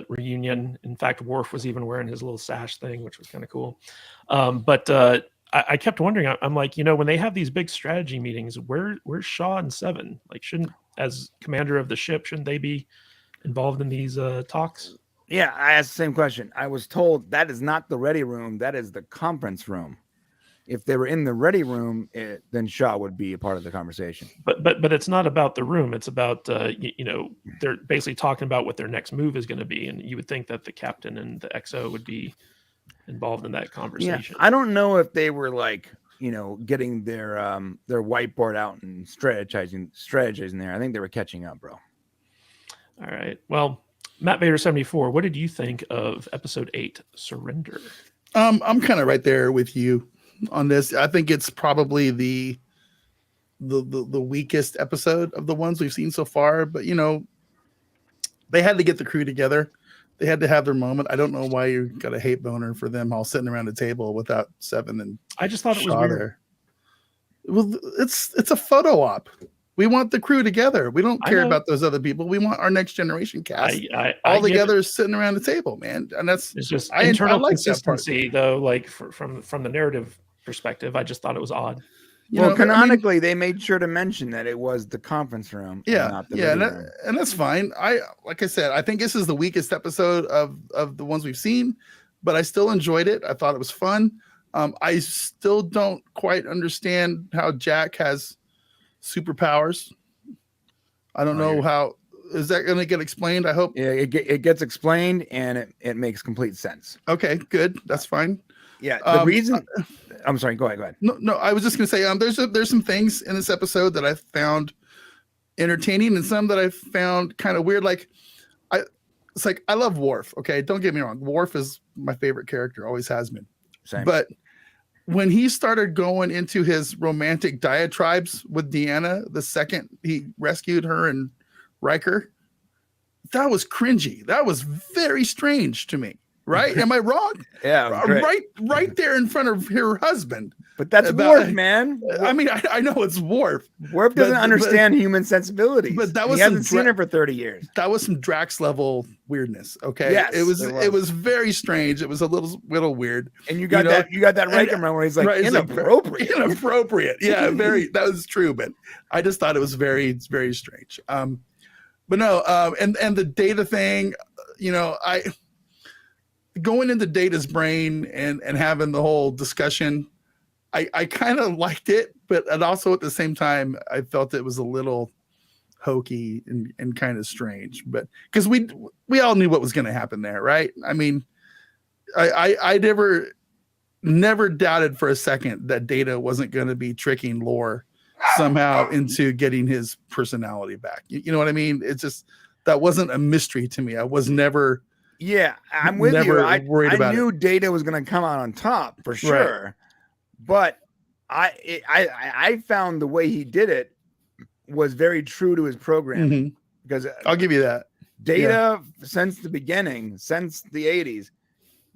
reunion. In fact, Worf was even wearing his little sash thing, which was kind of cool. But I kept wondering. I'm like, when they have these big strategy meetings, where's Shaw and Seven? Like, as commander of the ship, shouldn't they be involved in these talks? Yeah, I asked the same question. I was told that is not the ready room. That is the conference room. If they were in the ready room, then Shaw would be a part of the conversation. But it's not about the room. It's about they're basically talking about what their next move is going to be, and you would think that the captain and the XO would be involved in that conversation. Yeah, I don't know if they were like getting their whiteboard out and strategizing there. I think they were catching up, bro. All right. Well, Matt Vader 74. What did you think of episode 8, Surrender? I'm kind of right there with you on this. I think it's probably the weakest episode of the ones we've seen so far, but they had to get the crew together. They had to have their moment. I don't know why you got a hate boner for them all sitting around a table without Seven and I just thought it was Shaw weird. there. Well, it's a photo op. We want the crew together. We don't care about those other people. We want our next generation cast all together sitting around the table, man. And it's just I internal like that part. consistency, though. Like from the narrative perspective, I just thought it was odd. Canonically, they made sure to mention that it was the conference room. Yeah, and not the ready room. And that's fine. Like I said, I think this is the weakest episode of the ones we've seen, but I still enjoyed it. I thought it was fun. I still don't quite understand how Jack has superpowers. I don't know how. Is that going to get explained? I hope. Yeah, it gets explained and it makes complete sense. Okay, good. That's fine. Yeah, the reason. I'm sorry. Go ahead. No. I was just going to say, there's some things in this episode that I found entertaining and some that I found kind of weird. Like, I love Worf. Okay, don't get me wrong. Worf is my favorite character. Always has been. Same. But when he started going into his romantic diatribes with Deanna, the second he rescued her and Riker, that was cringy. That was very strange to me. Right? Am I wrong? Yeah, right there in front of her husband. But that's Worf, man. I mean, I know it's Worf. Worf doesn't understand human sensibilities. But that was he hasn't seen her for 30 years. That was some Drax level weirdness. Okay, yes, it was very strange. It was a little weird. And you got that Riker moment where he's like, inappropriate. Inappropriate. Yeah, very. That was true. But I just thought it was very, very strange. But no. And the Data thing, going into Data's brain and having the whole discussion, I kind of liked it, but also at the same time, I felt it was a little hokey and kind of strange. But because we all knew what was going to happen there, right? I mean, I never doubted for a second that Data wasn't going to be tricking Lore somehow into getting his personality back. You know what I mean? It's just that wasn't a mystery to me. I was never. Yeah, I'm with you. I knew it. Data was going to come out on top for sure, right. But I found the way he did it was very true to his program because I'll give you that. Data since the beginning, since the 80s,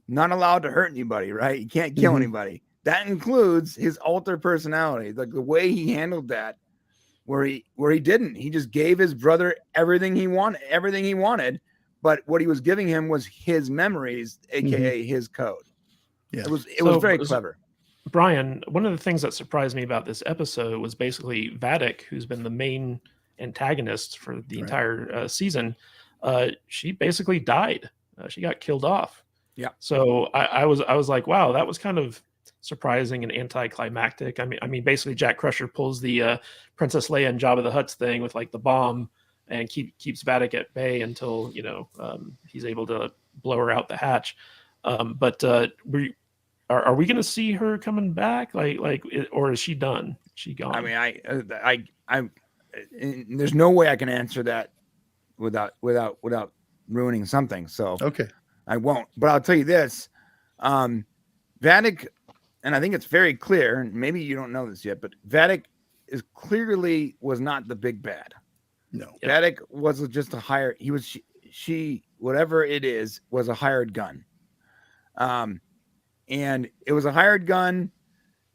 not allowed to hurt anybody. Right? You can't kill anybody. That includes his alter personality, like the way he handled that, where he didn't. He just gave his brother everything he wanted. But what he was giving him was his memories, aka his code. Yeah. It was very clever. Brian, one of the things that surprised me about this episode was basically Vadic, who's been the main antagonist for the entire season. She basically died. She got killed off. Yeah. So I was like, wow, that was kind of surprising and anticlimactic. I mean, basically Jack Crusher pulls the Princess Leia and Jabba the Hutt's thing with like the bomb and keeps Vadic at bay until he's able to blow her out the hatch. But are we going to see her coming back? Or is she done? she gone? I mean, there's no way I can answer that without ruining something. So Okay. I won't. But I'll tell you this, Vatic, and I think it's very clear, and maybe you don't know this yet, but Vatic was not the big bad. No. Yep. Vatic was just a hired. She whatever it is was a hired gun. And it was a hired gun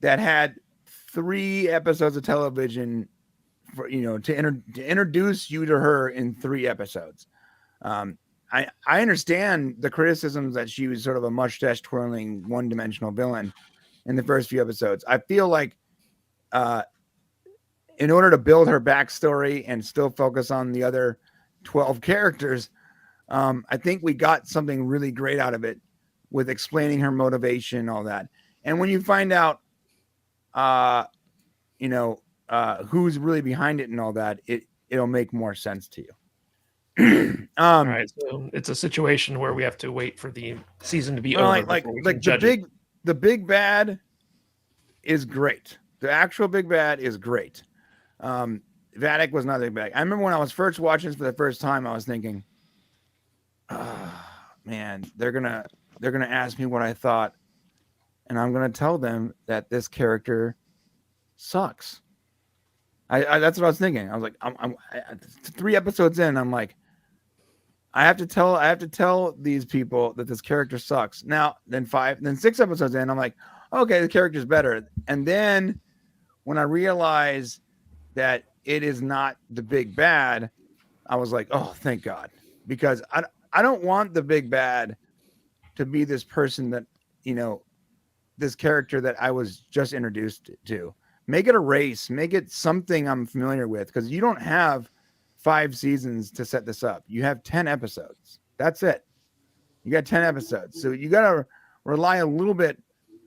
that had 3 episodes of television for, to introduce you to her in 3 episodes. I understand the criticisms that she was sort of a mustache twirling, one-dimensional villain in the first few episodes. I feel like in order to build her backstory and still focus on the other 12 characters, I think we got something really great out of it with explaining her motivation and all that. And when you find out, who's really behind it and all that, it'll make more sense to you. All right, so it's a situation where we have to wait for the season to be over. Like the big bad is great. The actual big bad is great. Vatic was not a big bad. I remember when I was first watching this for the first time, I was thinking, man, they're gonna ask me what I thought, and I'm gonna tell them that this character sucks. I that's what I was thinking. I was like, I'm 3 episodes in, I'm like, I have to tell these people that this character sucks. Now, then 6 episodes in, I'm like, okay, the character's better. And then when I realized that it is not the big bad, I was like, oh, thank God, because I don't want the big bad to be this person that, this character that I was just introduced to. Make it a race, make it something I'm familiar with, because you don't have 5 seasons to set this up. You have 10 episodes. That's it. You got 10 episodes. So you got to rely a little bit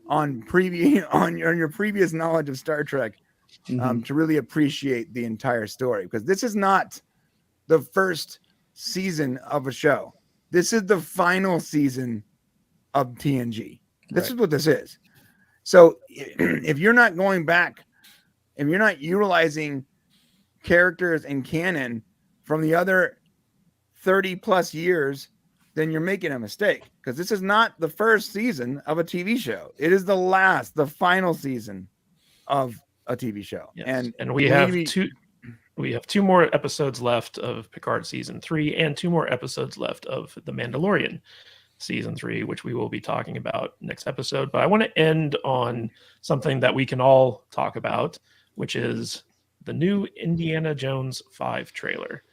on your previous knowledge of Star Trek to really appreciate the entire story, because this is not the first season of a show. This is the final season of TNG. This is what this is. So if you're not going back, if you're not utilizing characters and canon from the other 30 plus years, then you're making a mistake, because this is not the first season of a TV show. It is the final season of a TV show. Yes. And we have 2 more episodes left of Picard season 3 and 2 more episodes left of The Mandalorian season 3, which we will be talking about next episode. But I want to end on something that we can all talk about, which is the new Indiana Jones 5 trailer,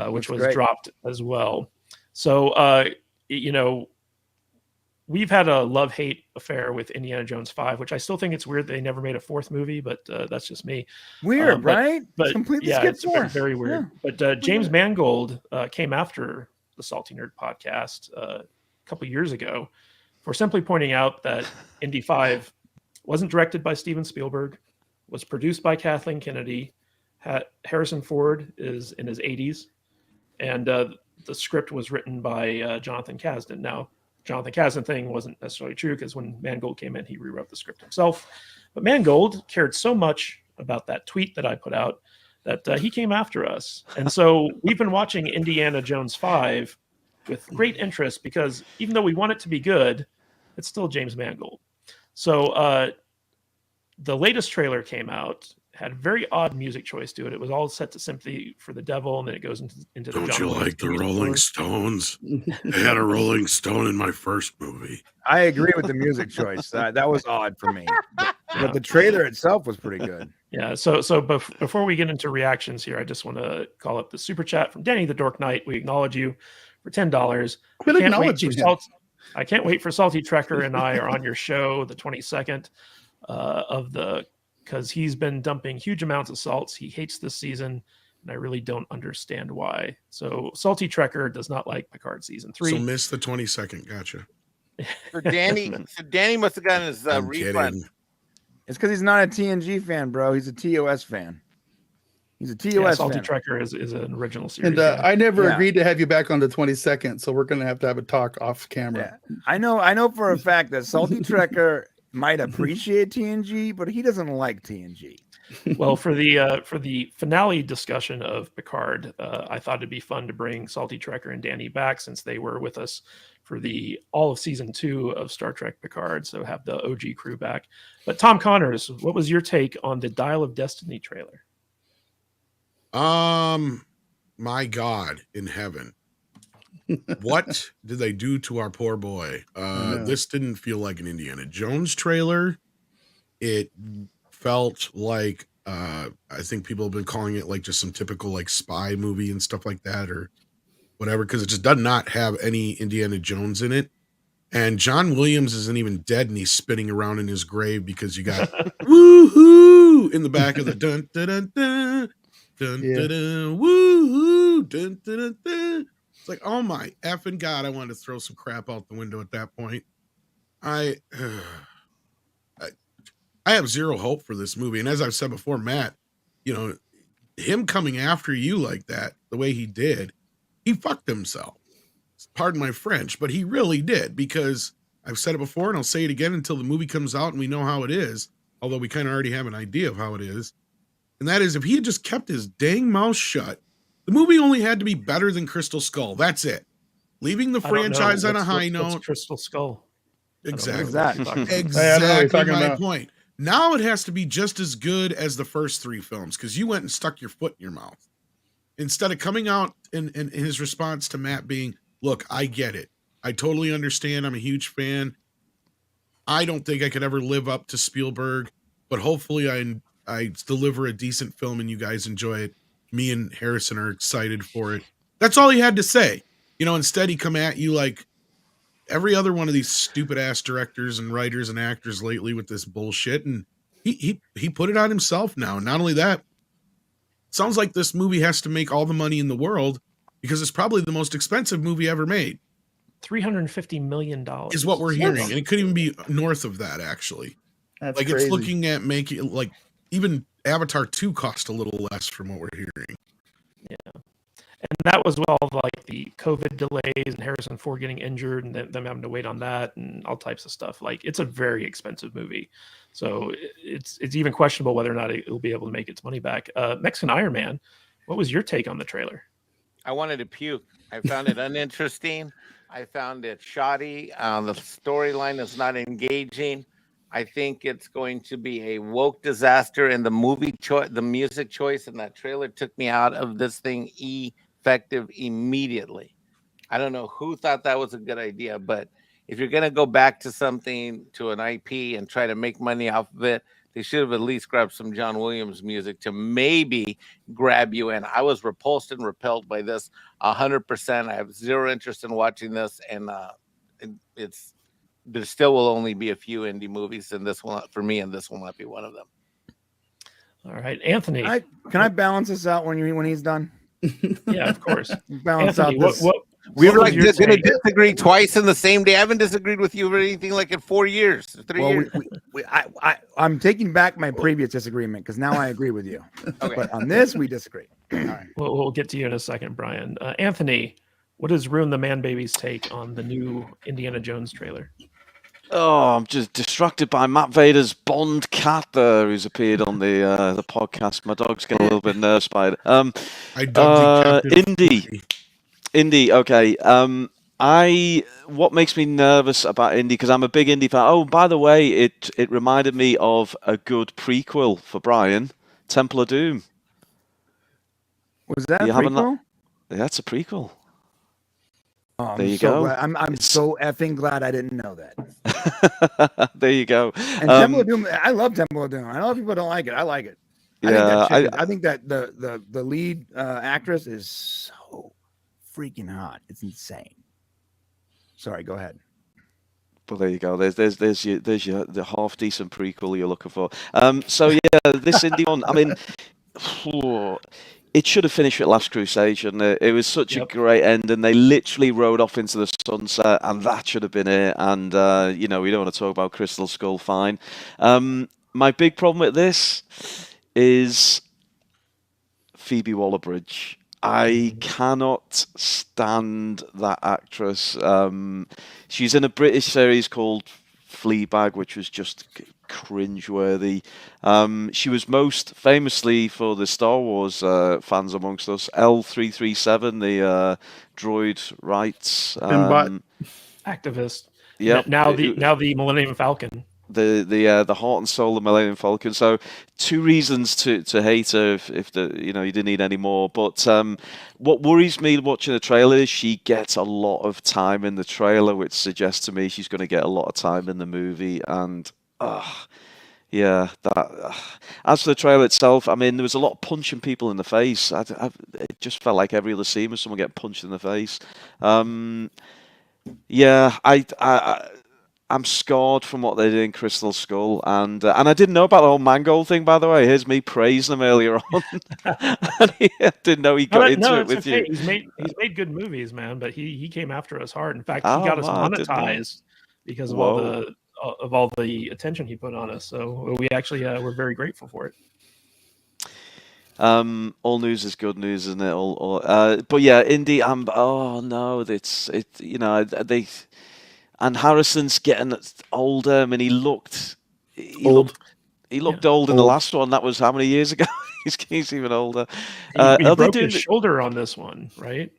which was dropped as well. So, we've had a love-hate affair with Indiana Jones 5, which I still think it's weird they never made a 4th movie, but that's just me. Weird, right? But completely it's very, very weird. Yeah. But James Mangold came after the Salty Nerd podcast a couple years ago for simply pointing out that Indy 5 wasn't directed by Steven Spielberg, was produced by Kathleen Kennedy. Harrison Ford is in his 80s, and the script was written by Jonathan Kasdan. Now, Jonathan Kasdan thing wasn't necessarily true, because when Mangold came in, he rewrote the script himself. But Mangold cared so much about that tweet that I put out that he came after us. And so we've been watching Indiana Jones 5 with great interest, because even though we want it to be good, it's still James Mangold. So the latest trailer came out, had a very odd music choice to it. It was all set to Sympathy for the Devil, and then it goes into the Don't you like the Rolling Stones? They had a Rolling Stone in my first movie. I agree with the music choice. That was odd for me, but the trailer itself was pretty good. Yeah. So before we get into reactions here, I just want to call up the super chat from Danny the Dork Knight. We acknowledge you for $10. Quit acknowledging him. I can't wait for Salty Trekker and I are on your show the 22nd because he's been dumping huge amounts of salts. He hates this season, and I really don't understand why. So Salty Trekker does not like Picard season 3. So miss the 22nd. Gotcha. So Danny must have gotten his refund. Kidding. It's because he's not a TNG fan, bro. He's a TOS fan. He's a TOS fan. Salty Trekker is an original series. And I never agreed to have you back on the 22nd, so we're going to have a talk off camera. Yeah. I know for a fact that Salty Trekker might appreciate TNG, but he doesn't like TNG. Well, for the finale discussion of Picard, I thought it'd be fun to bring Salty Trekker and Danny back since they were with us for the all of season 2 of Star Trek Picard. So have the OG crew back. But Tom Connors, what was your take on the Dial of Destiny trailer? My God in heaven. What did they do to our poor boy? This didn't feel like an Indiana Jones trailer. It felt like I think people have been calling it like just some typical like spy movie and stuff like that or whatever, because it just does not have any Indiana Jones in it. And John Williams isn't even dead and he's spinning around in his grave because you got woohoo in the back of the dun dun dun dun dun dun dun woohoo dun dun dun dun. It's like, oh my effing God, I wanted to throw some crap out the window at that point. I have zero hope for this movie. And as I've said before, Matt, you know, him coming after you like that, the way he did, he fucked himself. Pardon my French, but he really did, because I've said it before and I'll say it again until the movie comes out and we know how it is, although we kind of already have an idea of how it is. And that is, if he had just kept his dang mouth shut, the movie only had to be better than Crystal Skull. That's it. Leaving the franchise on a high note. What's Crystal Skull? Exactly. Exactly my point. Now it has to be just as good as the first 3 films, because you went and stuck your foot in your mouth. Instead of coming out in his response to Matt being, look, I get it. I totally understand. I'm a huge fan. I don't think I could ever live up to Spielberg, but hopefully I deliver a decent film and you guys enjoy it. Me and Harrison are excited for it. That's all he had to say. You know, instead he come at you like every other one of these stupid ass directors and writers and actors lately with this bullshit. And he put it on himself now. Not only that, sounds like this movie has to make all the money in the world because it's probably the most expensive movie ever made. $350 million is what we're hearing. And it could even be north of that, actually. That's like crazy. It's looking at making, like, even Avatar 2 cost a little less from what we're hearing. Yeah. And that was with all like the COVID delays and Harrison Ford getting injured and them having to wait on that and all types of stuff. Like, it's a very expensive movie. So it's even questionable whether or not it'll be able to make its money back. Mexican Iron Man, what was your take on the trailer? I wanted to puke. I found it uninteresting. I found it shoddy. The storyline is not engaging. I think it's going to be a woke disaster, and the music choice in that trailer took me out of this thing effective immediately. I don't know who thought that was a good idea, but if you're going to go back to something, to an IP and try to make money off of it, they should have at least grabbed some John Williams music to maybe grab you in. I was repulsed and repelled by this 100%. I have zero interest in watching this, and there still will only be a few indie movies, and this one for me, and this will not be one of them. All right, Anthony. Can I balance this out when he's done? Yeah, of course. Balance Anthony, out this. We were what like was your going to take? disagree twice in the same day. I haven't disagreed with you or anything like in 4 years, 3 years. I'm taking back my previous disagreement because now I agree with you. Okay. But on this, we disagree. All right. We'll get to you in a second, Brian. Anthony, what is Ruin the Man Baby's take on the new Indiana Jones trailer? Oh, I'm just distracted by Matt Vader's Bond cat there, who's appeared on the podcast. My dog's getting a little bit nervous by it. Indie. Okay. What makes me nervous about Indie, because I'm a big Indie fan. Oh, by the way, it reminded me of a good prequel for Brian, Temple of Doom. Was that a You haven't prequel? Yeah, it's a prequel. Oh, There you so go. glad. I'm so effing glad I didn't know that. There you go. And Temple of Doom, I love Temple of Doom. I know people don't like it. I like it. Yeah, I think that the lead actress is so freaking hot. It's insane. Sorry, go ahead. Well, there you go. There's the half decent prequel you're looking for. So yeah, this indie one. I mean, it should have finished at Last Crusade, shouldn't it? It was such a great end, and they literally rode off into the sunset, and that should have been it. And we don't want to talk about Crystal Skull. Fine. My big problem with this is Phoebe Waller-Bridge. I cannot stand that actress. She's in a British series called Fleabag, which was just cringeworthy. She was most famously, for the Star Wars fans amongst us, L337, the droid rights activist. Yeah, Now the Millennium Falcon. The heart and soul of Millennium Falcon. So 2 reasons to hate her if the you didn't need any more. But what worries me watching the trailer is she gets a lot of time in the trailer, which suggests to me she's going to get a lot of time in the movie. And yeah, that. As for the trailer itself, I mean, there was a lot of punching people in the face. It just felt like every other scene was someone getting punched in the face. Yeah, I'm scarred from what they did in Crystal Skull, and I didn't know about the whole Mangold thing, by the way. Here's me praising him earlier on. I didn't know he got into it with you. He's made good movies, man, but he came after us hard. In fact, Oh, he got us wow, I didn't know. monetized because of all the attention he put on us. So we actually we're very grateful for it. All news is good news, isn't it? But yeah, Indy. Oh no, they. And Harrison's getting older. I mean, he looked old in the last one. That was how many years ago? he's even older. He broke his shoulder on this one, right?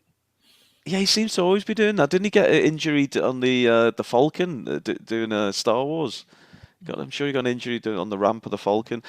Yeah, he seems to always be doing that. Didn't he get an injury on the Falcon doing Star Wars? I'm sure he got an injury on the ramp of the Falcon.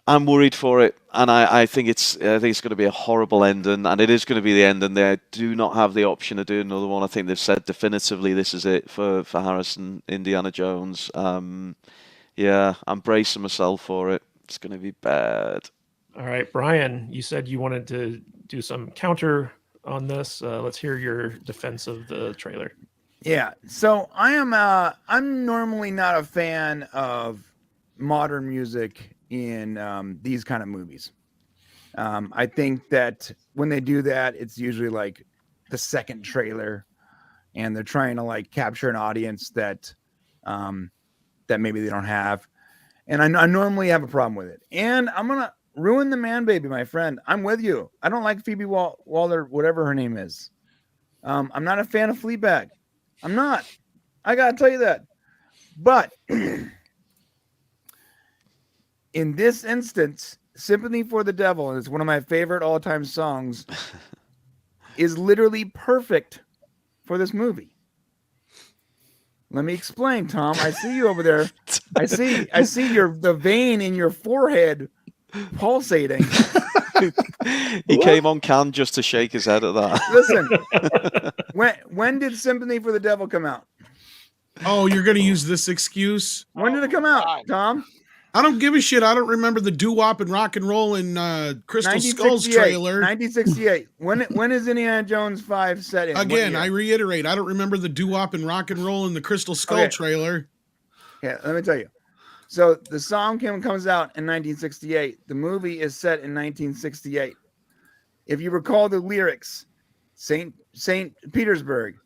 I'm worried for it, and I think it's going to be a horrible ending, and it is going to be the end. And they do not have the option of doing another one. I think they've said definitively this is it for Harrison, Indiana Jones. Yeah, I'm bracing myself for it. It's going to be bad. All right, Brian, you said you wanted to do some counter on this. Let's hear your defense of the trailer. Yeah, so I'm normally not a fan of modern music in these kind of movies. I think that when they do that, it's usually like the second trailer, and they're trying to like capture an audience that maybe they don't have. And I normally have a problem with it. And I'm gonna ruin the man baby, my friend. I'm with you. I don't like Phoebe Waller, whatever her name is. I'm not a fan of Fleabag. I'm not. I gotta tell you that. But in this instance, Sympathy for the Devil, and it's one of my favorite all-time songs, is literally perfect for this movie. Let me explain, Tom. I see you over there. I see the vein in your forehead pulsating. He came on can just to shake his head at that. Listen, when did Sympathy for the Devil come out? Oh, you're going to use this excuse? When did it come out, Tom? I don't give a shit. I don't remember the doo-wop and rock and roll in Crystal Skull's trailer. 1968. When is Indiana Jones 5 set in? Again, I reiterate, I don't remember the doo-wop and rock and roll in the Crystal Skull trailer. Yeah, let me tell you. So the song comes out in 1968. The movie is set in 1968. If you recall the lyrics, St. Petersburg,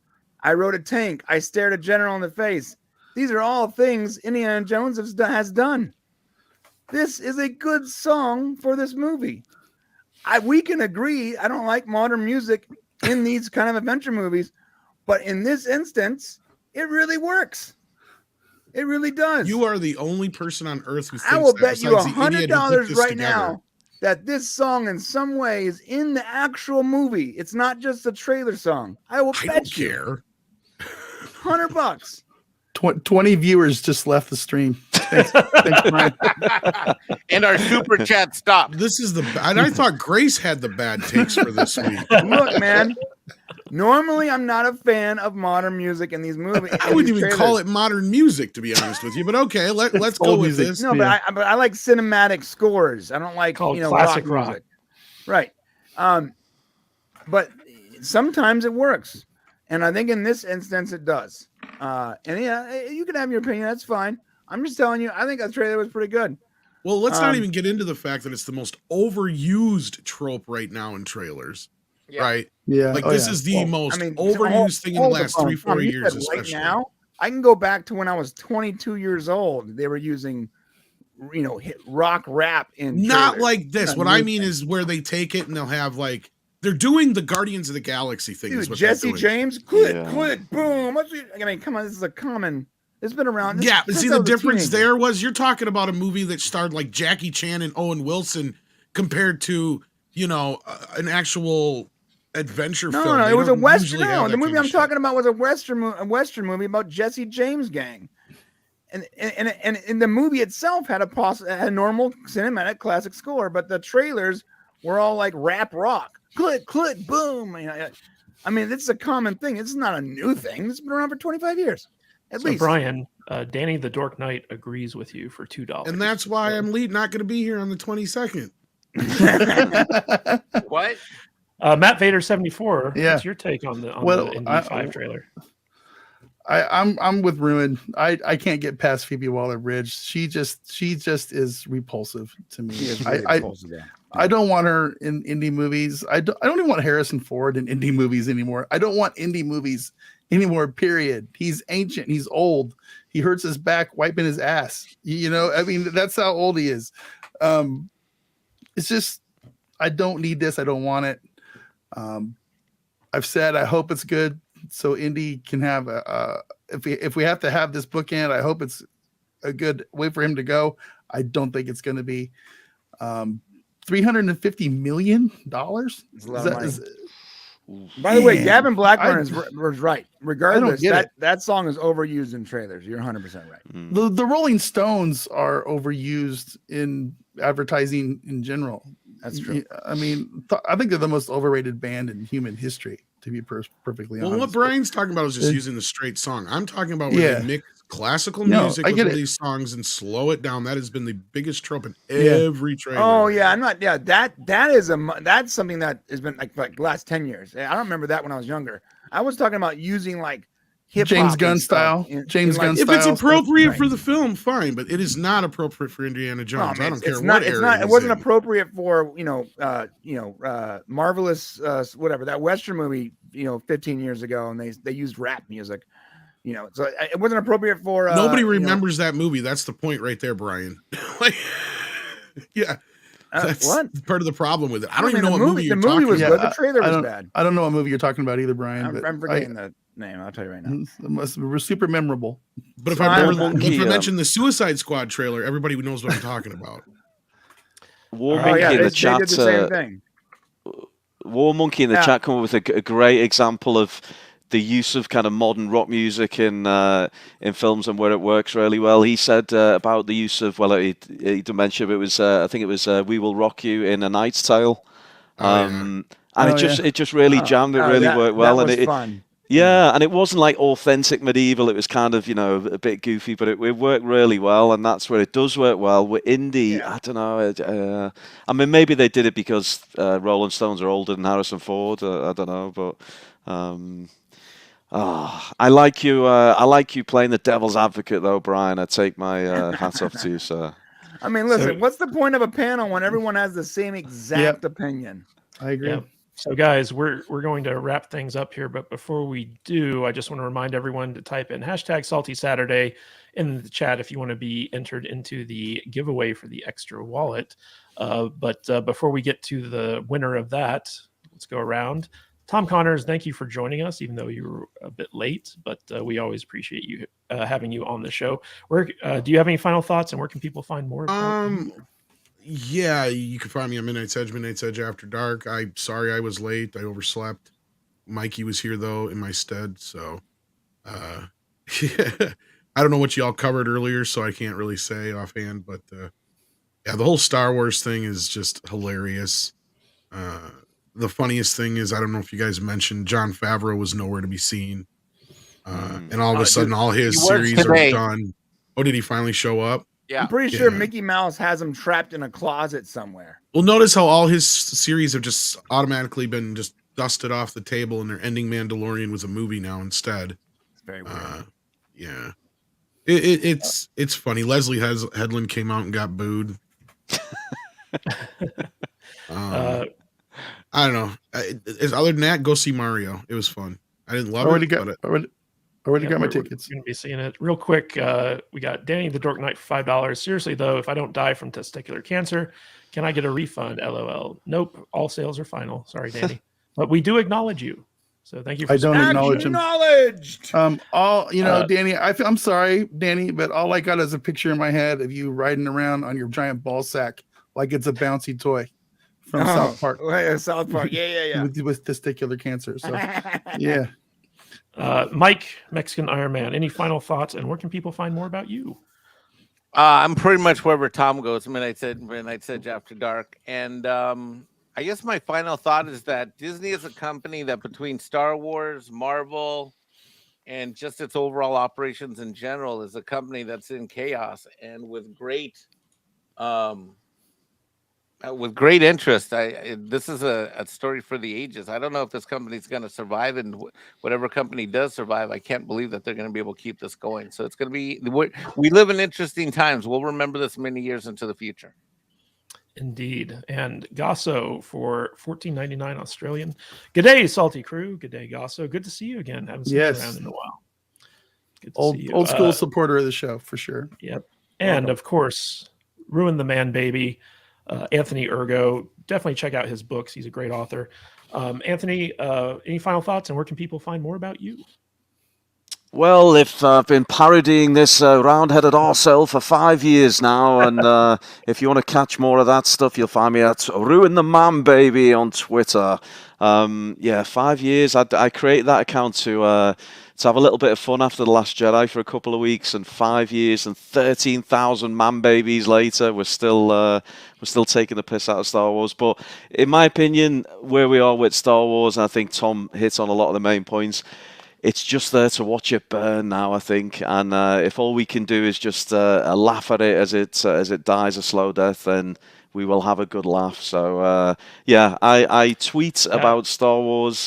I rode a tank. I stared a general in the face. These are all things Indiana Jones has done. This is a good song for this movie. We can agree. I don't like modern music in these kind of adventure movies, but in this instance, it really works. It really does. You are the only person on earth who thinks I will bet you $100 right now that this song in some way is in the actual movie. It's not just a trailer song. I will bet you. Care. $100. 20 viewers just left the stream. Thanks, Brian. And our super chat stopped. This is and I thought Grace had the bad takes for this week. Look, man. Normally, I'm not a fan of modern music in these movies. I wouldn't even call it modern music, to be honest with you. But okay, let's go with this. No, but I like cinematic scores. I don't like classic rock music. Right. But sometimes it works, and I think in this instance it does. And yeah, you can have your opinion. That's fine. I'm just telling you, I think that trailer was pretty good. Well, let's not even get into the fact that it's the most overused trope right now in trailers. Yeah. Right? Yeah. Like this is the most overused thing in the last 3-4 years, especially. Right now, I can go back to when I was 22 years old. They were using, hit rock rap in not trailers. Like this. What I mean is where they take it and they'll have like They're doing the Guardians of the Galaxy thing. Dude, Is what they're Jesse doing. James, click, Yeah. click, boom. I mean, come on, this is a common. It's been around. This, Yeah, but since see I the was a difference teenager. there was you're talking about a movie that starred like Jackie Chan and Owen Wilson compared to an actual adventure film. No, They it was a don't Western. usually have No, that the movie kind of I'm shit. talking about was a Western movie about Jesse James gang, and the movie itself had a normal cinematic classic score, but the trailers were all like rap rock, click, click, boom. I mean, this is a common thing. It's not a new thing. It's been around for 25 years, at So least. Brian, Danny the Dork Knight agrees with you for $2. And that's why I'm not going to be here on the 22nd. What? Matt Vader 74. Yeah. What's your take on the Indy 5 trailer? I'm with Ruin. I can't get past Phoebe Waller-Bridge. She just is repulsive to me. He is really I repulsive, yeah. I don't want her in indie movies. I don't even want Harrison Ford in indie movies anymore. I don't want indie movies anymore, period. He's ancient. He's old. He hurts his back wiping his ass. I mean, that's how old he is. It's just, I don't need this. I don't want it. I've said I hope it's good, so Indy can have if we have to have this bookend, I hope it's a good way for him to go. I don't think it's going to be $350 million. It's a lot of money. By the way, Man, Gavin Blackburn was right. Regardless, get it. that song is overused in trailers. You're 100% right. The Rolling Stones are overused in advertising in general. That's true. I mean, I think they're the most overrated band in human history, to be perfectly honest. Well, what Brian's talking about is just using the straight song. I'm talking about where they mix classical music I with get it. these songs and slow it down. That has been the biggest trope in every trailer. Oh yeah, I'm not. Yeah, that's something that has been like the last 10 years. I don't remember that when I was younger. I was talking about using like hip hop James Gunn style. James Gunn If it's style appropriate stuff. for the film, fine, but it is not appropriate for Indiana Jones. I don't care it's what not. era It's not. It he's wasn't in. appropriate for Marvelous whatever that Western movie 15 years ago, and they used rap music. So it wasn't appropriate for Nobody remembers that movie. That's the point right there, Brian. Yeah. That's what? part of the problem with it. I don't I even mean, know the what movie you're was talking good. about. The trailer was don't- bad. I don't know what movie you're talking about either, Brian. I'm forgetting the name. I'll tell you right now. It was super memorable. But if So I, I'm- mention the Suicide Squad trailer, everybody knows what I'm talking about. War Oh Monkey yeah, in they the did chat. the same thing. War Monkey in the Yeah. chat come up with a great example of the use of kind of modern rock music in films and where it works really well. He said about the use of he didn't mention, but it was I think it was "We Will Rock You" in A Knight's Tale, and it just really jammed. It really worked well, That and was it fun. yeah, and it wasn't like authentic medieval. It was kind of a bit goofy, but it worked really well, and that's where it does work well. With indie, I don't know. I mean, maybe they did it because Rolling Stones are older than Harrison Ford. I don't know, but. I like you. I like you playing the devil's advocate, though, Brian. I take my hat off to you, sir. I mean, listen. What's the point of a panel when everyone has the same exact opinion? I agree. Yeah. So, guys, we're going to wrap things up here, but before we do, I just want to remind everyone to type in #SaltySaturday in the chat if you want to be entered into the giveaway for the extra wallet. But before we get to the winner of that, let's go around. Tom Connors, thank you for joining us, even though you were a bit late, but we always appreciate you having you on the show. Where do you have any final thoughts, and where can people find more? Yeah, you can find me on Midnight's Edge After Dark. I'm sorry I was late. I overslept. Mikey was here though in my stead, so I don't know what y'all covered earlier, so I can't really say offhand, but yeah, the whole Star Wars thing is just hilarious. The funniest thing is, I don't know if you guys mentioned, Jon Favreau was nowhere to be seen. And all of a sudden, all his series are done. Oh, did he finally show up? Yeah. I'm pretty sure Mickey Mouse has him trapped in a closet somewhere. Well, notice how all his series have just automatically been just dusted off the table, and they're ending Mandalorian with a movie now instead. It's very weird. Yeah. It's funny. Leslie Headland came out and got booed. I don't know. Other than that, go see Mario. It was fun. I didn't love Already it. got my tickets. We're going to be seeing it real quick. We got Danny the Dork Knight for $5. Seriously though, if I don't die from testicular cancer, can I get a refund? LOL. Nope. All sales are final. Sorry, Danny. but we do acknowledge you. So thank you for I don't acknowledge him. Acknowledged. Danny, I'm sorry, Danny, but all I got is a picture in my head of you riding around on your giant ball sack like it's a bouncy toy from South Park. South Park. Yeah. With testicular cancer. So yeah. Mike, Mexican Iron Man, any final thoughts, and where can people find more about you? I'm pretty much wherever Tom goes. Midnight Sedge After Dark, and I guess my final thought is that Disney is a company that, between Star Wars, Marvel, and just its overall operations in general, is a company that's in chaos and with great interest. This is a story for the ages. I don't know if this company is going to survive, and whatever company does survive, I can't believe that they're going to be able to keep this going. So it's going to be, we live in interesting times. We'll remember this many years into the future. Indeed. And Gasso for $14.99 Australian. Good day, Salty Crew. Good day, Gasso. Good to see you again. Haven't seen you around in a while. Good to see you. Old school supporter of the show for sure. Yep. And of course, Ruin the Man Baby, Anthony Ergo. Definitely check out his books. He's a great author. Anthony, any final thoughts, and where can people find more about you? Well, if I've been parodying this round-headed arsehole for 5 years now, and if you want to catch more of that stuff, you'll find me at Ruin the Man Baby on Twitter. 5 years. I created that account to have a little bit of fun after The Last Jedi for a couple of weeks, and 5 years and 13,000 man babies later, we're still taking the piss out of Star Wars. But in my opinion, where we are with Star Wars, and I think Tom hits on a lot of the main points, it's just there to watch it burn now, I think. And if all we can do is just laugh at it as it dies a slow death, then we will have a good laugh. So I tweet about Star Wars.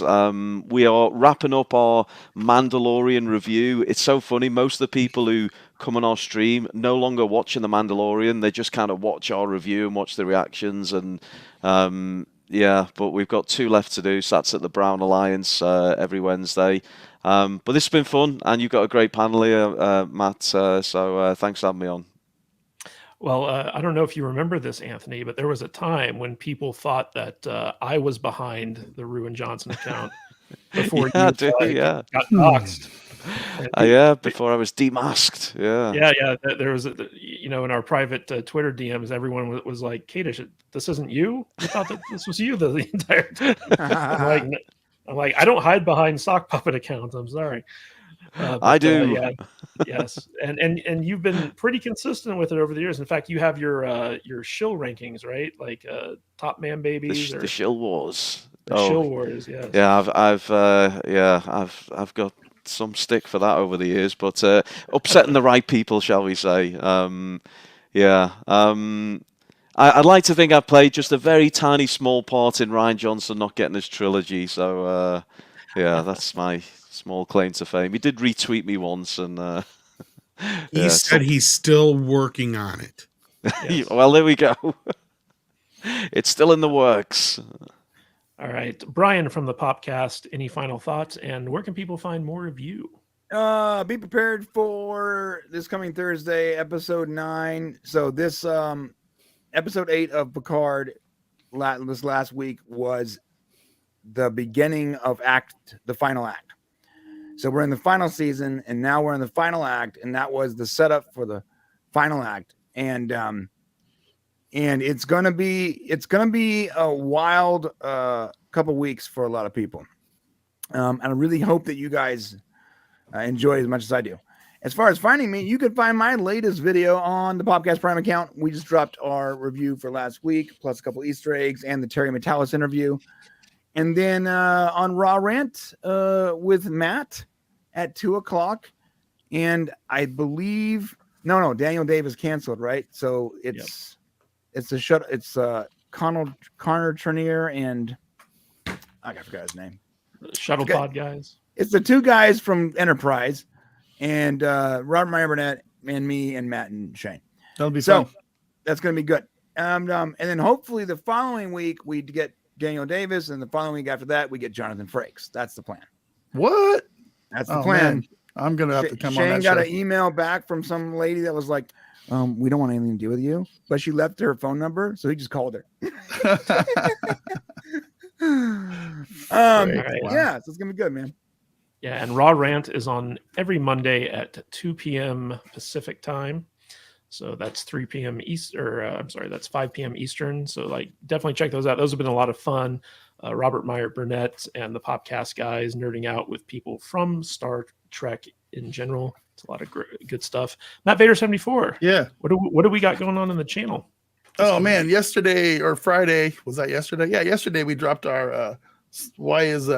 We are wrapping up our Mandalorian review. It's so funny. Most of the people who come on our stream no longer watching the Mandalorian. They just kind of watch our review and watch the reactions. And but we've got 2 left to do. So that's at the Brown Alliance every Wednesday. But this has been fun, and you've got a great panel here, Matt. So thanks for having me on. Well, I don't know if you remember this, Anthony, but there was a time when people thought that I was behind the Ruin Johnson account before got doxxed. Before I was demasked. Yeah. There was, in our private Twitter DMs, everyone was like, "Kadish, this isn't you? I thought that this was you the entire time." I'm like, I don't hide behind sock puppet accounts. I'm sorry. I do. Yes, and you've been pretty consistent with it over the years. In fact, you have your shill rankings, right? Like top man babies, the shill wars. The shill wars, yes. Yeah, I've got some stick for that over the years, but upsetting the right people, shall we say? I'd like to think I've played just a very tiny, small part in Rian Johnson not getting his trilogy. So that's my small claim to fame. He did retweet me once, and he said he's still working on it. Yes. Well, there we go. It's still in the works. All right, Brian from the Popcast. Any final thoughts, and where can people find more of you? Be prepared for this coming Thursday, episode 9. So this episode 8 of Picard this last week was the beginning of the final act. So we're in the final season, and now we're in the final act, and that was the setup for the final act. And it's gonna be a wild couple weeks for a lot of people. And I really hope that you guys enjoy it as much as I do. As far as finding me, you can find my latest video on the Popcast Prime account. We just dropped our review for last week, plus a couple Easter eggs and the Terry Metalis interview. And then on Raw Rant with Matt at 2:00. And I believe Daniel Davis canceled, right? So it's Connor Trenier and I forgot his name. Shuttle Pod guys. It's the 2 guys from Enterprise. And Robert Meyer Burnett and me and Matt and Shane. That'll be fun. That's going to be good. And then hopefully the following week we get Daniel Davis, and the following week after that we get Jonathan Frakes. That's the plan. What? That's the plan. Man. I'm going to have to come Shane on that got show. an email back from some lady that was like, we don't want anything to do with you, but she left her phone number, so he just called her. right. Yeah, so it's gonna be good, man. Yeah, and Raw Rant is on every Monday at 2 p.m. Pacific time. So that's 3 p.m. East, or I'm sorry, that's 5 p.m. Eastern. So like, definitely check those out. Those have been a lot of fun. Robert Meyer Burnett and the Popcast guys nerding out with people from Star Trek in general. It's a lot of good stuff. Matt Vader 74. Yeah. What do we got going on in the channel? Oh man, yesterday or Friday, was that yesterday? Yeah, yesterday we dropped our why is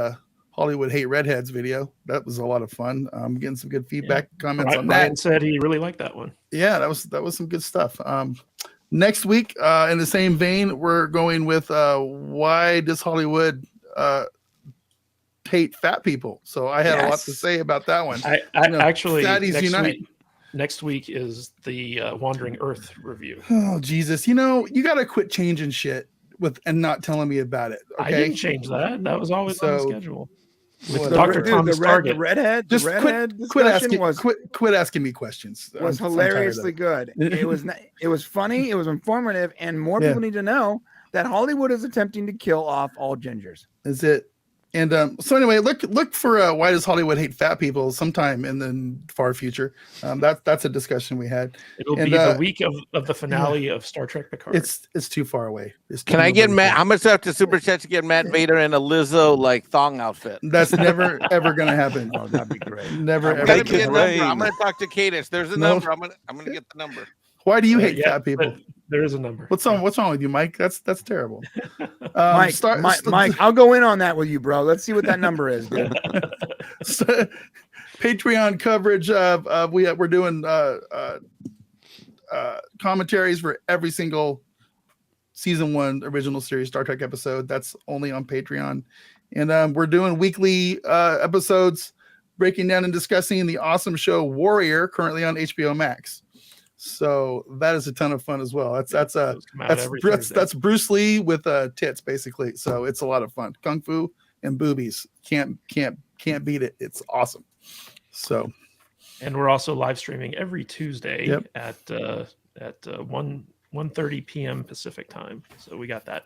Hollywood hate redheads video. That was a lot of fun. Getting some good feedback, comments on that. Ryan said he really liked that one. Yeah, that was some good stuff. Next week, in the same vein, we're going with why does Hollywood hate fat people? So I had a lot to say about that one. I actually Fatties Unite. Next week is the Wandering Earth review. Oh Jesus! You got to quit changing shit and not telling me about it. Okay? I didn't change that. That was always on the schedule. With Whatever. Dr. Thomas Target. The redhead. Just quit asking me questions. Was I'm tired of hilariously it. good. It was funny. It was informative, and more people need to know that Hollywood is attempting to kill off all gingers. Is it? And so anyway, look for why does Hollywood hate fat people sometime in the far future. That's a discussion we had. It'll be the week of the finale of Star Trek Picard. It's too far away. Can I get Matt? How much do I have to super chat to get Matt Vader in a Lizzo like thong outfit? That's never ever gonna happen. Oh, that'd be great. Never ever. Gotta be a number. I'm gonna talk to Cadence. There's a No. number. I'm gonna get the number. Why do you hate fat people? There is a number. What's wrong with you, Mike? That's terrible. Mike, I'll go in on that with you, bro. Let's see what that number is, dude. Patreon coverage. We're doing commentaries for every single season 1 original series Star Trek episode. That's only on Patreon, and we're doing weekly episodes breaking down and discussing the awesome show Warrior, currently on HBO Max. So that is a ton of fun as well. That's Bruce Lee with tits basically. So it's a lot of fun. Kung Fu and boobies. Can't beat it. It's awesome. So, and we're also live streaming every Tuesday at 1:30 p.m. Pacific time. So we got that.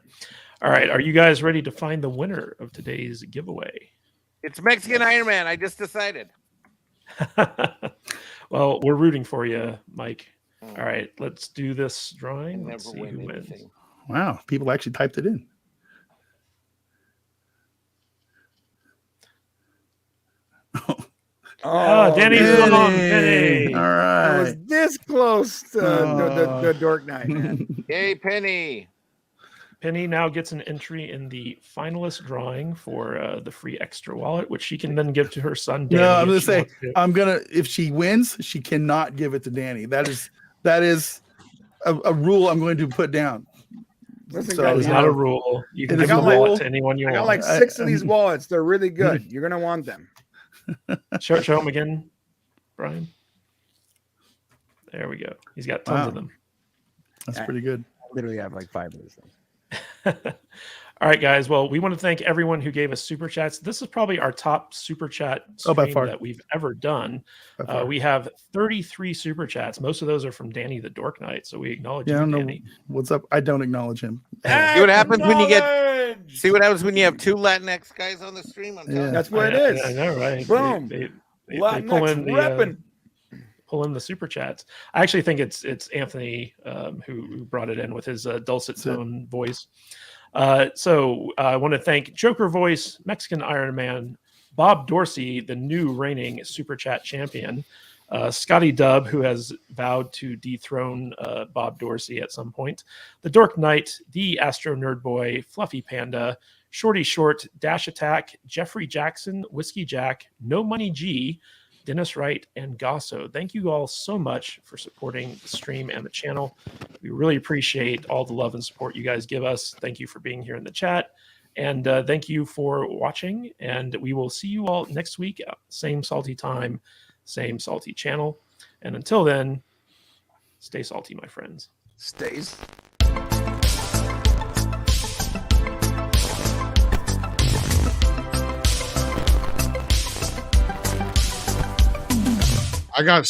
All right, are you guys ready to find the winner of today's giveaway? It's Mexican Iron Man. I just decided. Well, we're rooting for you, Mike. All right, let's do this drawing. Let's see who wins. Wow, people actually typed it in. Oh, Danny's mom. Penny. All I right. was this close to the Dork Night, man. Hey, Penny. Penny now gets an entry in the finalist drawing for the free extra wallet, which she can then give to her son. Danny, No, I'm going to say, if she wins, she cannot give it to Danny. That is a rule I'm going to put down. Listen, So, That is guys, not a rule. You can It give is the a wallet rule. to anyone you I got want. like 6 of these wallets. They're really good. You're gonna want them. Show them again, Brian. There we go. He's got tons of them. That's pretty good. I literally have like 5 of these things. All right, guys. Well, we want to thank everyone who gave us super chats. This is probably our top super chat by stream far. that we've ever done. By far. We have 33 super chats. Most of those are from Danny the Dork Knight. So we acknowledge Yeah, I you, don't know Danny. what's up. I don't acknowledge him. See what happens when you get. See what happens when you have 2 Latinx guys on the stream. I'm telling you. That's what it is. I know, right? Boom. They Latinx pull in repping. pull in the super chats. I actually think it's Anthony who brought it in with his dulcet tone voice. So I want to thank Joker Voice, Mexican Iron Man, Bob Dorsey, the new reigning super chat champion, Scotty Dub, who has vowed to dethrone Bob Dorsey at some point, the Dork Knight, the Astro Nerd Boy, Fluffy Panda, Shorty Short, Dash Attack, Jeffrey Jackson, Whiskey Jack, No Money G, Dennis Wright, and Gosso. Thank you all so much for supporting the stream and the channel. We really appreciate all the love and support you guys give us. Thank you for being here in the chat. And thank you for watching. And we will see you all next week. Same salty time, same salty channel. And until then, stay salty, my friends. Stays. I got